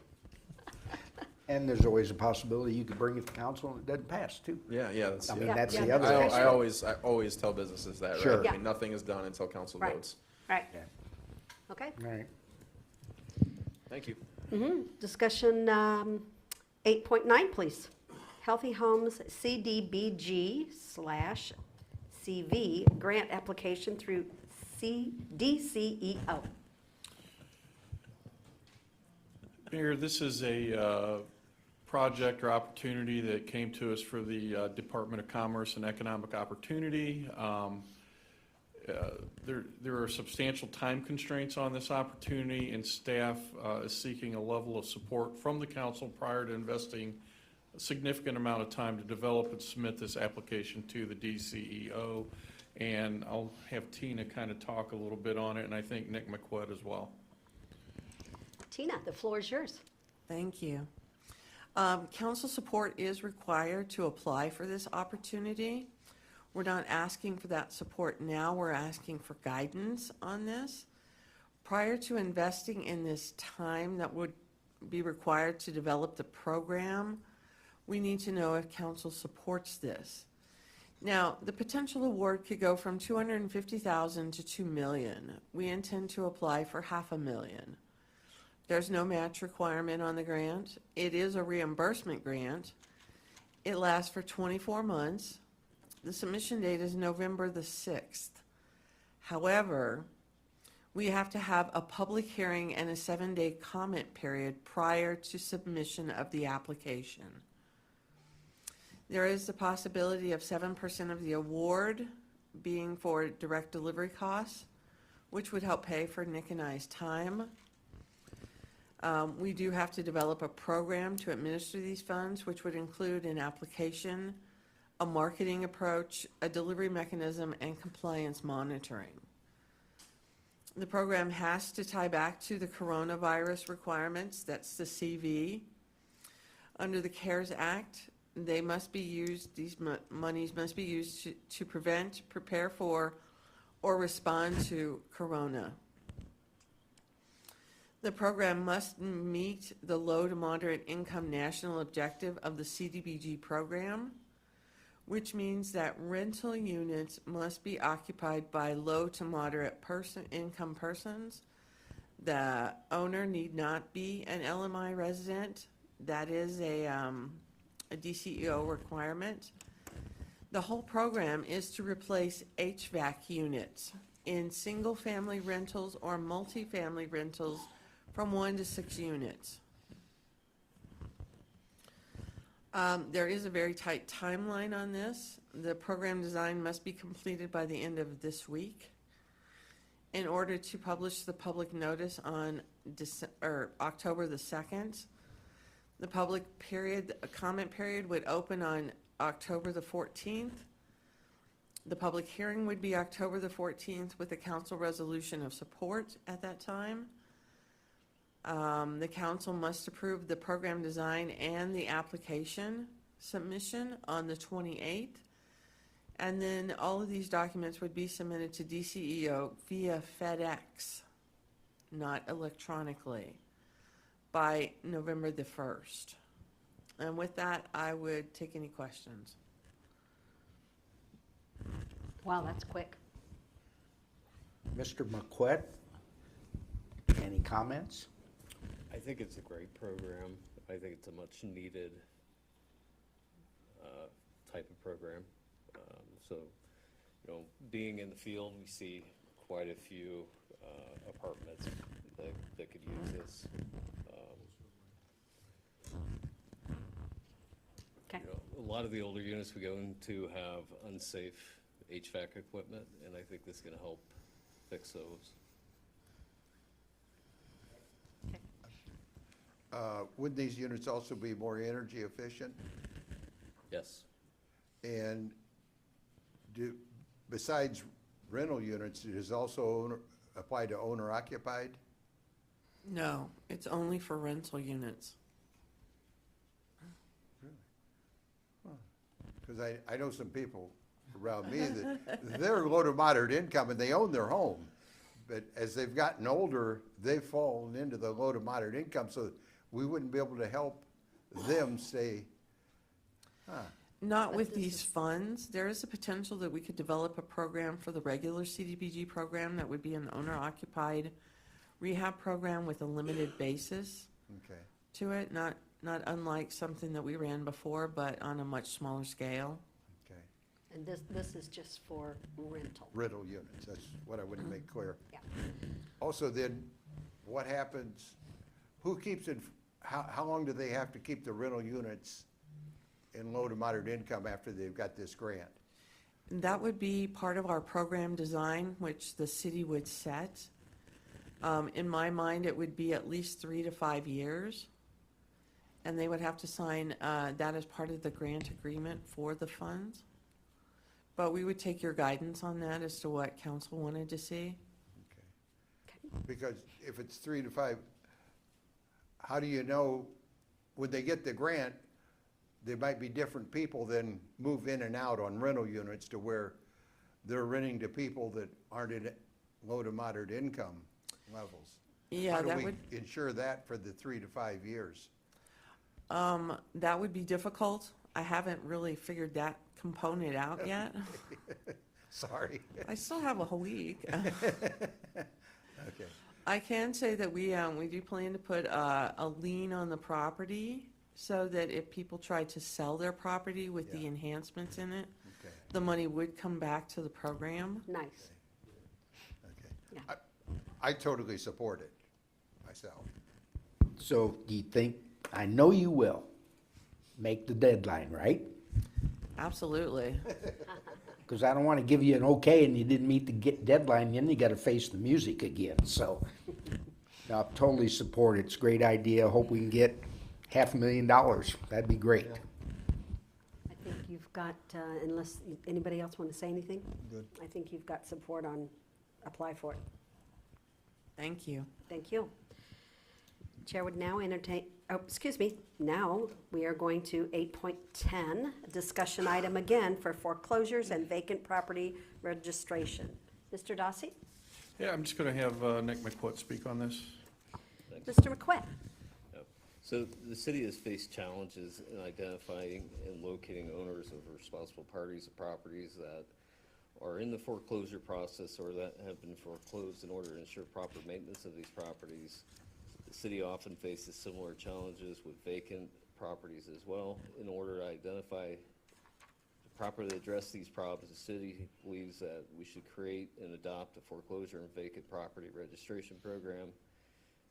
[SPEAKER 11] And there's always a possibility you could bring it to council and it doesn't pass too.
[SPEAKER 8] Yeah, that's.
[SPEAKER 11] I mean,
[SPEAKER 8] yeah.
[SPEAKER 11] that's
[SPEAKER 1] Yeah,
[SPEAKER 11] the other.
[SPEAKER 1] that's
[SPEAKER 8] I
[SPEAKER 1] true.
[SPEAKER 8] always tell businesses that,
[SPEAKER 11] Sure.
[SPEAKER 8] right?
[SPEAKER 1] Yeah.
[SPEAKER 8] I mean, nothing is done until council
[SPEAKER 1] Right.
[SPEAKER 8] votes.
[SPEAKER 1] Right,
[SPEAKER 11] Yeah.
[SPEAKER 1] okay.
[SPEAKER 11] Right.
[SPEAKER 8] Thank you.
[SPEAKER 1] Discussion 8.9, please. Healthy Homes CDBG/CV grant application through DCEO.
[SPEAKER 7] Mayor, this is a project or opportunity that came to us for the Department of Commerce and Economic Opportunity. There are substantial time constraints on this opportunity, and staff is seeking a level of support from the council prior to investing a significant amount of time to develop and submit this application to the DCEO. And I'll have Tina kind of talk a little bit on it, and I think Nick McQuaid as well.
[SPEAKER 1] Tina, the floor is yours.
[SPEAKER 18] Thank you. Council support is required to apply for this opportunity. We're not asking for that support now, we're asking for guidance on this. Prior to investing in this time that would be required to develop the program, we need to know if council supports this. Now, the potential award could go from $250,000 to $2 million. We intend to apply for $500,000. There's no match requirement on the grant. It is a reimbursement grant. It lasts for 24 months. The submission date is November the 6th. However, we have to have a public hearing and a 7-day comment period prior to submission of the application. There is the possibility of 7% of the award being for direct delivery costs, which would help pay for Nick and I's time. We do have to develop a program to administer these funds, which would include an application, a marketing approach, a delivery mechanism, and compliance monitoring. The program has to tie back to the coronavirus requirements, that's the CV. Under the CARES Act, they must be used, these monies must be used to prevent, prepare for, or respond to corona. The program must meet the low to moderate income national objective of the CDBG program, which means that rental units must be occupied by low to moderate income persons. The owner need not be an LMI resident. That is a DCEO requirement. The whole program is to replace HVAC units in single-family rentals or multifamily rentals from 1 to 6 units. There is a very tight timeline on this. The program design must be completed by the end of this week in order to publish the public notice on October the 2nd. The public comment period would open on October the 14th. The public hearing would be October the 14th with a council resolution of support at that time. The council must approve the program design and the application submission on the 28th. And then all of these documents would be submitted to DCEO via FedEx, not electronically, by November the 1st. And with that, I would take any questions.
[SPEAKER 1] Wow, that's quick.
[SPEAKER 11] Mr. McQuett, any comments?
[SPEAKER 19] I think it's a great program. I think it's a much needed type of program. So, you know, being in the field, we see quite a few apartments that could use this.
[SPEAKER 1] Okay.
[SPEAKER 19] You know, a lot of the older units we go into have unsafe HVAC equipment, and I think this is going to help fix those.
[SPEAKER 4] Would these units also be more energy efficient?
[SPEAKER 19] Yes.
[SPEAKER 4] And besides rental units, does also apply to owner occupied?
[SPEAKER 18] No, it's only for rental units.
[SPEAKER 4] Because I know some people around me that they're low to moderate income and they own their home. But as they've gotten older, they've fallen into the low to moderate income, so we wouldn't be able to help them say,
[SPEAKER 18] Not
[SPEAKER 1] But
[SPEAKER 18] with
[SPEAKER 1] this
[SPEAKER 18] these
[SPEAKER 1] is-
[SPEAKER 18] funds. There is a potential that we could develop a program for the regular CDBG program that would be an owner-occupied rehab program with a limited basis
[SPEAKER 4] okay,
[SPEAKER 18] to it, not unlike something that we ran before, but on a much smaller scale.
[SPEAKER 4] okay.
[SPEAKER 1] And this is just for rental.
[SPEAKER 4] Rental units, that's what I wouldn't make clear.
[SPEAKER 1] Yeah.
[SPEAKER 4] Also then, what happens, who keeps it, how long do they have to keep the rental units in low to moderate income after they've got this grant?
[SPEAKER 18] That would be part of our program design, which the city would set. In my mind, it would be at least 3 to 5 years. And they would have to sign that as part of the grant agreement for the funds. But we would take your guidance on that as to what council wanted to see.
[SPEAKER 4] Because if it's 3 to 5, how do you know, when they get the grant, there might be different people then move in and out on rental units to where they're renting to people that aren't in low to moderate income levels.
[SPEAKER 18] Yeah, that
[SPEAKER 4] How do
[SPEAKER 18] would,
[SPEAKER 4] we ensure that for the 3 to 5 years?
[SPEAKER 18] that would be difficult. I haven't really figured that component out yet.
[SPEAKER 4] Sorry.
[SPEAKER 18] I still have a whole week.
[SPEAKER 4] Okay.
[SPEAKER 18] I can say that we do plan to put a lien on the property so that if people try to sell their property with the
[SPEAKER 4] Yeah.
[SPEAKER 18] enhancements in it,
[SPEAKER 4] Okay.
[SPEAKER 18] the money would come back to the program.
[SPEAKER 1] Nice.
[SPEAKER 4] Okay.
[SPEAKER 1] Yeah.
[SPEAKER 4] I totally support it myself.
[SPEAKER 11] So do you think, I know you will, make the deadline, right?
[SPEAKER 18] Absolutely.
[SPEAKER 11] Because I don't want to give you an okay and you didn't meet the deadline, then you got to face the music again, so. No, I totally support it, it's a great idea, hope we can get $500,000, that'd be great.
[SPEAKER 1] I think you've got, unless anybody else want to say anything?
[SPEAKER 12] Good.
[SPEAKER 1] I think you've got support on apply for it.
[SPEAKER 18] Thank you.
[SPEAKER 1] Thank you. Chair would now entertain, now we are going to 8.10, discussion item again for foreclosures and vacant property registration. Mr. Dossi?
[SPEAKER 7] Yeah, I'm just going to have Nick McQuitt speak on this.
[SPEAKER 1] Mr. McQuitt?
[SPEAKER 19] So the city has faced challenges in identifying and locating owners of responsible parties of properties that are in the foreclosure process or that have been foreclosed in order to ensure proper maintenance of these properties. The city often faces similar challenges with vacant properties as well. In order to identify, properly address these problems, the city believes that we should create and adopt a foreclosure and vacant property registration program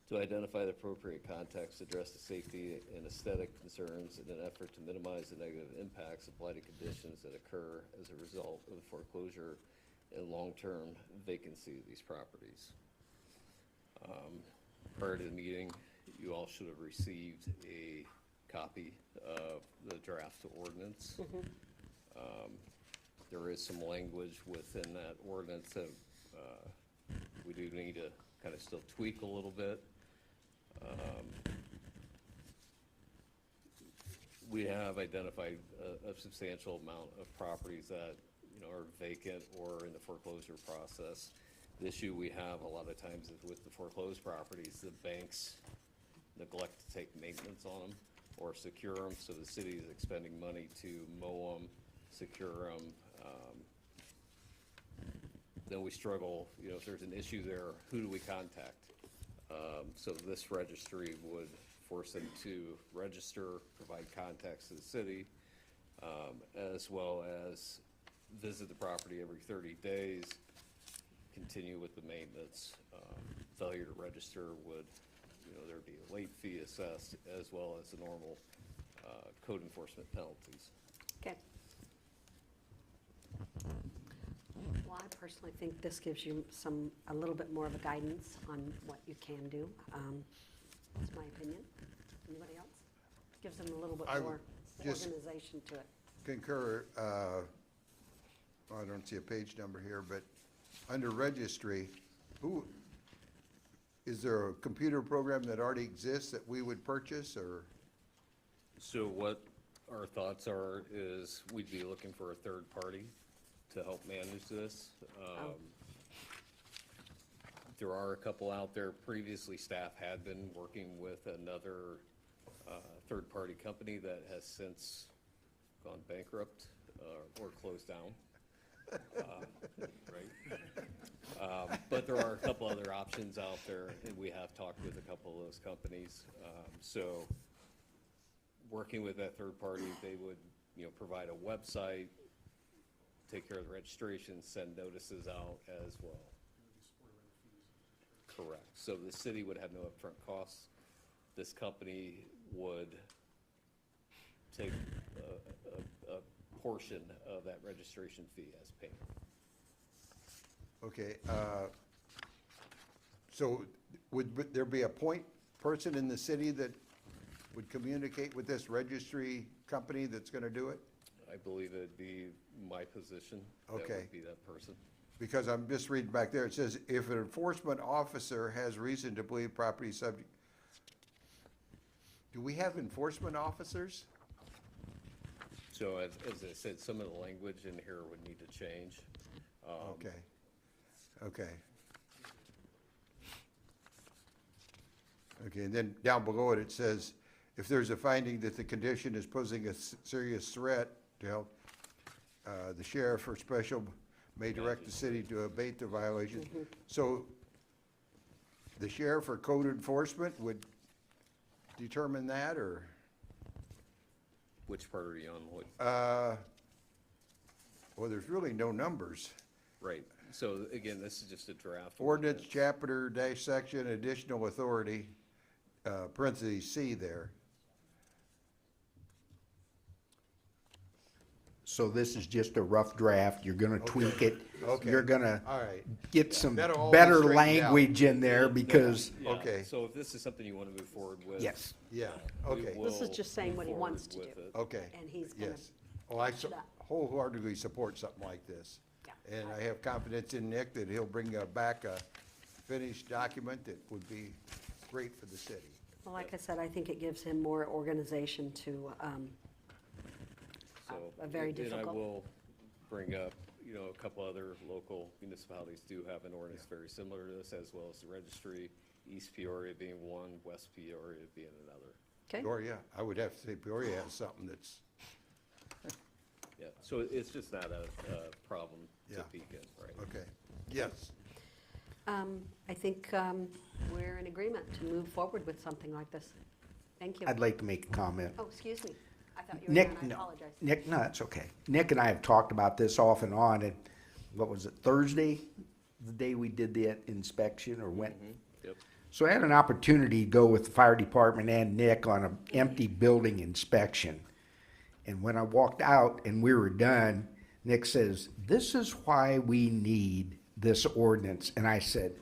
[SPEAKER 19] to identify the appropriate context, address the safety and aesthetic concerns in an effort to minimize the negative impacts of blighted conditions that occur as a result of the foreclosure and long-term vacancy of these properties. Prior to the meeting, you all should have received a copy of the draft ordinance. There is some language within that ordinance that we do need to kind of still tweak a little bit. We have identified a substantial amount of properties that, are vacant or in the foreclosure process. The issue we have a lot of times is with the foreclosed properties, the banks neglect to take maintenance on them or secure them, so the city is expending money to mow them, secure them. Then we struggle, if there's an issue there, who do we contact? So this registry would force them to register, provide contacts to the city, as well as visit the property every 30 days, continue with the maintenance. Failure to register would, there'd be a late fee assessed as well as the normal code enforcement penalties.
[SPEAKER 1] Okay. Well, I personally think this gives you a little bit more of a guidance on what you can do. That's my opinion. Anybody else? Gives them a little bit
[SPEAKER 4] I
[SPEAKER 1] more
[SPEAKER 4] just
[SPEAKER 1] organization to it.
[SPEAKER 4] Concur, I don't see a page number here, but under registry, is there a computer program that already exists that we would purchase, or?
[SPEAKER 19] So what our thoughts are is we'd be looking for a third party to help manage this. There are a couple out there. Previously, staff had been working with another third-party company that has since gone bankrupt or closed down. Right? But there are a couple other options out there, and we have talked with a couple of those companies. So working with that third party, they would, provide a website, take care of the registration, send notices out as well. Correct. So the city would have no upfront costs. This company would take a portion of that registration fee as payment.
[SPEAKER 4] Okay, so would there be a point person in the city that would communicate with this registry company that's gonna do it?
[SPEAKER 19] I believe it'd be my position. That
[SPEAKER 4] Okay.
[SPEAKER 19] would be that person.
[SPEAKER 4] Because I'm just reading back there, it says, if an enforcement officer has reason to believe property is subject. Do we have enforcement officers?
[SPEAKER 19] So as I said, some of the language in here would need to change.
[SPEAKER 4] Okay, okay. Okay, and then down below it, it says, if there's a finding that the condition is posing a serious threat to health, the sheriff or special may direct the city to abate the violation. So the sheriff or code enforcement would determine that, or?
[SPEAKER 19] Which part are you on? What?
[SPEAKER 4] Well, there's really no numbers.
[SPEAKER 19] Right. So again, this is just a draft.
[SPEAKER 4] Ordinance, chapter, dash section, additional authority, parentheses C there.
[SPEAKER 11] So this is just a rough draft, you're gonna tweak it.
[SPEAKER 4] Okay.
[SPEAKER 11] You're gonna
[SPEAKER 4] All right.
[SPEAKER 11] get some
[SPEAKER 4] That'll all be
[SPEAKER 11] better
[SPEAKER 4] straightened out.
[SPEAKER 11] language in there because,
[SPEAKER 19] Yeah,
[SPEAKER 4] Okay.
[SPEAKER 19] So if this is something you want to move forward with.
[SPEAKER 11] yes.
[SPEAKER 4] Yeah,
[SPEAKER 19] we
[SPEAKER 4] okay.
[SPEAKER 1] This is
[SPEAKER 19] will
[SPEAKER 1] just saying what he
[SPEAKER 19] move
[SPEAKER 1] wants to
[SPEAKER 19] forward
[SPEAKER 1] do.
[SPEAKER 19] with it.
[SPEAKER 4] Okay.
[SPEAKER 1] And he's gonna
[SPEAKER 4] Yes. Oh, I
[SPEAKER 1] finish it up.
[SPEAKER 4] wholeheartedly support something like this.
[SPEAKER 1] Yeah.
[SPEAKER 4] And I have confidence in Nick that he'll bring back a finished document that would be great for the city.
[SPEAKER 1] Well, like I said, I think it gives him more organization to,
[SPEAKER 19] So,
[SPEAKER 1] a very
[SPEAKER 19] and I
[SPEAKER 1] difficult-
[SPEAKER 19] will bring up, a couple other local municipalities do have an ordinance very similar to this, as well as the registry, East Peoria being one, West Peoria being another.
[SPEAKER 1] okay?
[SPEAKER 4] Peoria, I would have to say Peoria has something that's,
[SPEAKER 19] Yeah, so it's just not a problem to
[SPEAKER 4] Yeah.
[SPEAKER 19] peek in, right?
[SPEAKER 4] okay. Yes.
[SPEAKER 1] I think we're in agreement to move forward with something like this. Thank you.
[SPEAKER 11] I'd like to make a comment.
[SPEAKER 1] Oh, excuse me. I thought you were
[SPEAKER 11] Nick,
[SPEAKER 1] done. I
[SPEAKER 11] no,
[SPEAKER 1] apologize.
[SPEAKER 11] Nick, no, it's okay. Nick and I have talked about this off and on, and what was it, Thursday? The day we did that inspection or went?
[SPEAKER 19] Yep.
[SPEAKER 11] So I had an opportunity to go with the fire department and Nick on an empty building inspection. And when I walked out and we were done, Nick says, "This is why we need this ordinance." And I said,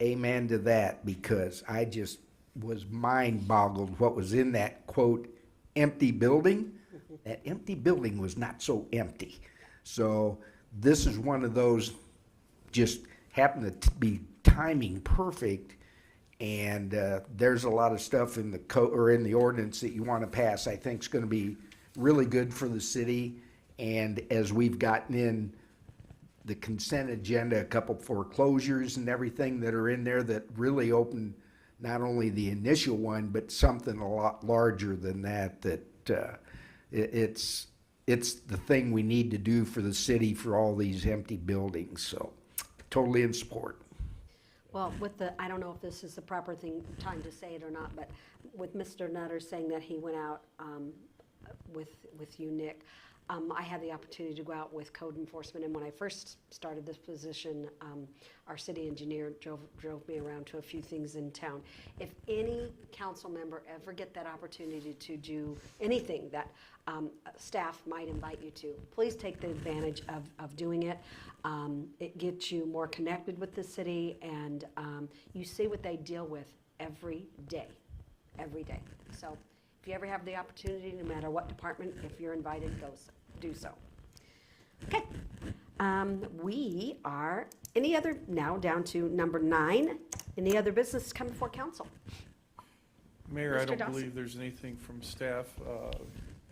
[SPEAKER 11] amen to that, because I just was mind boggled what was in that quote, empty building. That empty building was not so empty. So this is one of those, just happened to be timing perfect. And there's a lot of stuff in the or in the ordinance that you want to pass, I think is going to be really good for the city. And as we've gotten in the consent agenda, a couple foreclosures and everything that are in there that really open not only the initial one, but something a lot larger than that, it's the thing we need to do for the city for all these empty buildings. So totally in support.
[SPEAKER 1] Well, I don't know if this is the proper time to say it or not, but with Mr. Nutter saying that he went out with you, Nick, I had the opportunity to go out with code enforcement, and when I first started this position, our city engineer drove me around to a few things in town. If any council member ever get that opportunity to do anything that staff might invite you to, please take the advantage of doing it. It gets you more connected with the city, and you see what they deal with every day. So if you ever have the opportunity, no matter what department, if you're invited, do so. Okay. We are, now down to number 9, any other business come before council?
[SPEAKER 7] Mayor, I
[SPEAKER 1] Mr.
[SPEAKER 7] don't
[SPEAKER 1] Dawson?
[SPEAKER 7] believe there's anything from staff.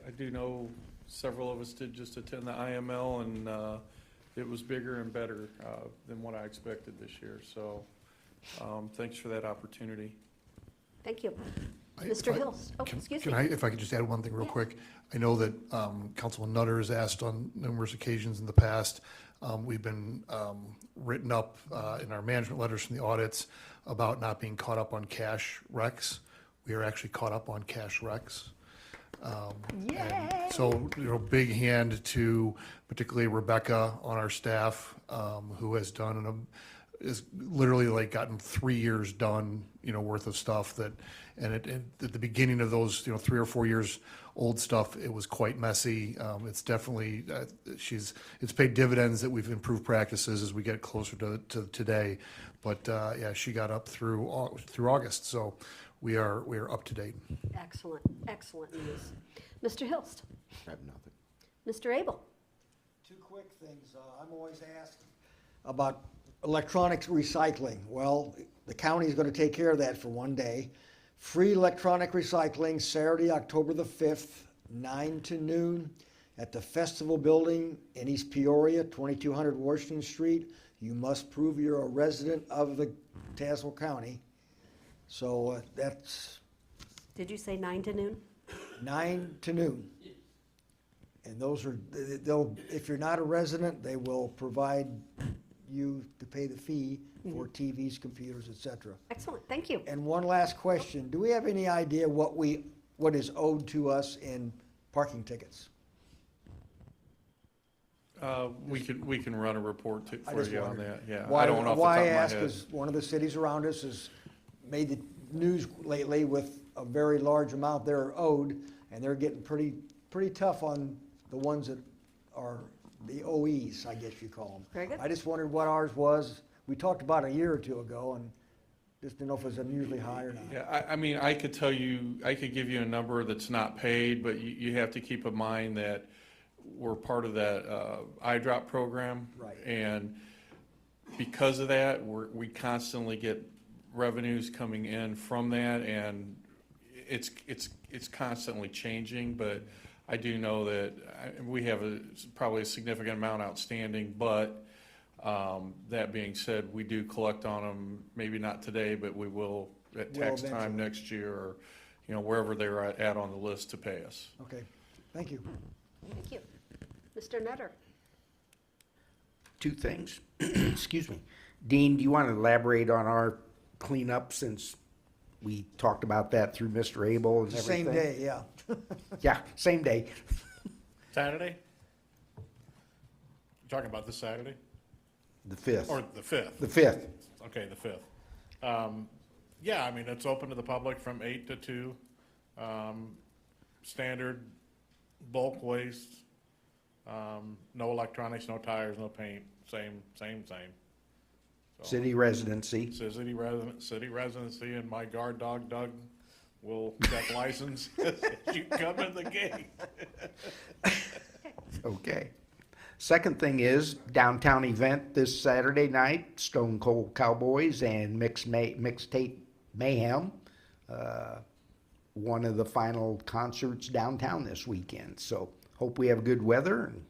[SPEAKER 7] I do know several of us did just attend the IML, and it was bigger and better than what I expected this year. So thanks for that opportunity.
[SPEAKER 1] Thank you. Mr. Hills, oh, excuse me.
[SPEAKER 14] If I could just add one thing real
[SPEAKER 1] Yeah.
[SPEAKER 14] quick. I know that Councilman Nutter has asked on numerous occasions in the past. We've been written up in our management letters from the audits about not being caught up on cash recs. We are actually caught up on cash recs.
[SPEAKER 1] Yay!
[SPEAKER 14] So, big hand to particularly Rebecca on our staff, who has done is literally like gotten 3 years done, worth of stuff and at the beginning of those, 3 or 4 years old stuff, it was quite messy. It's definitely, it's paid dividends that we've improved practices as we get closer to today. But, yeah, she got up through August, so we are up to date.
[SPEAKER 1] Excellent, excellent news. Mr. Hilst,
[SPEAKER 5] I have nothing.
[SPEAKER 1] Mr. Abel.
[SPEAKER 12] Two quick things. I'm always asked about electronics recycling. Well, the county is going to take care of that for one day. Free electronic recycling, Saturday, October the 5th, 9 to noon, at the Festival Building in East Peoria, 2200 Washington Street. You must prove you're a resident of the Tazewell County. So that's
[SPEAKER 1] Did you say 9 to noon?
[SPEAKER 12] 9 to noon. And those are, if you're not a resident, they will provide you to pay the fee for TVs, computers, et cetera.
[SPEAKER 1] Excellent, thank you.
[SPEAKER 12] And one last question, do we have any idea what is owed to us in parking tickets?
[SPEAKER 7] We can run a report
[SPEAKER 12] I
[SPEAKER 7] for
[SPEAKER 12] just
[SPEAKER 7] you on
[SPEAKER 12] wondered.
[SPEAKER 7] that, yeah.
[SPEAKER 12] Why
[SPEAKER 7] I don't know off the
[SPEAKER 12] why
[SPEAKER 7] top
[SPEAKER 12] I
[SPEAKER 7] of my
[SPEAKER 12] ask
[SPEAKER 7] head.
[SPEAKER 12] is one of the cities around us has made the news lately with a very large amount they're owed, and they're getting pretty tough on the ones that are the OEs, I guess you call them.
[SPEAKER 1] Very good.
[SPEAKER 12] I just wondered what ours was. We talked about a year or two ago, and just didn't know if it was unusually high or not.
[SPEAKER 7] Yeah, I mean, I could tell you, I could give you a number that's not paid, but you have to keep in mind that we're part of that iDrop program.
[SPEAKER 12] Right.
[SPEAKER 7] And because of that, we constantly get revenues coming in from that, and it's constantly changing, but I do know that we have probably a significant amount outstanding, but that being said, we do collect on them, maybe not today, but we will at tax time
[SPEAKER 12] eventually.
[SPEAKER 7] next year, or, wherever they're at on the list to pay us.
[SPEAKER 12] Okay, thank you.
[SPEAKER 1] Thank you. Mr. Nutter.
[SPEAKER 11] Two things. Excuse me. Dean, do you want to elaborate on our cleanup, since we talked about that through Mr. Abel and everything?
[SPEAKER 12] Same day, yeah.
[SPEAKER 11] Yeah, same day.
[SPEAKER 6] Saturday? You talking about this Saturday?
[SPEAKER 11] The 5th.
[SPEAKER 6] Or the 5th?
[SPEAKER 11] The 5th.
[SPEAKER 6] Okay, the 5th. Yeah, I mean, it's open to the public from 8 to 2. Standard bulk waste. No electronics, no tires, no paint. Same. So,
[SPEAKER 11] City residency.
[SPEAKER 6] city residency, and my guard dog Doug will check license as you come in the gate.
[SPEAKER 11] Okay. Second thing is downtown event this Saturday night, Stone Cold Cowboys and Mixtape Mayhem. One of the final concerts downtown this weekend. So hope we have good weather and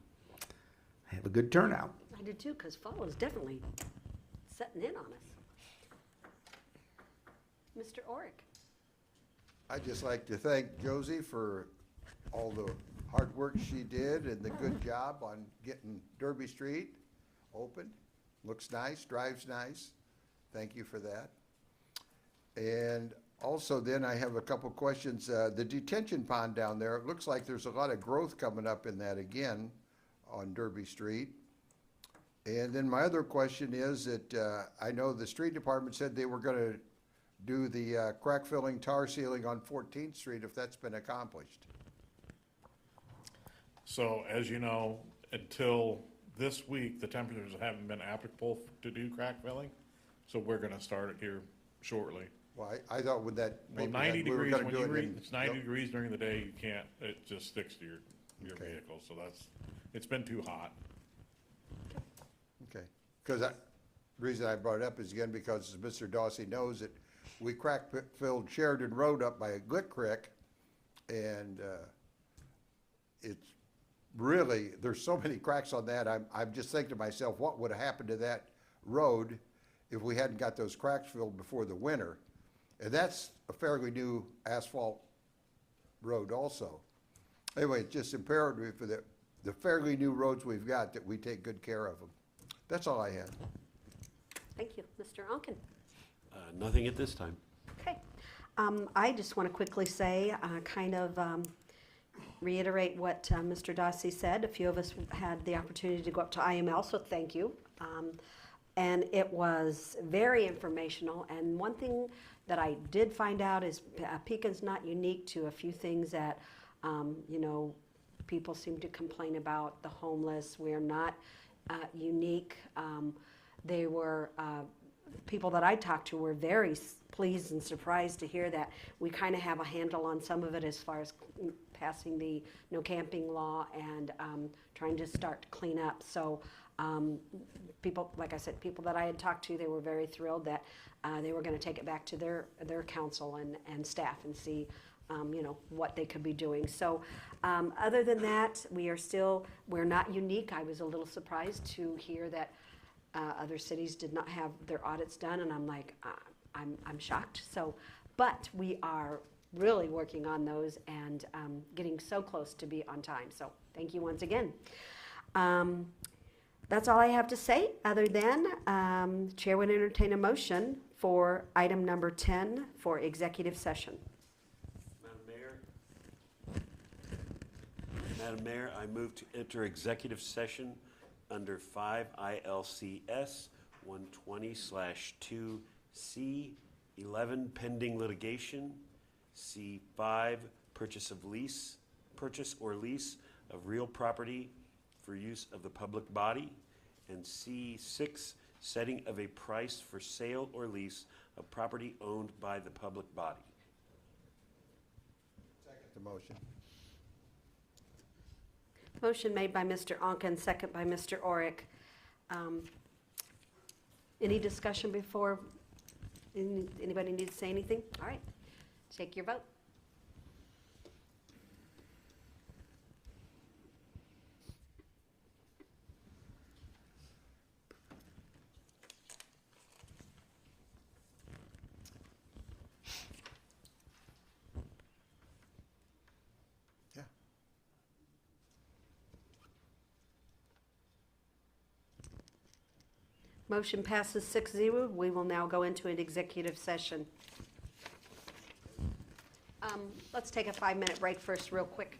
[SPEAKER 11] have a good turnout.
[SPEAKER 1] I did too, because fall is definitely setting in on us. Mr. Orick.
[SPEAKER 4] I'd just like to thank Josie for all the hard work she did and the good job on getting Derby Street open. Looks nice, drives nice. Thank you for that. And also then I have a couple questions. The detention pond down there, it looks like there's a lot of growth coming up in that again on Derby Street. And then my other question is that I know the street department said they were going to do the crack filling, tar sealing on 14th Street, if that's been accomplished.
[SPEAKER 6] So as you know, until this week, the temperatures haven't been applicable to do crack filling. So we're gonna start it here shortly.
[SPEAKER 4] Well, I thought with that
[SPEAKER 6] Well,
[SPEAKER 4] paper
[SPEAKER 6] 90
[SPEAKER 4] that we were
[SPEAKER 6] degrees,
[SPEAKER 4] gonna
[SPEAKER 6] when
[SPEAKER 4] do
[SPEAKER 6] you
[SPEAKER 4] it
[SPEAKER 6] read,
[SPEAKER 4] in-
[SPEAKER 6] it's 90
[SPEAKER 4] Yep.
[SPEAKER 6] degrees during the day, you can't, it just sticks to your
[SPEAKER 4] Okay.
[SPEAKER 6] vehicle, so it's been too hot.
[SPEAKER 4] Okay, because the reason I brought it up is again because Mr. Dawsey knows that we crack-filled Sheridan Road up by Glick Creek, and it's really, there's so many cracks on that, I'm just thinking to myself, what would have happened to that road if we hadn't got those cracks filled before the winter? And that's a fairly new asphalt road also. Anyway, it's just imperative for the fairly new roads we've got that we take good care of them. That's all I had.
[SPEAKER 1] Thank you. Mr. Onken?
[SPEAKER 15] Nothing at this time.
[SPEAKER 1] Okay. I just want to quickly say, reiterate what Mr. Dossi said. A few of us had the opportunity to go up to IML, so thank you. And it was very informational. And one thing that I did find out is Pekin's not unique to a few things that, people seem to complain about, the homeless. We are not unique. They were, people that I talked to were very pleased and surprised to hear that we kind of have a handle on some of it as far as passing the no camping law and trying to start to clean up. So people, like I said, people that I had talked to, they were very thrilled that they were going to take it back to their council and staff and see what they could be doing. So other than that, we're not unique. I was a little surprised to hear that other cities did not have their audits done, and I'm like, I'm shocked. So, but we are really working on those and getting so close to be on time. So thank you once again. That's all I have to say, other than Chair would entertain a motion for item number 10 for executive session.
[SPEAKER 15] Madam Mayor, I move to enter executive session under 5 ILCS 120/2C 11 pending litigation, C5 purchase or lease of real property for use of the public body, and C6 setting of a price for sale or lease of property owned by the public body.
[SPEAKER 4] Second the motion.
[SPEAKER 1] Motion made by Mr. Onken, second by Mr. Orick. Any discussion before anybody need to say anything? All right, take your vote.
[SPEAKER 4] Yeah.
[SPEAKER 1] Motion passes 6-0. We will now go into an executive session. Let's take a 5-minute break first, real quick.